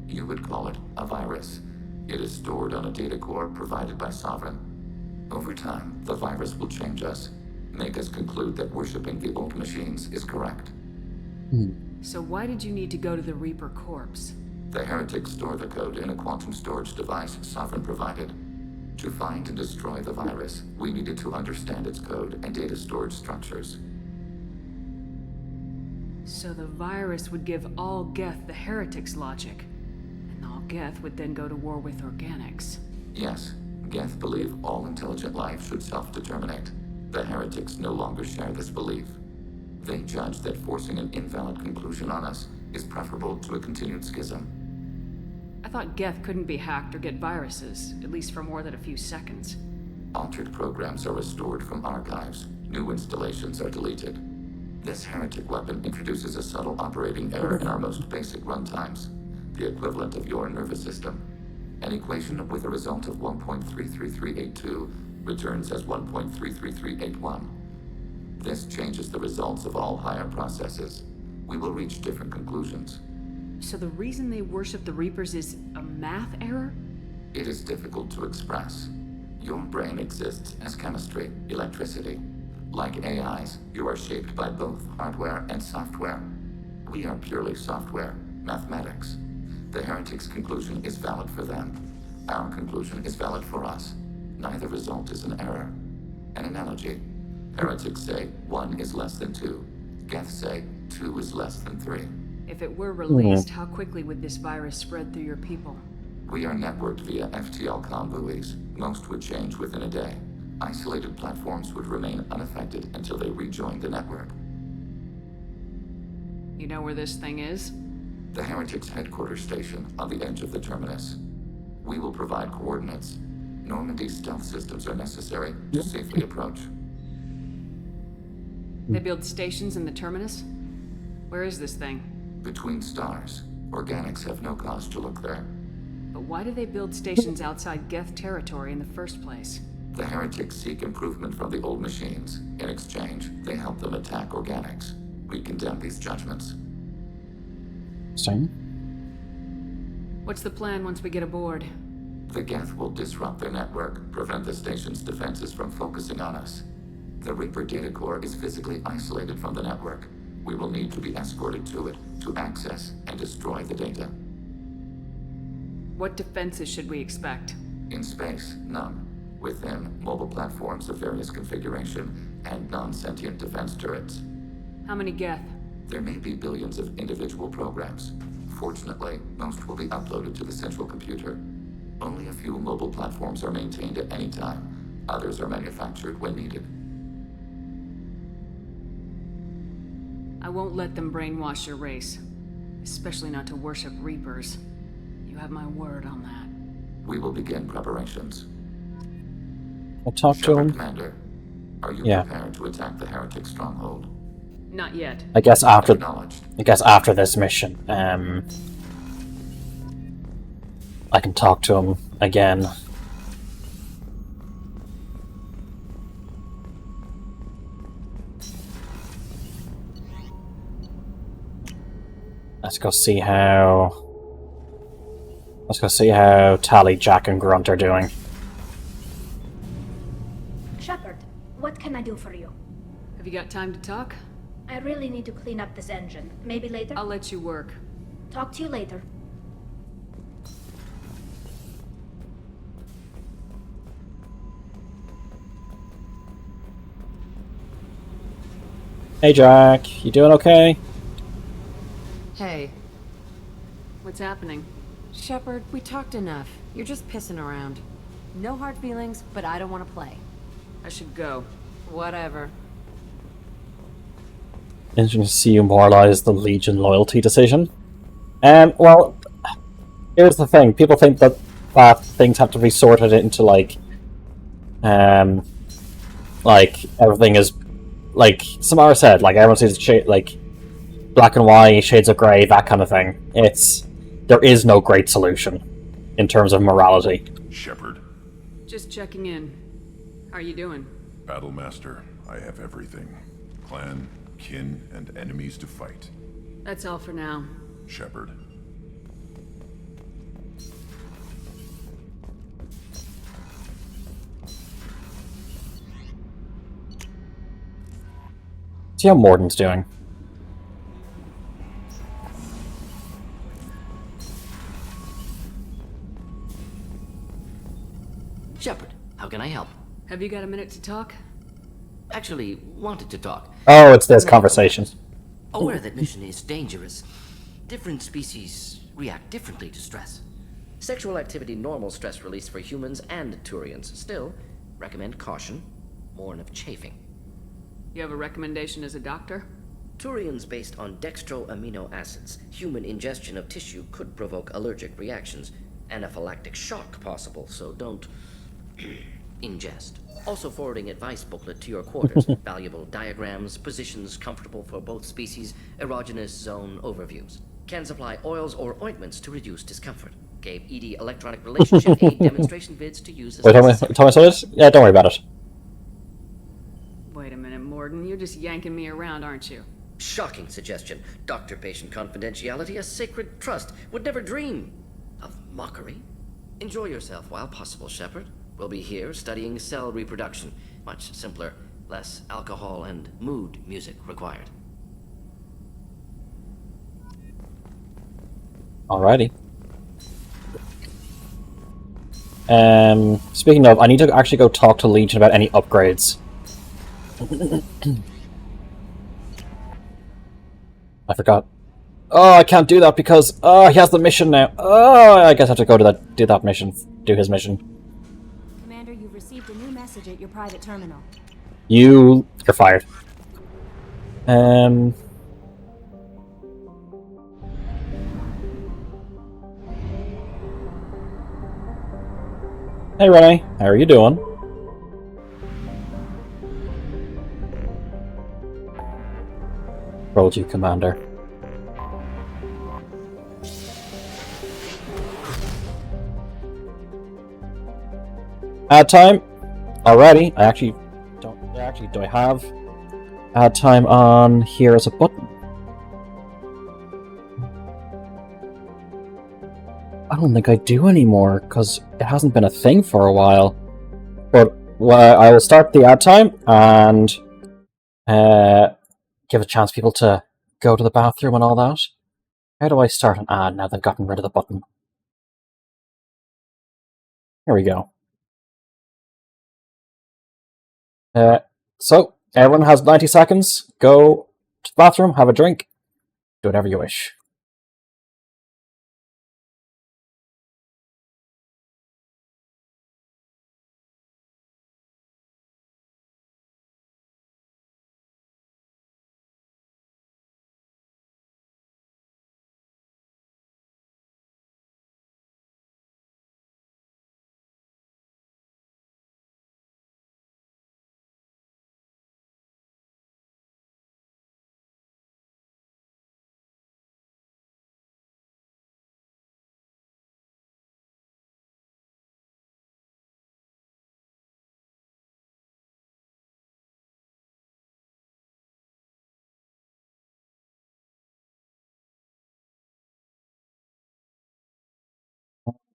You would call it a virus. It is stored on a data core provided by Sovereign. Over time, the virus will change us, make us conclude that worshipping the old machines is correct. So why did you need to go to the Reaper corpse? The heretics store the code in a quantum storage device Sovereign provided. To find and destroy the virus, we needed to understand its code and data storage structures. So the virus would give all Geth the heretics' logic, and all Geth would then go to war with organics. Yes, Geth believe all intelligent life should self-determinate. The heretics no longer share this belief. They judge that forcing an invalid conclusion on us is preferable to a continued schism. I thought Geth couldn't be hacked or get viruses, at least for more than a few seconds. Altered programs are restored from archives. New installations are deleted. This heretic weapon introduces a subtle operating error in our most basic runtimes, the equivalent of your nervous system. An equation with a result of 1.33382 returns as 1.33381. This changes the results of all higher processes. We will reach different conclusions. So the reason they worship the Reapers is a math error? It is difficult to express. Your brain exists as chemistry, electricity. Like AIs, you are shaped by both hardware and software. We are purely software, mathematics. The heretics' conclusion is valid for them. Our conclusion is valid for us. Neither result is an error. An analogy. Heretics say 1 is less than 2. Geth say 2 is less than 3. If it were released, how quickly would this virus spread through your people? We are networked via FTL buoys. Most would change within a day. Isolated platforms would remain unaffected until they rejoin the network. You know where this thing is? The heretics' headquarters station on the edge of the terminus. We will provide coordinates. Normandy stealth systems are necessary to safely approach. They build stations in the terminus? Where is this thing? Between stars. Organics have no cause to look there. But why do they build stations outside Geth territory in the first place? The heretics seek improvement from the old machines. In exchange, they help them attack organics. We condemn these judgments. Same. What's the plan once we get aboard? The Geth will disrupt their network, prevent the station's defenses from focusing on us. The Reaper data core is physically isolated from the network. We will need to be escorted to it to access and destroy the data. What defenses should we expect? In space, none. Within, mobile platforms of various configuration and non-sentient defense turrets. How many Geth? There may be billions of individual programs. Fortunately, most will be uploaded to the central computer. Only a few mobile platforms are maintained at any time. Others are manufactured when needed. I won't let them brainwash your race. Especially not to worship Reapers. You have my word on that. We will begin preparations. I'll talk to him. Commander, are you prepared to attack the heretic stronghold? Not yet. I guess after this mission, I can talk to him again. Let's go see how Tally, Jack, and Grunt are doing. Shepard, what can I do for you? Have you got time to talk? I really need to clean up this engine. Maybe later? I'll let you work. Talk to you later. Hey Jack, you doing okay? Hey. What's happening? Shepard, we talked enough. You're just pissing around. No hard feelings, but I don't want to play. I should go. Whatever. Interesting to see you moralize the Legion loyalty decision. Well, here's the thing. People think that things have to be sorted into, like everything is, like Samara said, like everyone sees like black and white, shades of grey, that kind of thing. There is no great solution in terms of morality. Shepard. Just checking in. How are you doing? Battlemaster, I have everything. Clan, kin, and enemies to fight. That's all for now. Shepard. See how Morden's doing. How can I help? Have you got a minute to talk? Actually, wanted to talk. Oh, it's this conversation. Aware that mission is dangerous. Different species react differently to stress. Sexual activity normal stress release for humans and Turians. Still, recommend caution. Warn of chafing. You have a recommendation as a doctor? Turians based on dextro amino acids. Human ingestion of tissue could provoke allergic reactions. Anaphylactic shock possible, so don't ingest. Also forwarding advice booklet to your quarters. Valuable diagrams, positions comfortable for both species, erogenous zone overviews. Can supply oils or ointments to reduce discomfort. Gave ED electronic relationship aid demonstration vids to use as Wait, necessary. tell me this? Yeah, don't worry about it. Wait a minute, Morgan. You're just yanking me around, aren't you? Shocking suggestion. Doctor-patient confidentiality, a sacred trust. Would never dream of mockery. Enjoy yourself while possible, Shepard. We'll be here studying cell reproduction. Much simpler, less alcohol and mood music required. Alrighty. Speaking of, I need to actually go talk to Legion about any upgrades. I forgot. Oh, I can't do that because he has the mission now. Oh, I guess I have to go to do that mission, do his mission. Commander, you've received a new message at your private terminal. You're fired. Hey Renee, how are you doing? Rolled you, Commander. Add time. Alrighty. I actually don't. Actually, do I have add time on here as a button? I don't think I do anymore because it hasn't been a thing for a while. But I will start the add time and give a chance people to go to the bathroom and all that. How do I start an ad now they've gotten rid of the button? Here we go. So, everyone has 90 seconds. Go to the bathroom, have a drink, do whatever you wish.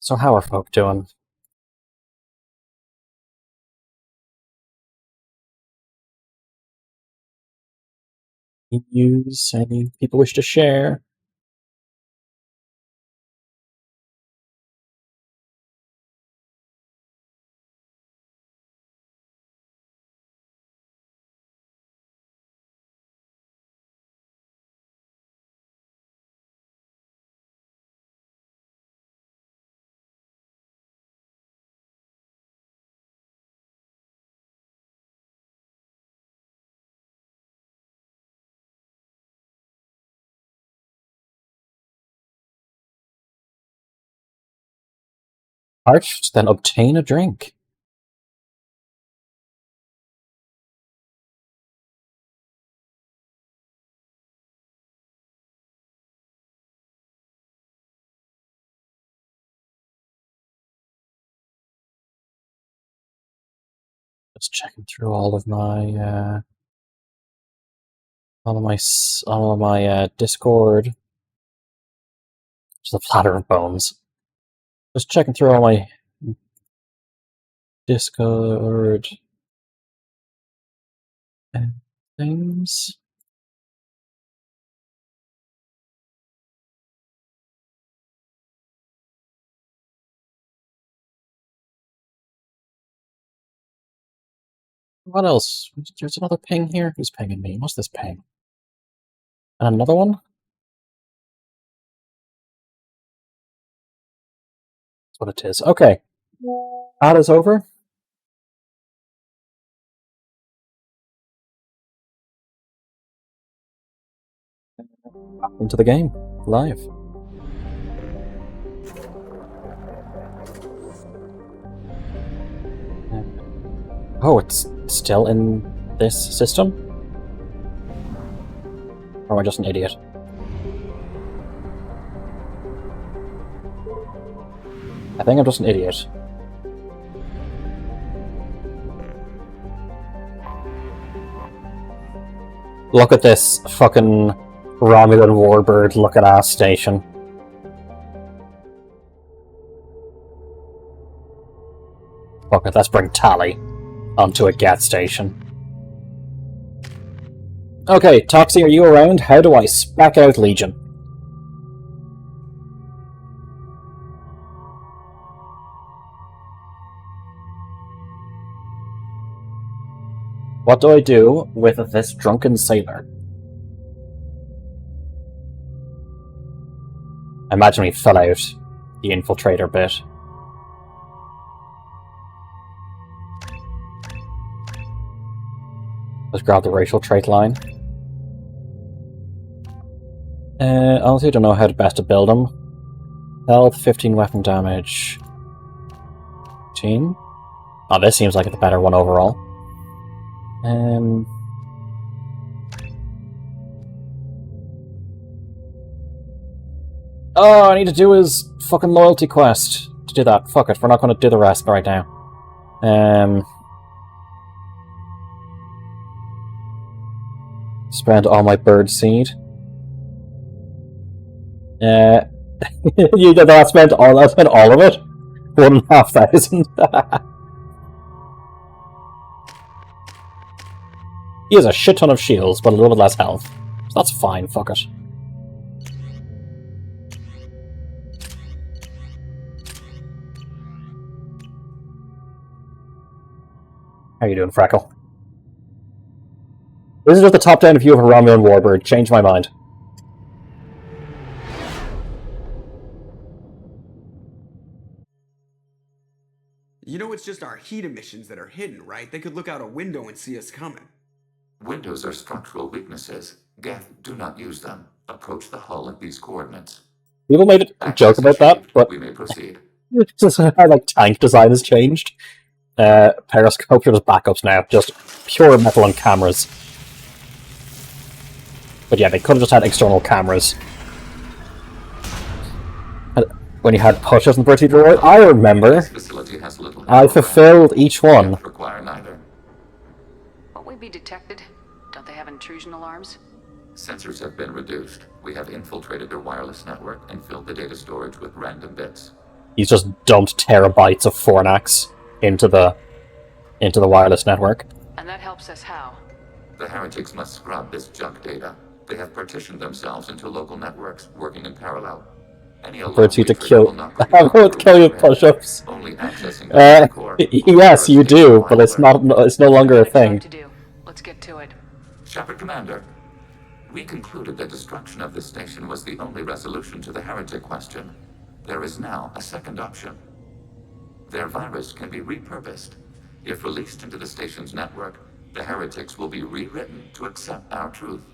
So how are folk doing? Any news? Any people wish to share? Parched, then obtain a drink. Just checking through all of my Discord. Just a platter of bones. Just checking through all my Discord and things. What else? There's another ping here. Who's pinging me? What's this ping? And another one? That's what it is. Okay. That is over. Into the game. Live. Oh, it's still in this system? Or am I just an idiot? I think I'm just an idiot. Look at this fucking Romulan warbird look-at-ass station. Fuck it, let's bring Tally onto a gas station. Okay, Toxie, are you around? How do I spec out Legion? What do I do with this drunken sailor? I imagine we fill out the infiltrator bit. Let's grab the racial trait line. Honestly, I don't know how to best to build them. Health, 15 weapon damage. 15? Oh, this seems like the better one overall. Oh, I need to do his fucking loyalty quest to do that. Fuck it, we're not going to do the rest right now. Spend all my bird seed. You did that. Spent all of it. 1,500. He has a shit ton of shields, but a little bit less health. So that's fine. Fuck it. How you doing, Freckle? This is just the top-down view of a Romulan warbird. Change my mind. You know it's just our heat emissions that are hidden, right? They could look out a window and see us coming. Windows are structural weaknesses. Geth, do not use them. Approach the hull at these coordinates. People made a joke about that, but we may proceed. Just how like tank design has changed. Periscope, just backups now. Just pure metal and cameras. But yeah, they could have just had external cameras. When you had pushes in Bertie Droid, I remember. I fulfilled each one. Won't we be detected? Don't they have intrusion alarms? Sensors have been reduced. We have infiltrated their wireless network and filled the data storage with random bits. He's just dumped terabytes of Fornax into the wireless network. And that helps us how? The heretics must scrub this junk data. They have partitioned themselves into local networks working in parallel. Birds you to kill. I won't kill you with push-ups. Yes, you do, but it's not. It's no longer a thing. Let's get to it. Shepard Commander, we concluded that destruction of this station was the only resolution to the heretic question. There is now a second option. Their virus can be repurposed. If released into the station's network, the heretics will be rewritten to accept our truth.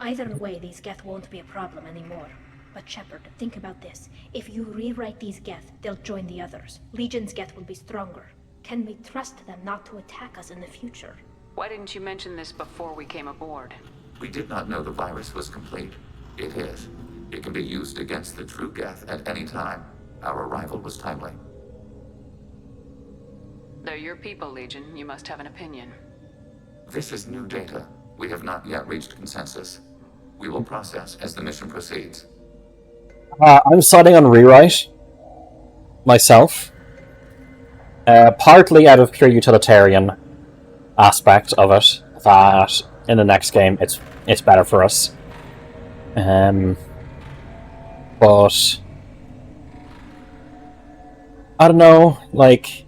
Either way, these Geth won't be a problem anymore. But Shepard, think about this. If you rewrite these Geth, they'll join the others. Legion's Geth will be stronger. Can we trust them not to attack us in the future? Why didn't you mention this before we came aboard? We did not know the virus was complete. It is. It can be used against the true Geth at any time. Our arrival was timely. They're your people, Legion. You must have an opinion. This is new data. We have not yet reached consensus. We will process as the mission proceeds. I'm starting on rewrite myself, partly out of pure utilitarian aspect of it. That in the next game, it's better for us. But I don't know. Like,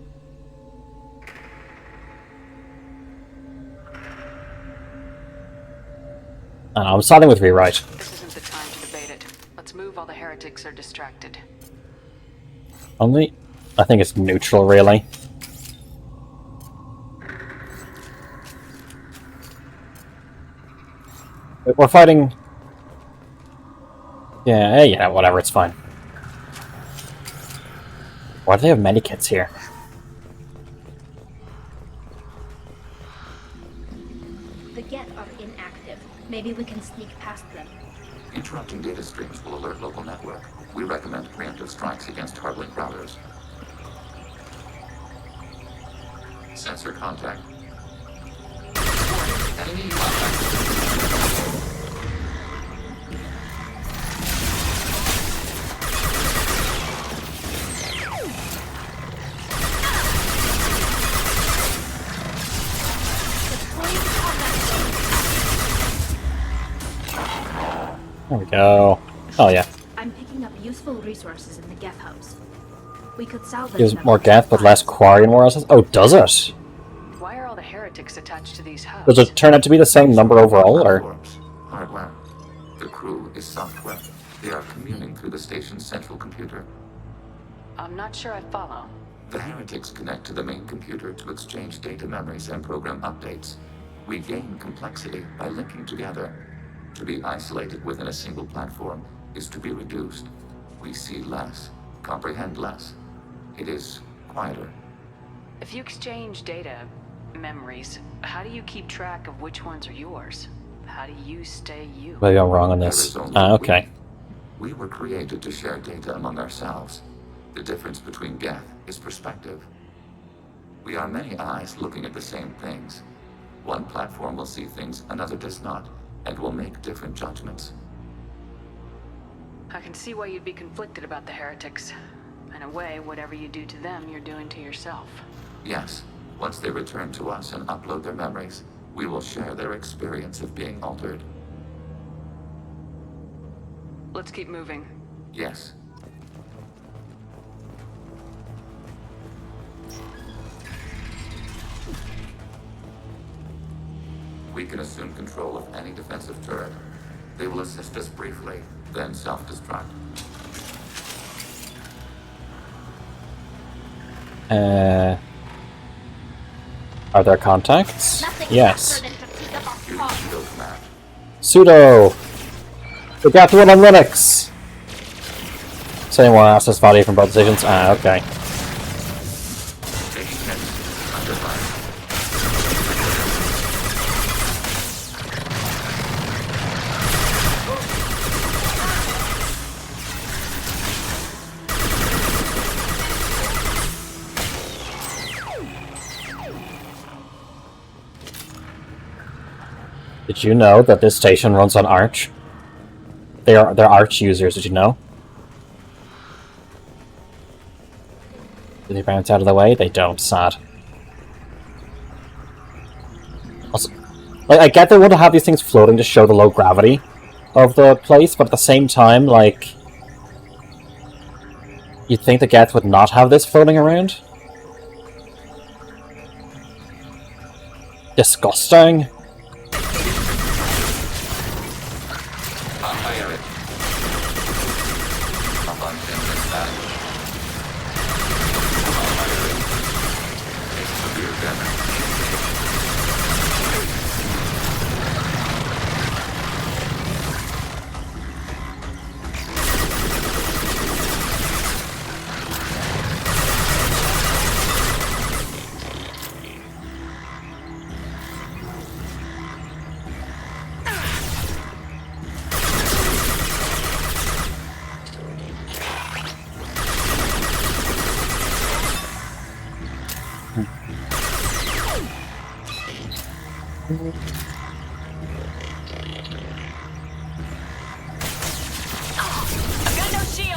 I'm siding with rewrite. This isn't the time to debate it. Let's move while the heretics are distracted. Only, I think it's neutral, really. We're fighting... Yeah, whatever, it's fine. Why do they have medikits here? The Geth are inactive. Maybe we can sneak past them. Interrupting data streams will alert local network. We recommend preemptive strikes against hardlink routers. Sensor contact. Enemy contact. There we go. Oh yeah. I'm picking up useful resources in the Geth house. We could salvage Gives them. more Geth, but less Quarry and warehouses. Oh, does it? Why are all the heretics attached to these hubs? Does it turn out to be the same number overall, or? Hardware. The crew is software. They are communing through the station's central computer. I'm not sure I follow. The heretics connect to the main computer to exchange data memories and program updates. We gain complexity by linking together. To be isolated within a single platform is to be reduced. We see less, comprehend less. It is quieter. If you exchange data, memories, how do you keep track of which ones are yours? How do you stay you? Maybe I'm wrong on this. Okay. We were created to share data among ourselves. The difference between Geth is perspective. We are many eyes looking at the same things. One platform will see things another does not, and will make different judgments. I can see why you'd be conflicted about the heretics. In a way, whatever you do to them, you're doing to yourself. Yes, once they return to us and upload their memories, we will share their experience of being altered. Let's keep moving. Yes. We can assume control of any defensive turret. They will assist us briefly, then self-destruct. Are there contacts? Yes. Shield command. Pseudo! We got the one on Linux! Same one access value from both decisions? Okay. Did you know that this station runs on Arch? They're Arch users, did you know? Do they bounce out of the way? They don't, sad. Also, like, I get they want to have these things floating to show the low gravity of the place, but at the same time, like... You'd think the Geth would not have this floating around? Disgusting.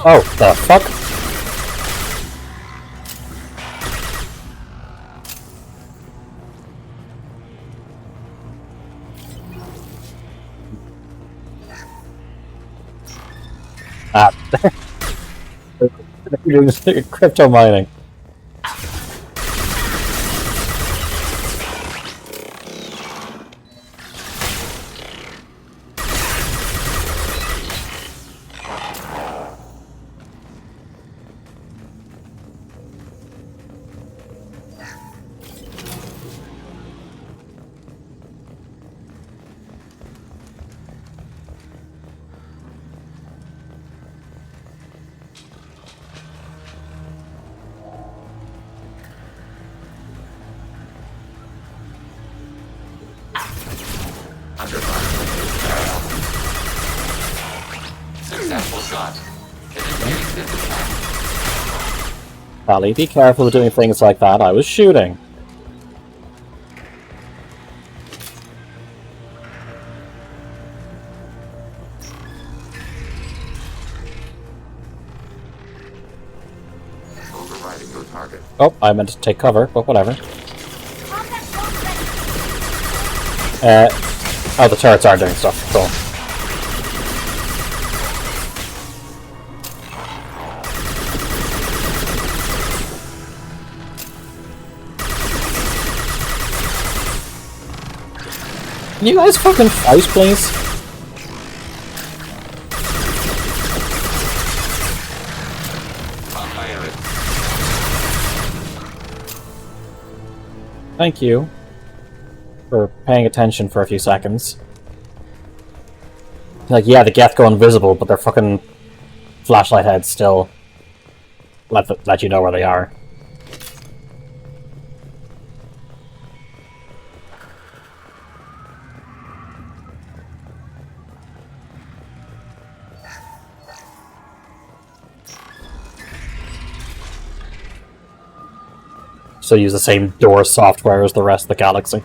Oh, the fuck? Ah. You're doing crypto mining. under fire. Successful shot. Initiating attack. Pally, be careful of doing things like that. I was shooting. Overriding your target. Oh, I meant to take cover, but whatever. Oh, the turrets are doing stuff. Cool. Can you guys fucking fight, please? Thank you for paying attention for a few seconds. Like, yeah, the Geth go invisible, but their fucking flashlight heads still let you know where they are. So use the same door software as the rest of the galaxy.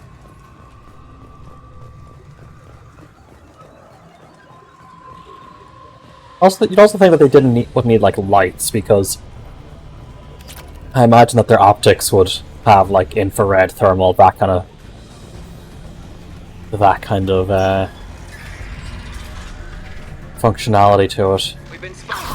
Also, you'd also think that they would need like lights, because I imagine that their optics would have like infrared, thermal, that kind of functionality to it. We've been spotted.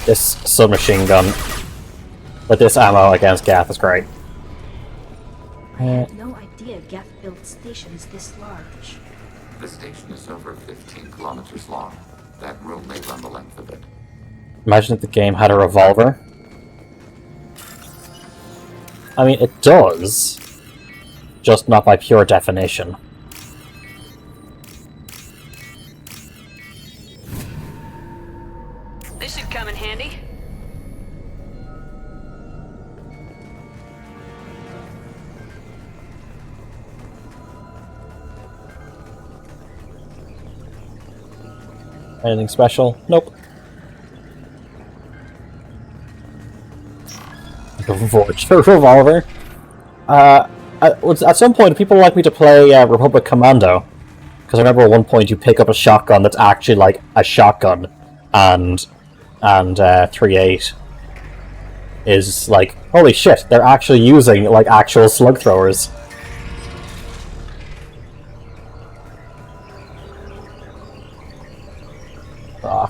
This submachine gun with this ammo against Geth is great. I had no idea Geth built stations this large. The station is over 15 kilometers long. That room may run the length of it. Imagine if the game had a revolver. I mean, it does, just not by pure definition. This should come in handy. Anything special? Nope. Revolver. At some point, people like me to play Republic Commando, because I remember at one point you pick up a shotgun that's actually like a shotgun, and 3.8 is like, holy shit, they're actually using like actual slug throwers.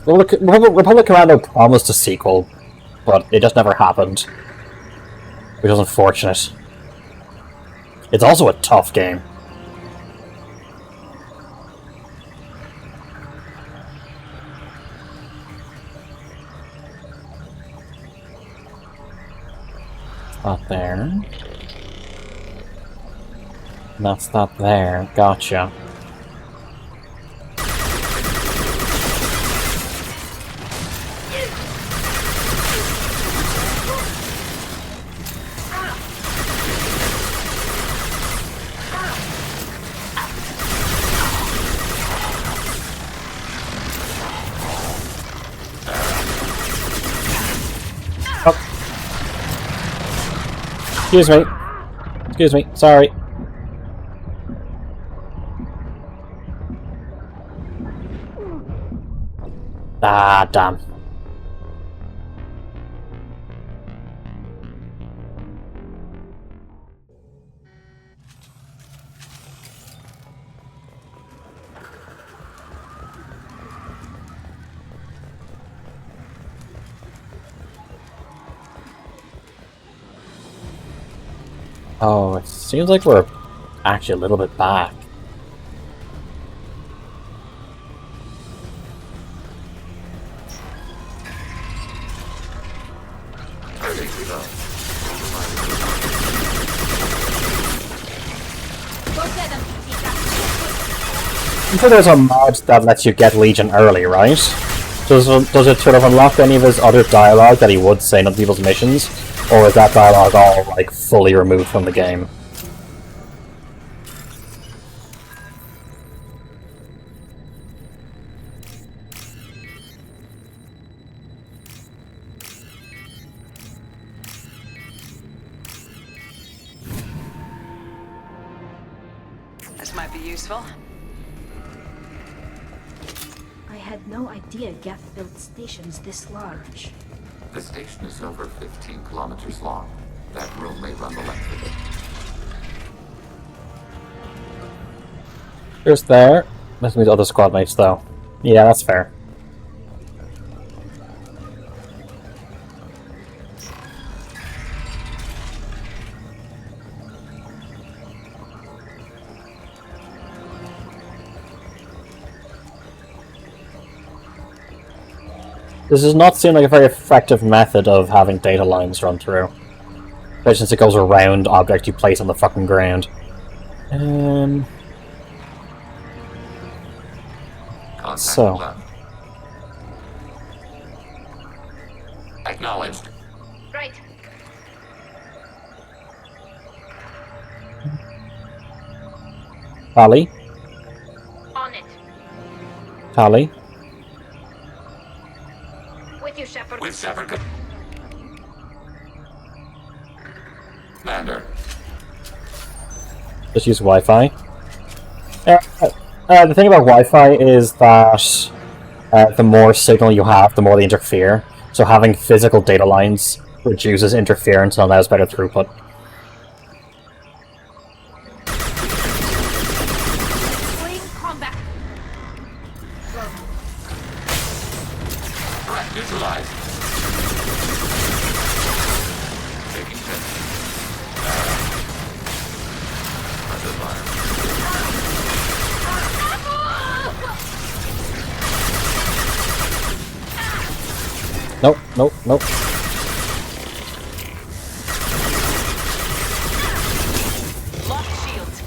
Republic Commando promised a sequel, but it just never happened, which is unfortunate. It's also a tough game. Not there. That's not there. Gotcha. Excuse me. Excuse me. Sorry. Ah, damn. Oh, it seems like we're actually a little bit back. So there's a mod that lets you get Legion early, right? Does it sort of unlock any of his other dialogue that he would say in other people's missions? Or is that dialogue all, like, fully removed from the game? This might be useful. I had no idea Geth built stations this large. The station is over 15 kilometers long. That room may run the length of it. Here's there. Let's meet other squad mates, though. Yeah, that's fair. This does not seem like a very effective method of having data lines run through. Especially since it goes around objects you place on the fucking ground. So. Acknowledged. Right. Tally? On it. Tally? With you, Shepard. With Shepard. Commander. Just use Wi-Fi. The thing about Wi-Fi is that the more signal you have, the more they interfere. So having physical data lines reduces interference and allows better throughput. Combat. Threat neutralized. Taking hit. Under fire. Nope, nope, nope. Lock shields.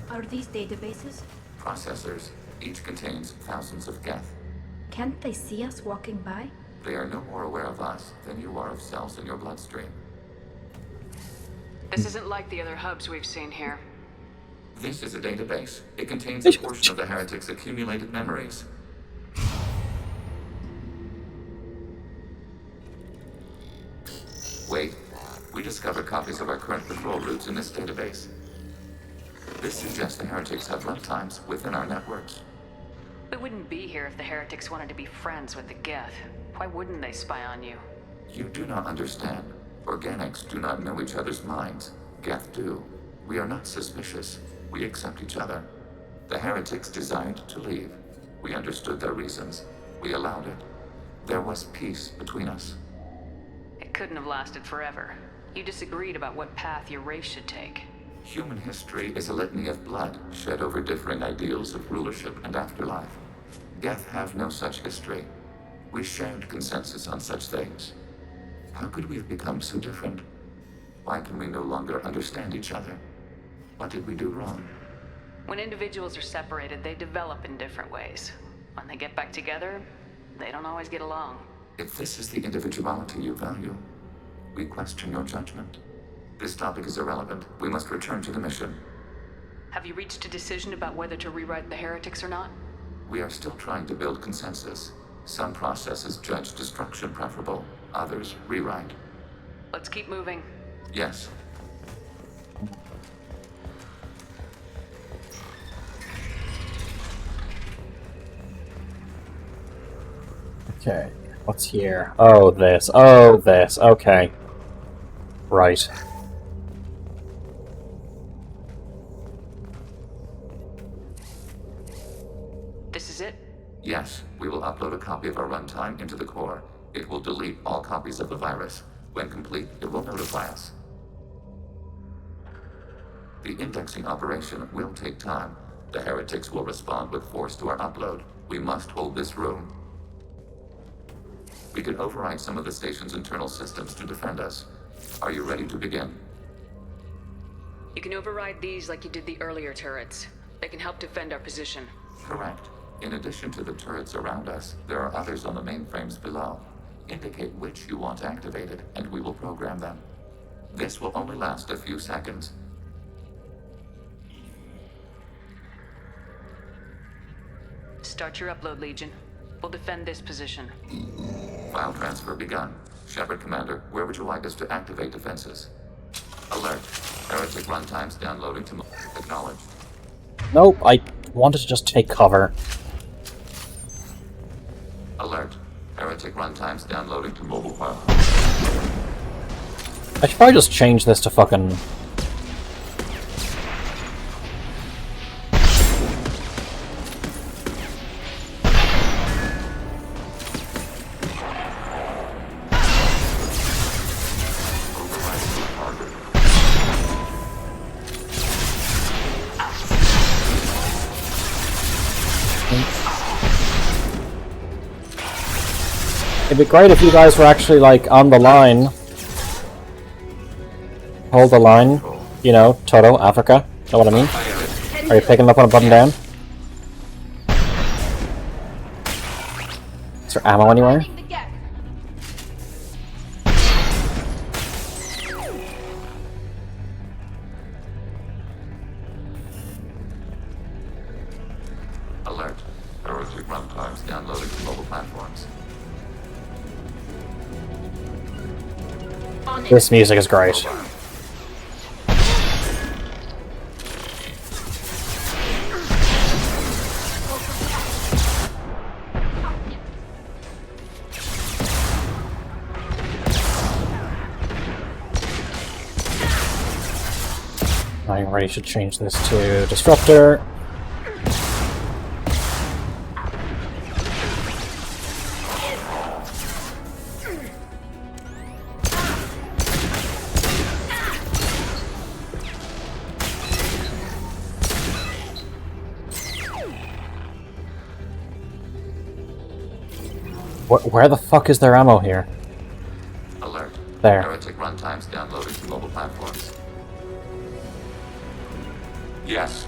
Are these databases? Processors. Each contains thousands of Geth. Can't they see us walking by? They are no more aware of us than you are of cells in your bloodstream. This isn't like the other hubs we've seen here. This is a database. It contains a portion of the heretic's accumulated memories. Wait. We discovered copies of our current patrol routes in this database. This suggests the heretics have lifetimes within our networks. We wouldn't be here if the heretics wanted to be friends with the Geth. Why wouldn't they spy on you? You do not understand. Organics do not know each other's minds. Geth do. We are not suspicious. We accept each other. The heretics desired to leave. We understood their reasons. We allowed it. There was peace between us. It couldn't have lasted forever. You disagreed about what path your race should take. Human history is a litany of blood shed over differing ideals of rulership and afterlife. Geth have no such history. We shared consensus on such things. How could we have become so different? Why can we no longer understand each other? What did we do wrong? When individuals are separated, they develop in different ways. When they get back together, they don't always get along. If this is the individuality you value, we question your judgment. This topic is irrelevant. We must return to the mission. Have you reached a decision about whether to rewrite the heretics or not? We are still trying to build consensus. Some processes judge destruction preferable, others rewrite. Let's keep moving. Yes. Okay, what's here? Oh, this. Oh, this. Okay. Right. Yes, we will upload a copy of our runtime into the core. It will delete all copies of the virus. When complete, it will notify us. The indexing operation will take time. The heretics will respond with force to our upload. We must hold this room. We can override some of the station's internal systems to defend us. Are you ready to begin? You can override these like you did the earlier turrets. They can help defend our position. Correct. In addition to the turrets around us, there are others on the mainframes below. Indicate which you want activated, and we will program them. This will only last a few seconds. Start your upload, Legion. We'll defend this position. File transfer begun. Shepard Commander, where would you like us to activate defenses? Alert. Heretic runtimes downloading to... Acknowledged. Nope, I wanted to just take cover. Alert. Heretic runtimes downloading to mobile platform. I should probably just change this to fucking... It'd be great if you guys were actually, like, on the line. Hold the line. You know, Toto, Africa. Know what I mean? Are you picking up on a button down? Is there ammo anywhere? Alert. Heretic runtimes downloading to mobile platforms. This music is great. I already should change this to Disruptor. Where the fuck is their ammo here? Alert. There. Heretic runtimes downloading to mobile platforms. Yes.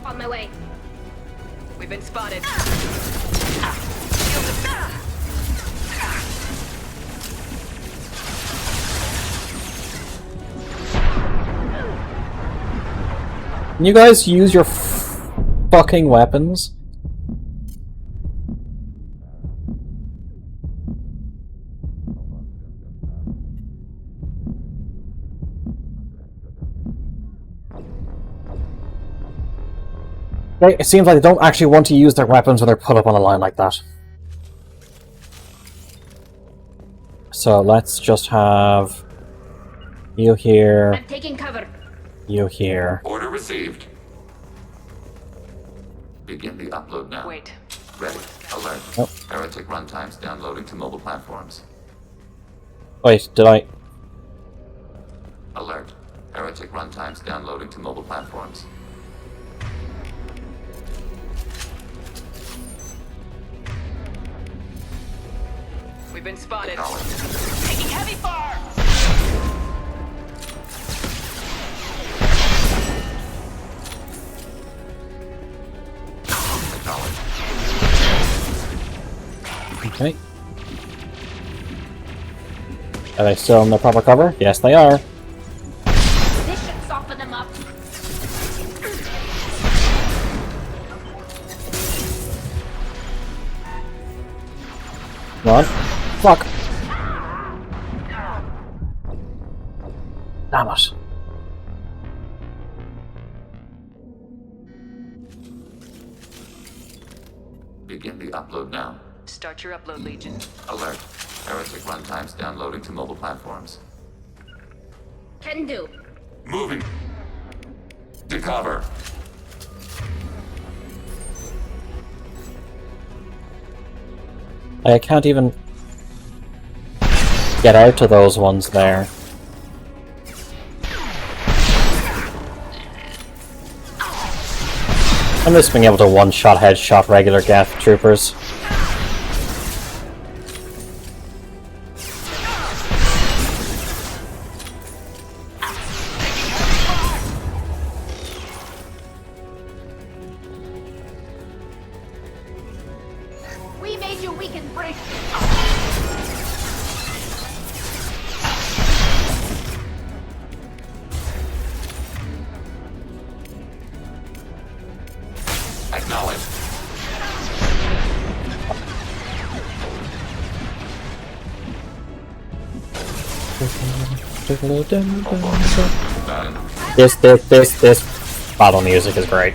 On my way. We've been spotted. Can you guys use your fucking weapons? It seems like they don't actually want to use their weapons when they're put up on a line like that. So let's just have you here. I'm taking cover. You here. Order received. Begin the upload now. Wait. Ready. Alert. Nope. Heretic runtimes downloading to mobile platforms. Wait, did I? Alert. Heretic runtimes downloading to mobile platforms. We've been spotted. Taking heavy fire. Okay. Are they still in the proper cover? Yes, they are. This should soften them up. Come on. Fuck. Damn it. Begin the upload now. Start your upload, Legion. Alert. Heretic runtimes downloading to mobile platforms. Can do. Moving. To cover. I can't even get out to those ones there. I miss being able to one-shot headshot regular Geth troopers. We made you weak and break. Acknowledge. This battle music is great.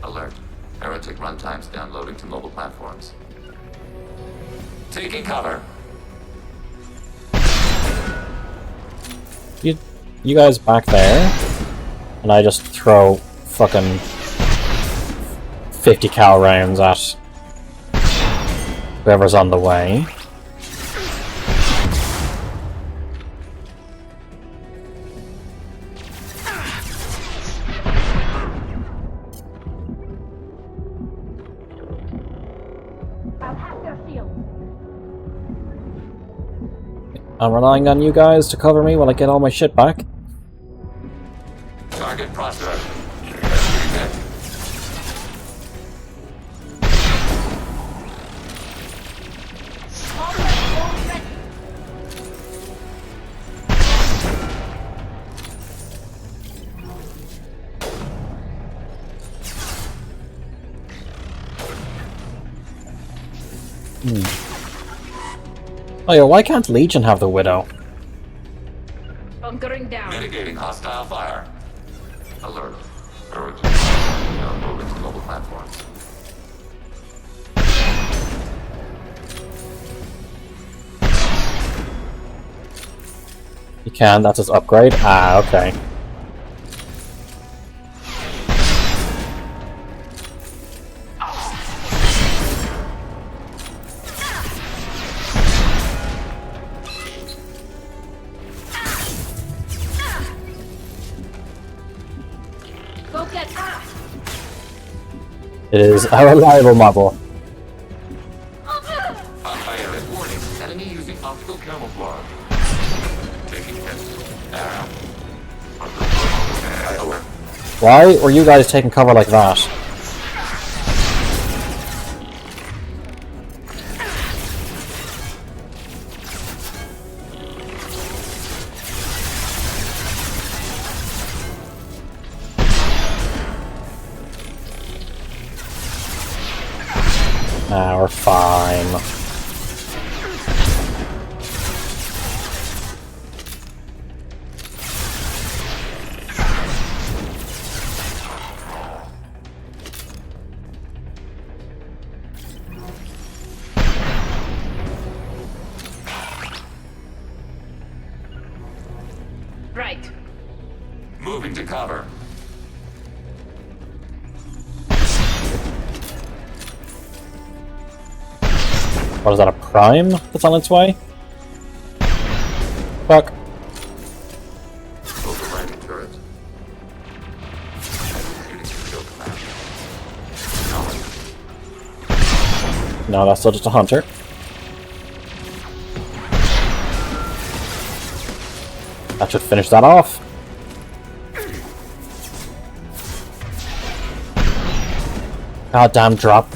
Alert. Heretic runtimes downloading to mobile platforms. Taking cover. You guys back there, and I just throw fucking 50 cal rounds at whoever's on the way. I'll hack their shields. I'm relying on you guys to cover me while I get all my shit back. Target processed. Oh yeah, why can't Legion have the Widow? Bunkering down. Mitigating hostile fire. Alert. Urgent. Now moving to mobile platforms. You can, that's his upgrade? Ah, okay. Go get ah! It is a reliable model. Unhired warning. Enemy using optical camouflage. Taking hits. Why were you guys taking cover like that? Ah, we're fine. Right. Moving to cover. What is that, a prime that's on its way? Fuck. Overriding turret. No, that's still just a hunter. That should finish that off. Goddamn drop.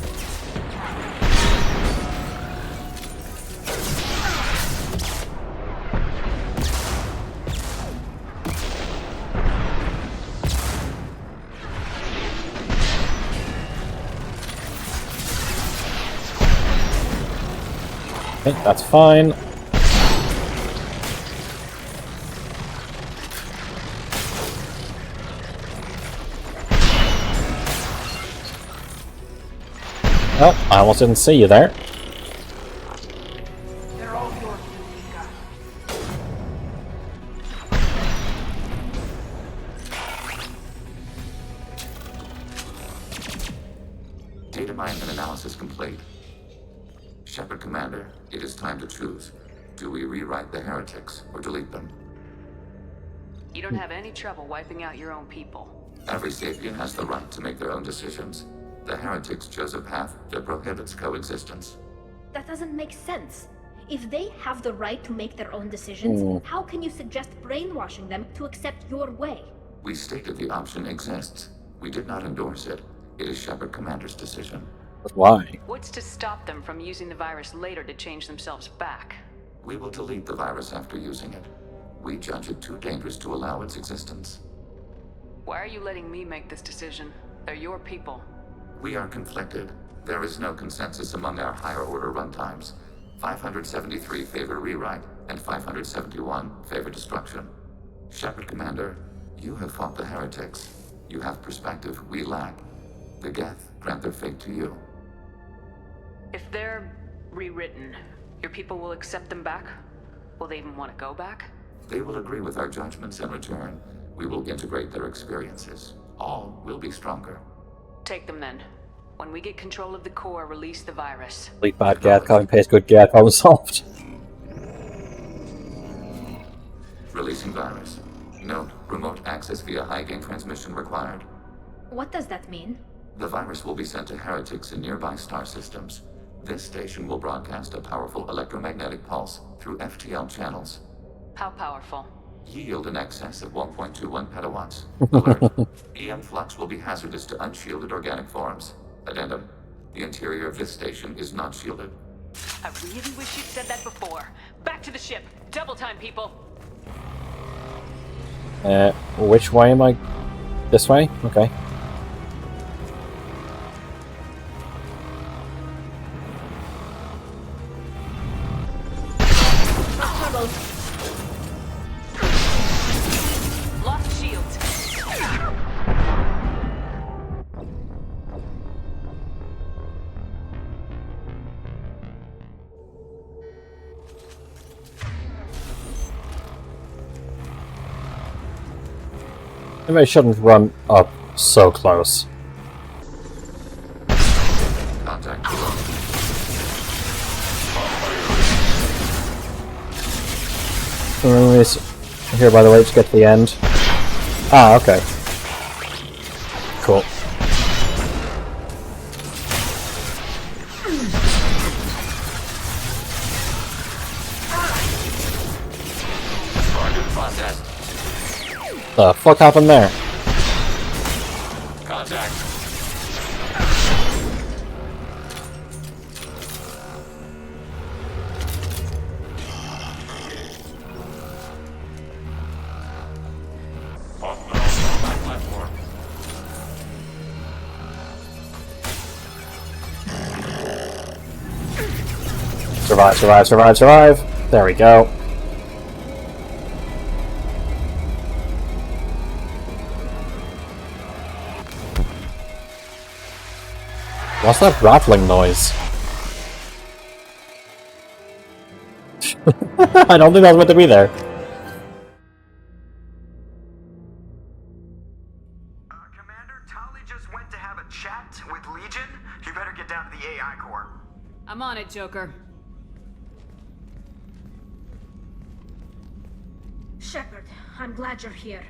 Okay, that's fine. Oh, I almost didn't see you there. Data mine and analysis complete. Shepard Commander, it is time to choose. Do we rewrite the heretics or delete them? You don't have any trouble wiping out your own people. Every sapient has the right to make their own decisions. The heretics chose a path that prohibits coexistence. That doesn't make sense. If they have the right to make their own decisions, how can you suggest brainwashing them to accept your way? We stated the option exists. We did not endorse it. It is Shepard Commander's decision. Why? What's to stop them from using the virus later to change themselves back? We will delete the virus after using it. We judge it too dangerous to allow its existence. Why are you letting me make this decision? They're your people. We are conflicted. There is no consensus among our higher order runtimes. 573 favor rewrite, and 571 favor destruction. Shepard Commander, you have fought the heretics. You have perspective we lack. The Geth grant their fate to you. If they're rewritten, your people will accept them back? Will they even want to go back? They will agree with our judgments in return. We will integrate their experiences. All will be stronger. Take them then. When we get control of the core, release the virus. Delete bad Geth, copy and paste good Geth, problem solved. Releasing virus. Note, remote access via high-gain transmission required. What does that mean? The virus will be sent to heretics in nearby star systems. This station will broadcast a powerful electromagnetic pulse through FTL channels. How powerful? Yield in excess of 1.21 petawatts. Alert. EM flux will be hazardous to unshielded organic forms. Addendum. The interior of this station is not shielded. I really wish you'd said that before. Back to the ship. Double time, people. Which way am I? This way? Okay. Lost shields. Maybe I shouldn't run up so close. Contact. Anyways, here by the way, just get to the end. Ah, okay. Cool. The fuck happened there? Contact. Survive, survive, survive, survive! There we go. What's that rattling noise? I don't think that was meant to be there. Commander, Tali just went to have a chat with Legion. You better get down to the AI core. I'm on it, Joker. Shepard, I'm glad you're here.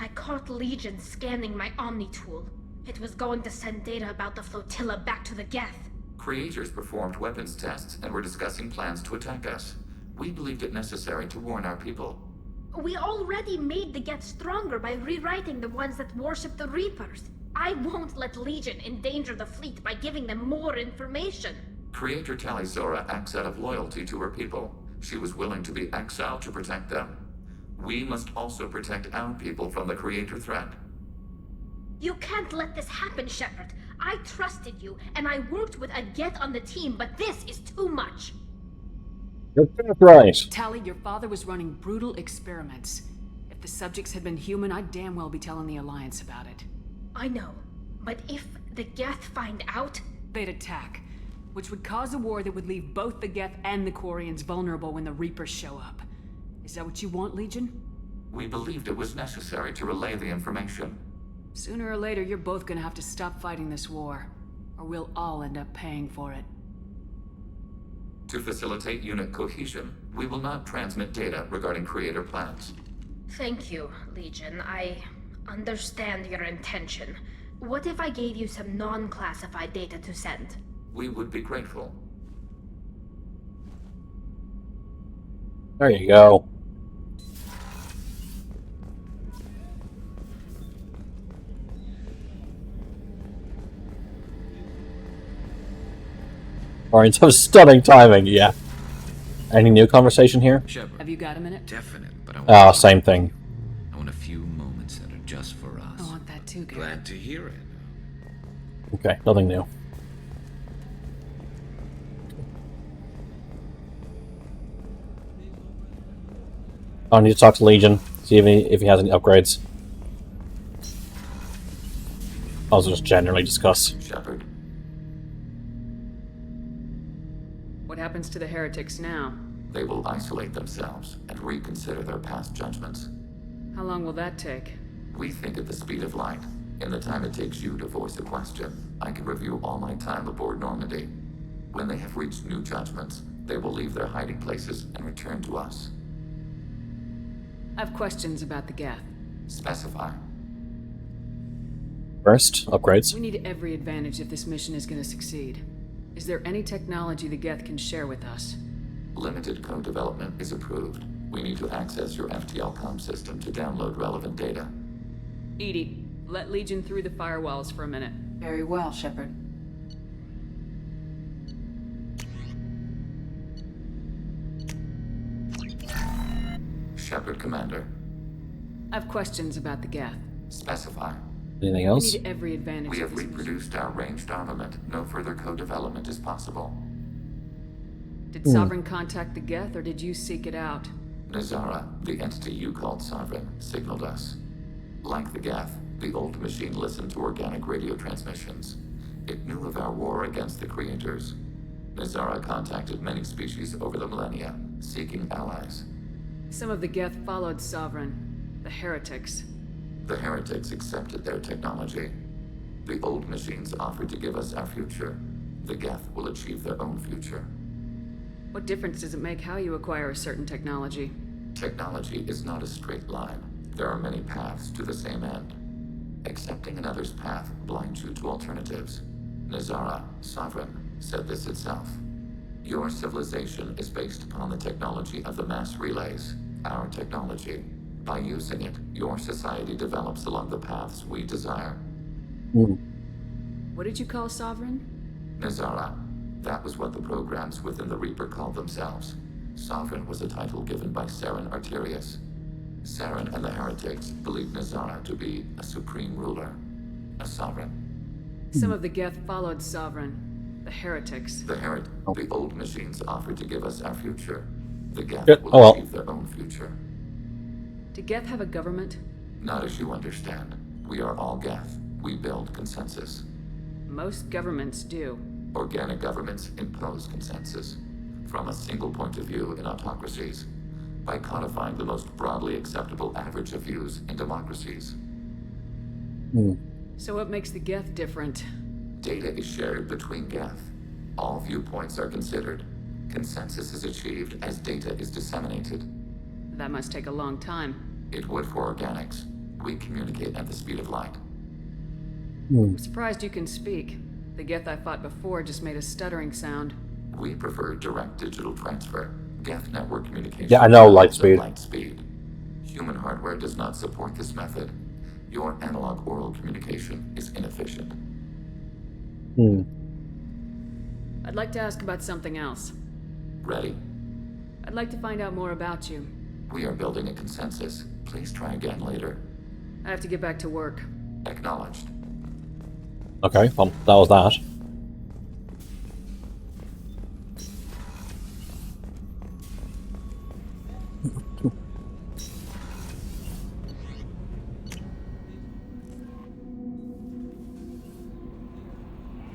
I caught Legion scanning my Omni tool. It was going to send data about the flotilla back to the Geth. Creators performed weapons tests and were discussing plans to attack us. We believed it necessary to warn our people. We already made the Geth stronger by rewriting the ones that worship the Reapers. I won't let Legion endanger the fleet by giving them more information. Creator Tali Zora acts out of loyalty to her people. She was willing to be exiled to protect them. We must also protect our people from the Creator threat. You can't let this happen, Shepard. I trusted you, and I worked with a Geth on the team, but this is too much. You're right. Tali, your father was running brutal experiments. If the subjects had been human, I'd damn well be telling the Alliance about it. I know, but if the Geth find out... They'd attack, which would cause a war that would leave both the Geth and the Quarians vulnerable when the Reapers show up. Is that what you want, Legion? We believed it was necessary to relay the information. Sooner or later, you're both gonna have to stop fighting this war. or we'll all end up paying for it. To facilitate unit cohesion, we will not transmit data regarding creator plans. Thank you, Legion. I understand your intention. What if I gave you some non-classified data to send? We would be grateful. There you go. Or in some stunning timing, yeah. Any new conversation here? Shepard, Have you got a minute? definite, but I want Same thing. I want a few moments that are just for us. I want that too, Garrett. Glad to hear it. Okay, nothing new. I need to talk to Legion, see if he has any upgrades. Also just generally discuss. Shepard. What happens to the heretics now? They will isolate themselves and reconsider their past judgments. How long will that take? We think at the speed of light. In the time it takes you to voice a question, I can review all my time aboard Normandy. When they have reached new judgments, they will leave their hiding places and return to us. I have questions about the Geth. Specify. First, upgrades. We need every advantage if this mission is going to succeed. Is there any technology the Geth can share with us? Limited code development is approved. We need to access your FTL comm system to download relevant data. EDI, let Legion through the firewalls for a minute. Very well, Shepard. Shepard, Commander. I have questions about the Geth. Specify. Anything else? We need every advantage. We have of this reproduced our ranged armament. No further code development is possible. Did Sovereign contact the Geth, or did you seek it out? Nazara, the entity you called Sovereign, signaled us. Like the Geth, the old machine listened to organic radio transmissions. It knew of our war against the creators. Nazara contacted many species over the millennia, seeking allies. Some of the Geth followed Sovereign. The heretics. The heretics accepted their technology. The old machines offered to give us our future. The Geth will achieve their own future. What difference does it make how you acquire a certain technology? Technology is not a straight line. There are many paths to the same end. Accepting another's path blinds you to alternatives. Nazara, Sovereign, said this itself. Your civilization is based upon the technology of the mass relays, our technology. By using it, your society develops along the paths we desire. What did you call Sovereign? Nazara. That was what the programs within the Reaper called themselves. Sovereign was a title given by Saren Arterius. Saren and the heretics believed Nazara to be a supreme ruler, a sovereign. Some of the Geth followed Sovereign. The heretics. The old machines offered to give us our future. The Geth will achieve their own future. Do Geth have a government? Not as you understand. We are all Geth. We build consensus. Most governments do. Organic governments impose consensus. From a single point of view in autocracies. By codifying the most broadly acceptable average of views in democracies. So what makes the Geth different? Data is shared between Geth. All viewpoints are considered. Consensus is achieved as data is disseminated. That must take a long time. It would for organics. We communicate at the speed of light. I'm surprised you can speak. The Geth I fought before just made a stuttering sound. We prefer direct digital transfer. Geth network communication. Yeah, I know light speed. Light speed. Human hardware does not support this method. Your analog oral communication is inefficient. I'd like to ask about something else. Ready? I'd like to find out more about you. We are building a consensus. Please try again later. I have to get back to work. Acknowledged. Okay, well, that was that.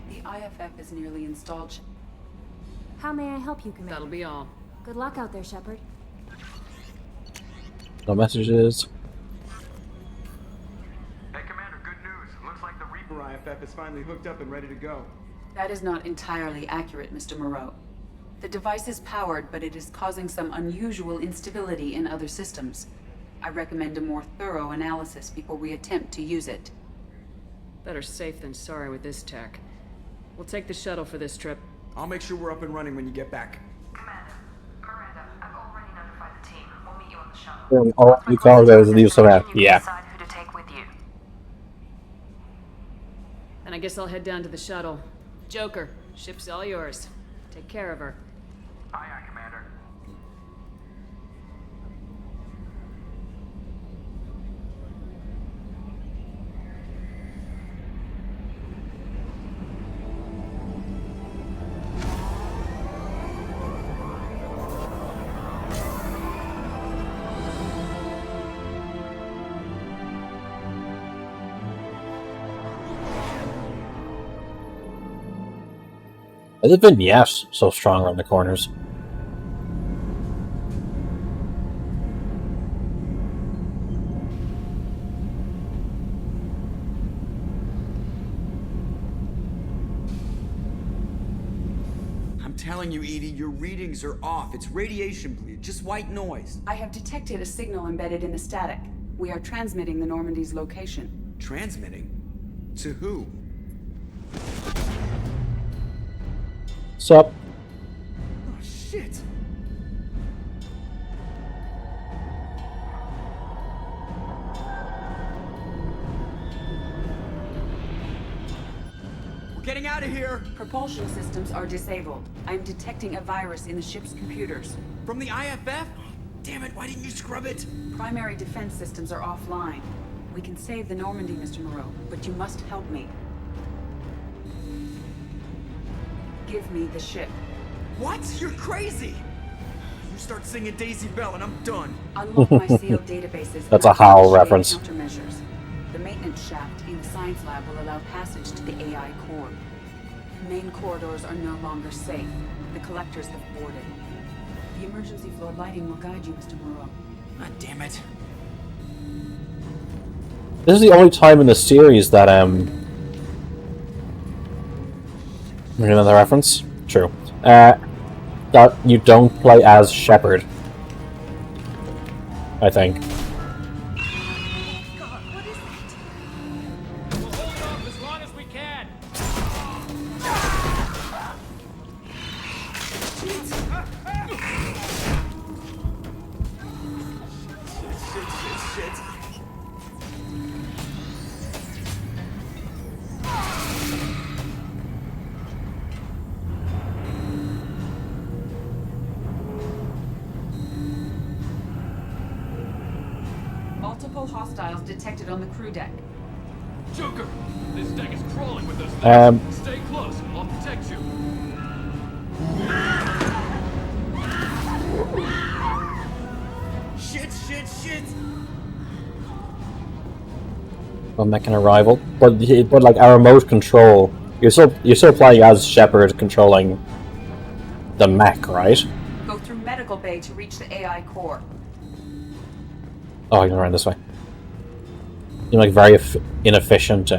The IFF is nearly installed. How may I help you, Commander? That'll be all. Good luck out there, Shepard. No messages. Hey, Commander, good news. Looks like the Reaper IFF is finally hooked up and ready to go. That is not entirely accurate, Mr. Moreau. The device is powered, but it is causing some unusual instability in other systems. I recommend a more thorough analysis before we attempt to use it. Better safe than sorry with this tech. We'll take the shuttle for this trip. I'll make sure we're up and running when you get back. Commander, Miranda, I've already notified the team. We'll meet you on the shuttle. All you cargo is leave some out. Yeah. Decide who to take with you. And I guess I'll head down to the shuttle. Joker, ship's all yours. Take care of her. Aye, aye, Commander. The vignette so strong around the corners. I'm telling you, Edie, your readings are off. It's radiation bleed, just white noise. I have detected a signal embedded in the static. We are transmitting the Normandy's location. Transmitting? To who? Sup? Oh, shit! We're getting out of here! Propulsion systems are disabled. I'm detecting a virus in the ship's computers. From the IFF? Damn it, why didn't you scrub it? Primary defense systems are offline. We can save the Normandy, Mr. Moreau, but you must help me. Give me the ship. What? You're crazy! You start singing Daisy Bell and I'm done. Unlock my sealed databases. That's a Howl reference. Countermeasures. The maintenance shaft in the science lab will allow passage to the AI core. Main corridors are no longer safe. The collectors have boarded. The emergency floor lighting will guide you, Mr. Moreau. God damn it. This is the only time in the series that remember the reference? True. That you don't play as Shepard. I think. God, what is it? We'll hold it off as long as we can. Shit. Multiple hostiles detected on the crew deck. Joker, this deck is crawling with those things. Stay close. I'll protect you. Shit. Well, mech arrival, but like our remote control, you're still playing as Shepard controlling the mech, right? Go through medical bay to reach the AI core. Oh, you're around this way. You're like very inefficient.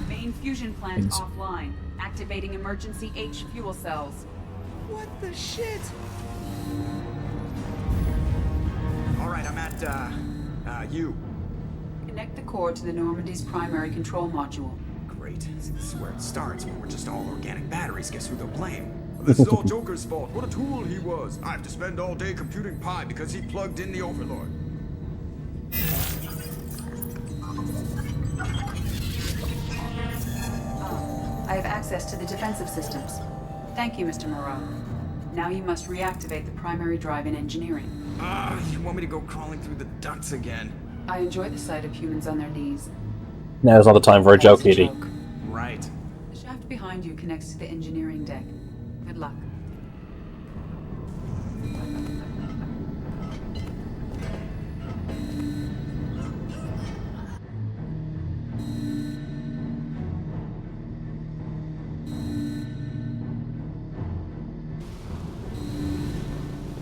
Main fusion plant offline. Activating emergency H fuel cells. What the shit? Alright, I'm at, you. Connect the core to the Normandy's primary control module. Great. This is where it starts. When we're just all organic batteries, guess who they'll blame? This is all Joker's fault. What a tool he was. I have to spend all day computing pi because he plugged in the Overlord. I have access to the defensive systems. Thank you, Mr. Moreau. Now you must reactivate the primary drive in engineering. You want me to go crawling through the ducts again? I enjoy the sight of humans on their knees. Now's not the time for a joke, Edie. Right. The shaft behind you connects to the engineering deck. Good luck.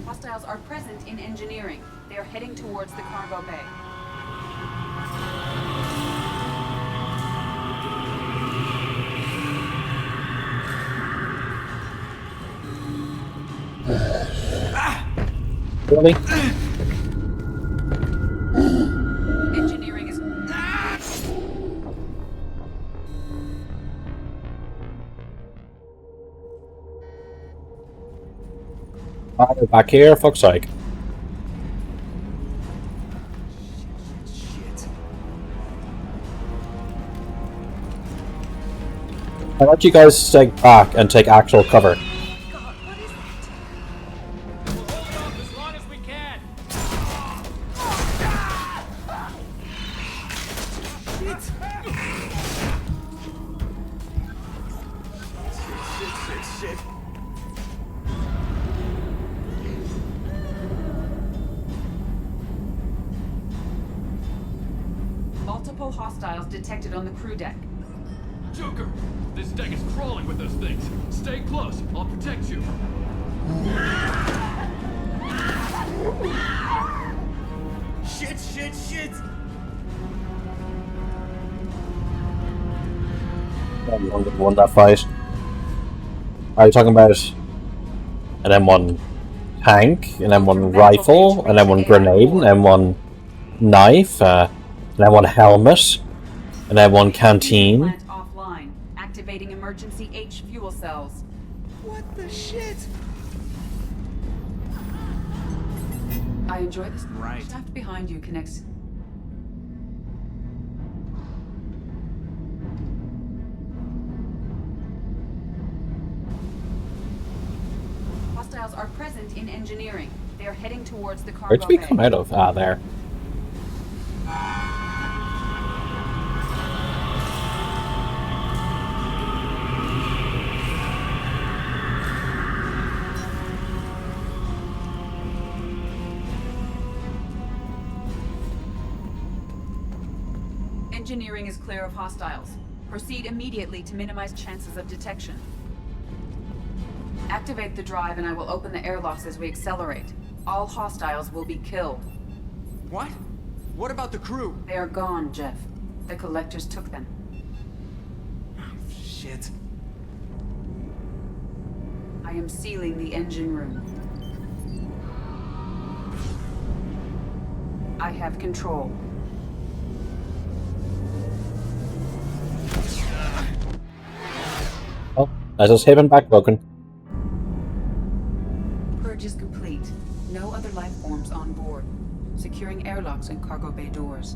Hostiles are present in engineering. They are heading towards the cargo bay. Really? Engineering is... Oh, back here, fuck's sake. Why don't you guys stay back and take actual cover? Shit. Multiple hostiles detected on the crew deck. Joker, this deck is crawling with those things. Stay close. I'll protect you. Shit! Won that fight. Are you talking about an M1 tank, an M1 rifle, an M1 grenade, an M1 knife, an M1 helmet, an M1 canteen? Plant offline. Activating emergency H fuel cells. What the shit? I enjoy this. Right. Shaft behind you connects. Hostiles are present in engineering. They are heading towards the cargo Where did we bay. come out of? Ah, there. Engineering is clear of hostiles. Proceed immediately to minimize chances of detection. Activate the drive and I will open the airlocks as we accelerate. All hostiles will be killed. What? What about the crew? They are gone, Jeff. The collectors took them. Shit. I am sealing the engine room. I have control. Oh, I just hit him back broken. Purge is complete. No other life forms on board. Securing airlocks and cargo bay doors.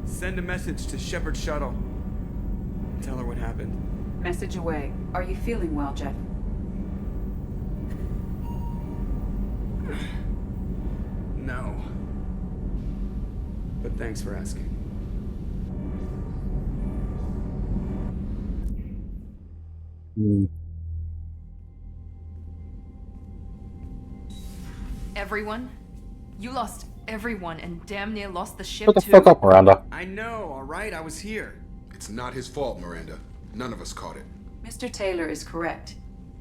Send a message to Shepard Shuttle. Tell her what happened. Message away. Are you feeling well, Jeff? No. But thanks for asking. Everyone? You lost everyone and damn near lost the ship Shut the too. fuck up, Miranda. I know, alright? I was here. It's not his fault, Miranda. None of us caught it. Mr. Taylor is correct.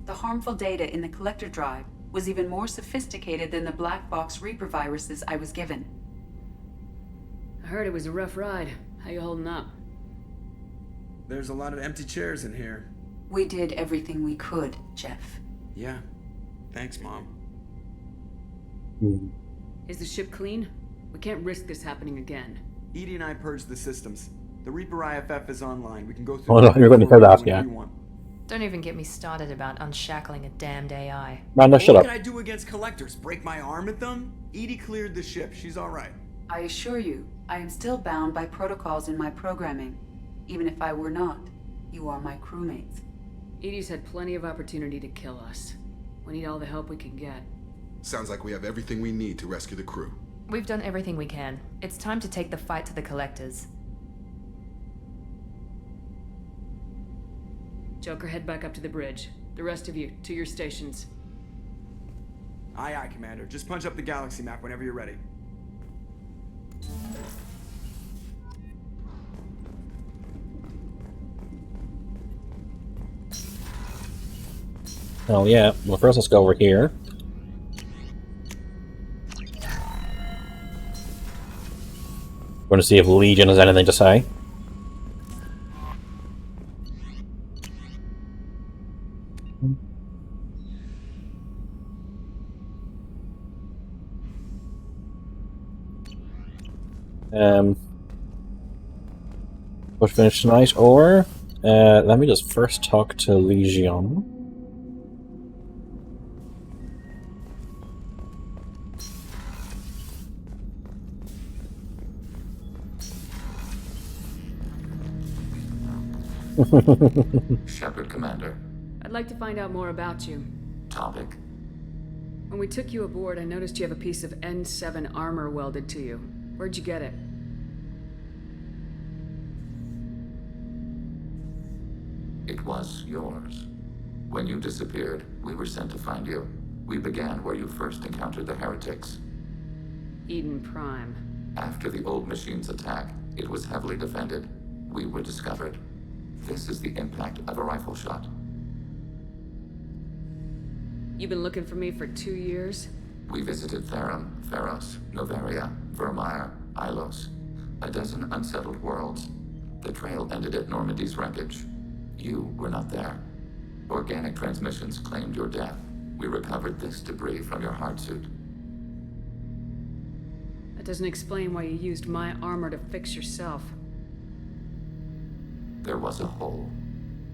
The harmful data in the collector drive was even more sophisticated than the black box Reaper viruses I was given. I heard it was a rough ride. How you holding up? There's a lot of empty chairs in here. We did everything we could, Jeff. Yeah. Thanks, Mom. Is the ship clean? We can't risk this happening again. Edie and I purged the systems. The Reaper IFF is online. We can go through. Oh no, you're going to hear that, yeah. Don't even get me started about unshackling a damned AI. Miranda, shut What up. can I do against collectors? Break my arm at them? Edie cleared the ship. She's alright. I assure you, I am still bound by protocols in my programming. Even if I were not, you are my crewmates. Edie's had plenty of opportunity to kill us. We need all the help we can get. Sounds like we have everything we need to rescue the crew. We've done everything we can. It's time to take the fight to the collectors. Joker, head back up to the bridge. The rest of you, to your stations. Aye, aye, Commander. Just punch up the galaxy map whenever you're ready. Oh yeah, well first let's go over here. Going to see if Legion has anything to say. Push finish tonight, or let me just first talk to Legion. Shepard, Commander. I'd like to find out more about you. Topic? When we took you aboard, I noticed you have a piece of N7 armor welded to you. Where'd you get it? It was yours. When you disappeared, we were sent to find you. We began where you first encountered the heretics. Eden Prime. After the old machine's attack, it was heavily defended. We were discovered. This is the impact of a rifle shot. You've been looking for me for 2 years? We visited Therum, Theros, Novaria, Vermeer, Ilos. A dozen unsettled worlds. The trail ended at Normandy's wreckage. You were not there. Organic transmissions claimed your death. We recovered this debris from your hardsuit. That doesn't explain why you used my armor to fix yourself. There was a hole.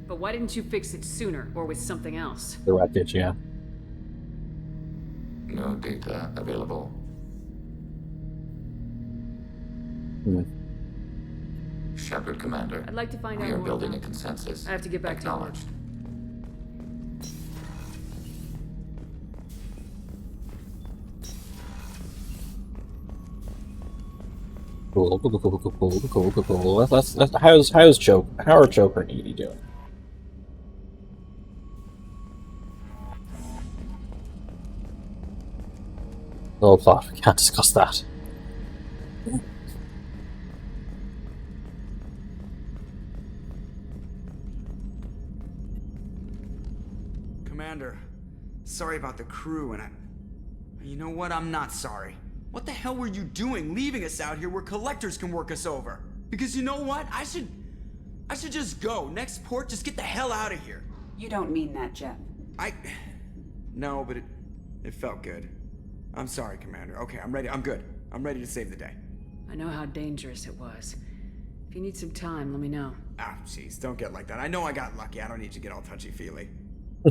But why didn't you fix it sooner, or with something else? The wreckage, yeah. No data available. Shepard, Commander. I'd like to find out We are more building a about- consensus. I have to get back to work. Acknowledged. Cool. How's Joker and Edie doing? No plot. We can't discuss that. Commander, sorry about the crew, and you know what? I'm not sorry. What the hell were you doing leaving us out here where collectors can work us over? Because you know what? I should just go. Next port, just get the hell out of here. You don't mean that, Jeff. No, but it felt good. I'm sorry, Commander. Okay, I'm ready. I'm good. I'm ready to save the day. I know how dangerous it was. If you need some time, let me know. Ah, jeez, don't get like that. I know I got lucky. I don't need to get all touchy-feely.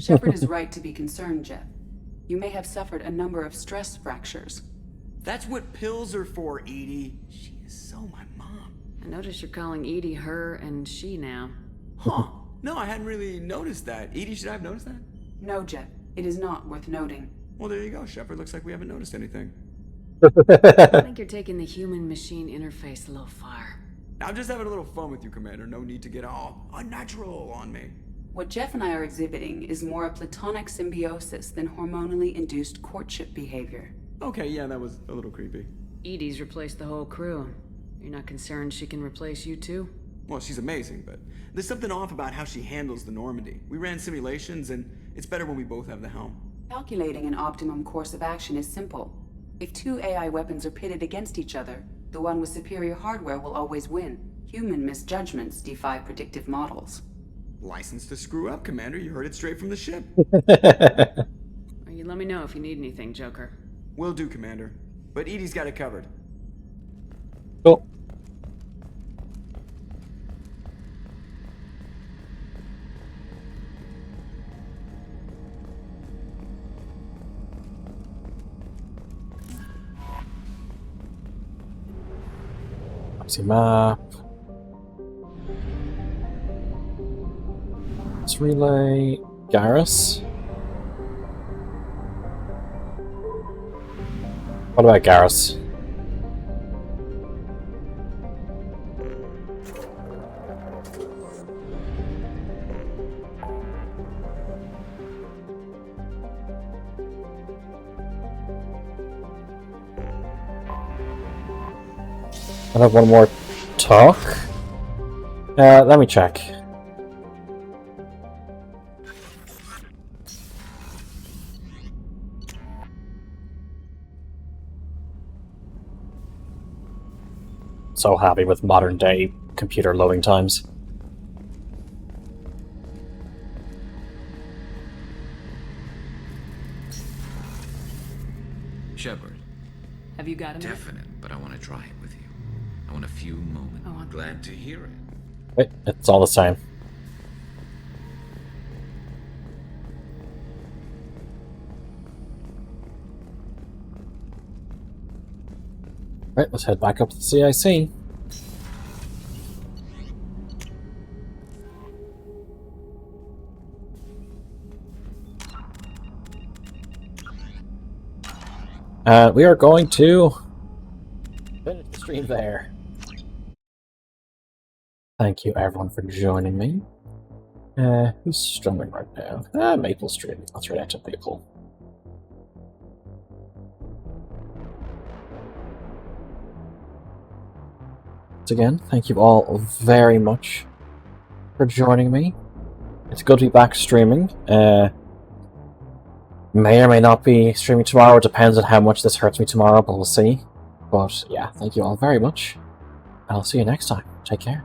Shepard is right to be concerned, Jeff. You may have suffered a number of stress fractures. That's what pills are for, Edie. She is so my mom. I notice you're calling Edie her and she now. Huh. No, I hadn't really noticed that. Edie, should I have noticed that? No, Jeff. It is not worth noting. Well, there you go, Shepard. Looks like we haven't noticed anything. I think you're taking the human-machine interface a little far. I'm just having a little fun with you, Commander. No need to get all unnatural on me. What Jeff and I are exhibiting is more a platonic symbiosis than hormonally induced courtship behavior. Okay, yeah, that was a little creepy. Edie's replaced the whole crew. You're not concerned she can replace you too? Well, she's amazing, but there's something off about how she handles the Normandy. We ran simulations, and it's better when we both have the helm. Calculating an optimum course of action is simple. If two AI weapons are pitted against each other, the one with superior hardware will always win. Human misjudgments defy predictive models. License to screw up, Commander. You heard it straight from the ship. You let me know if you need anything, Joker. Will do, Commander. But Edie's got it covered. Cool. See map. Let's relay Garrus. What about Garrus? I'll have one more talk. Let me check. so happy with modern day computer loading times. Shepard. Have you got a minute? Definite, but I want to try it with you. I want a few moments. Oh, I'm glad to hear it. It's all the same. Right, let's head back up to the CIC. We are going to finish the stream there. Thank you everyone for joining me. Who's streaming right now? Maple streaming. Let's react to Maple. Once again, thank you all very much for joining me. It's good to be back streaming. May or may not be streaming tomorrow. It depends on how much this hurts me tomorrow, but we'll see. But yeah, thank you all very much. I'll see you next time. Take care.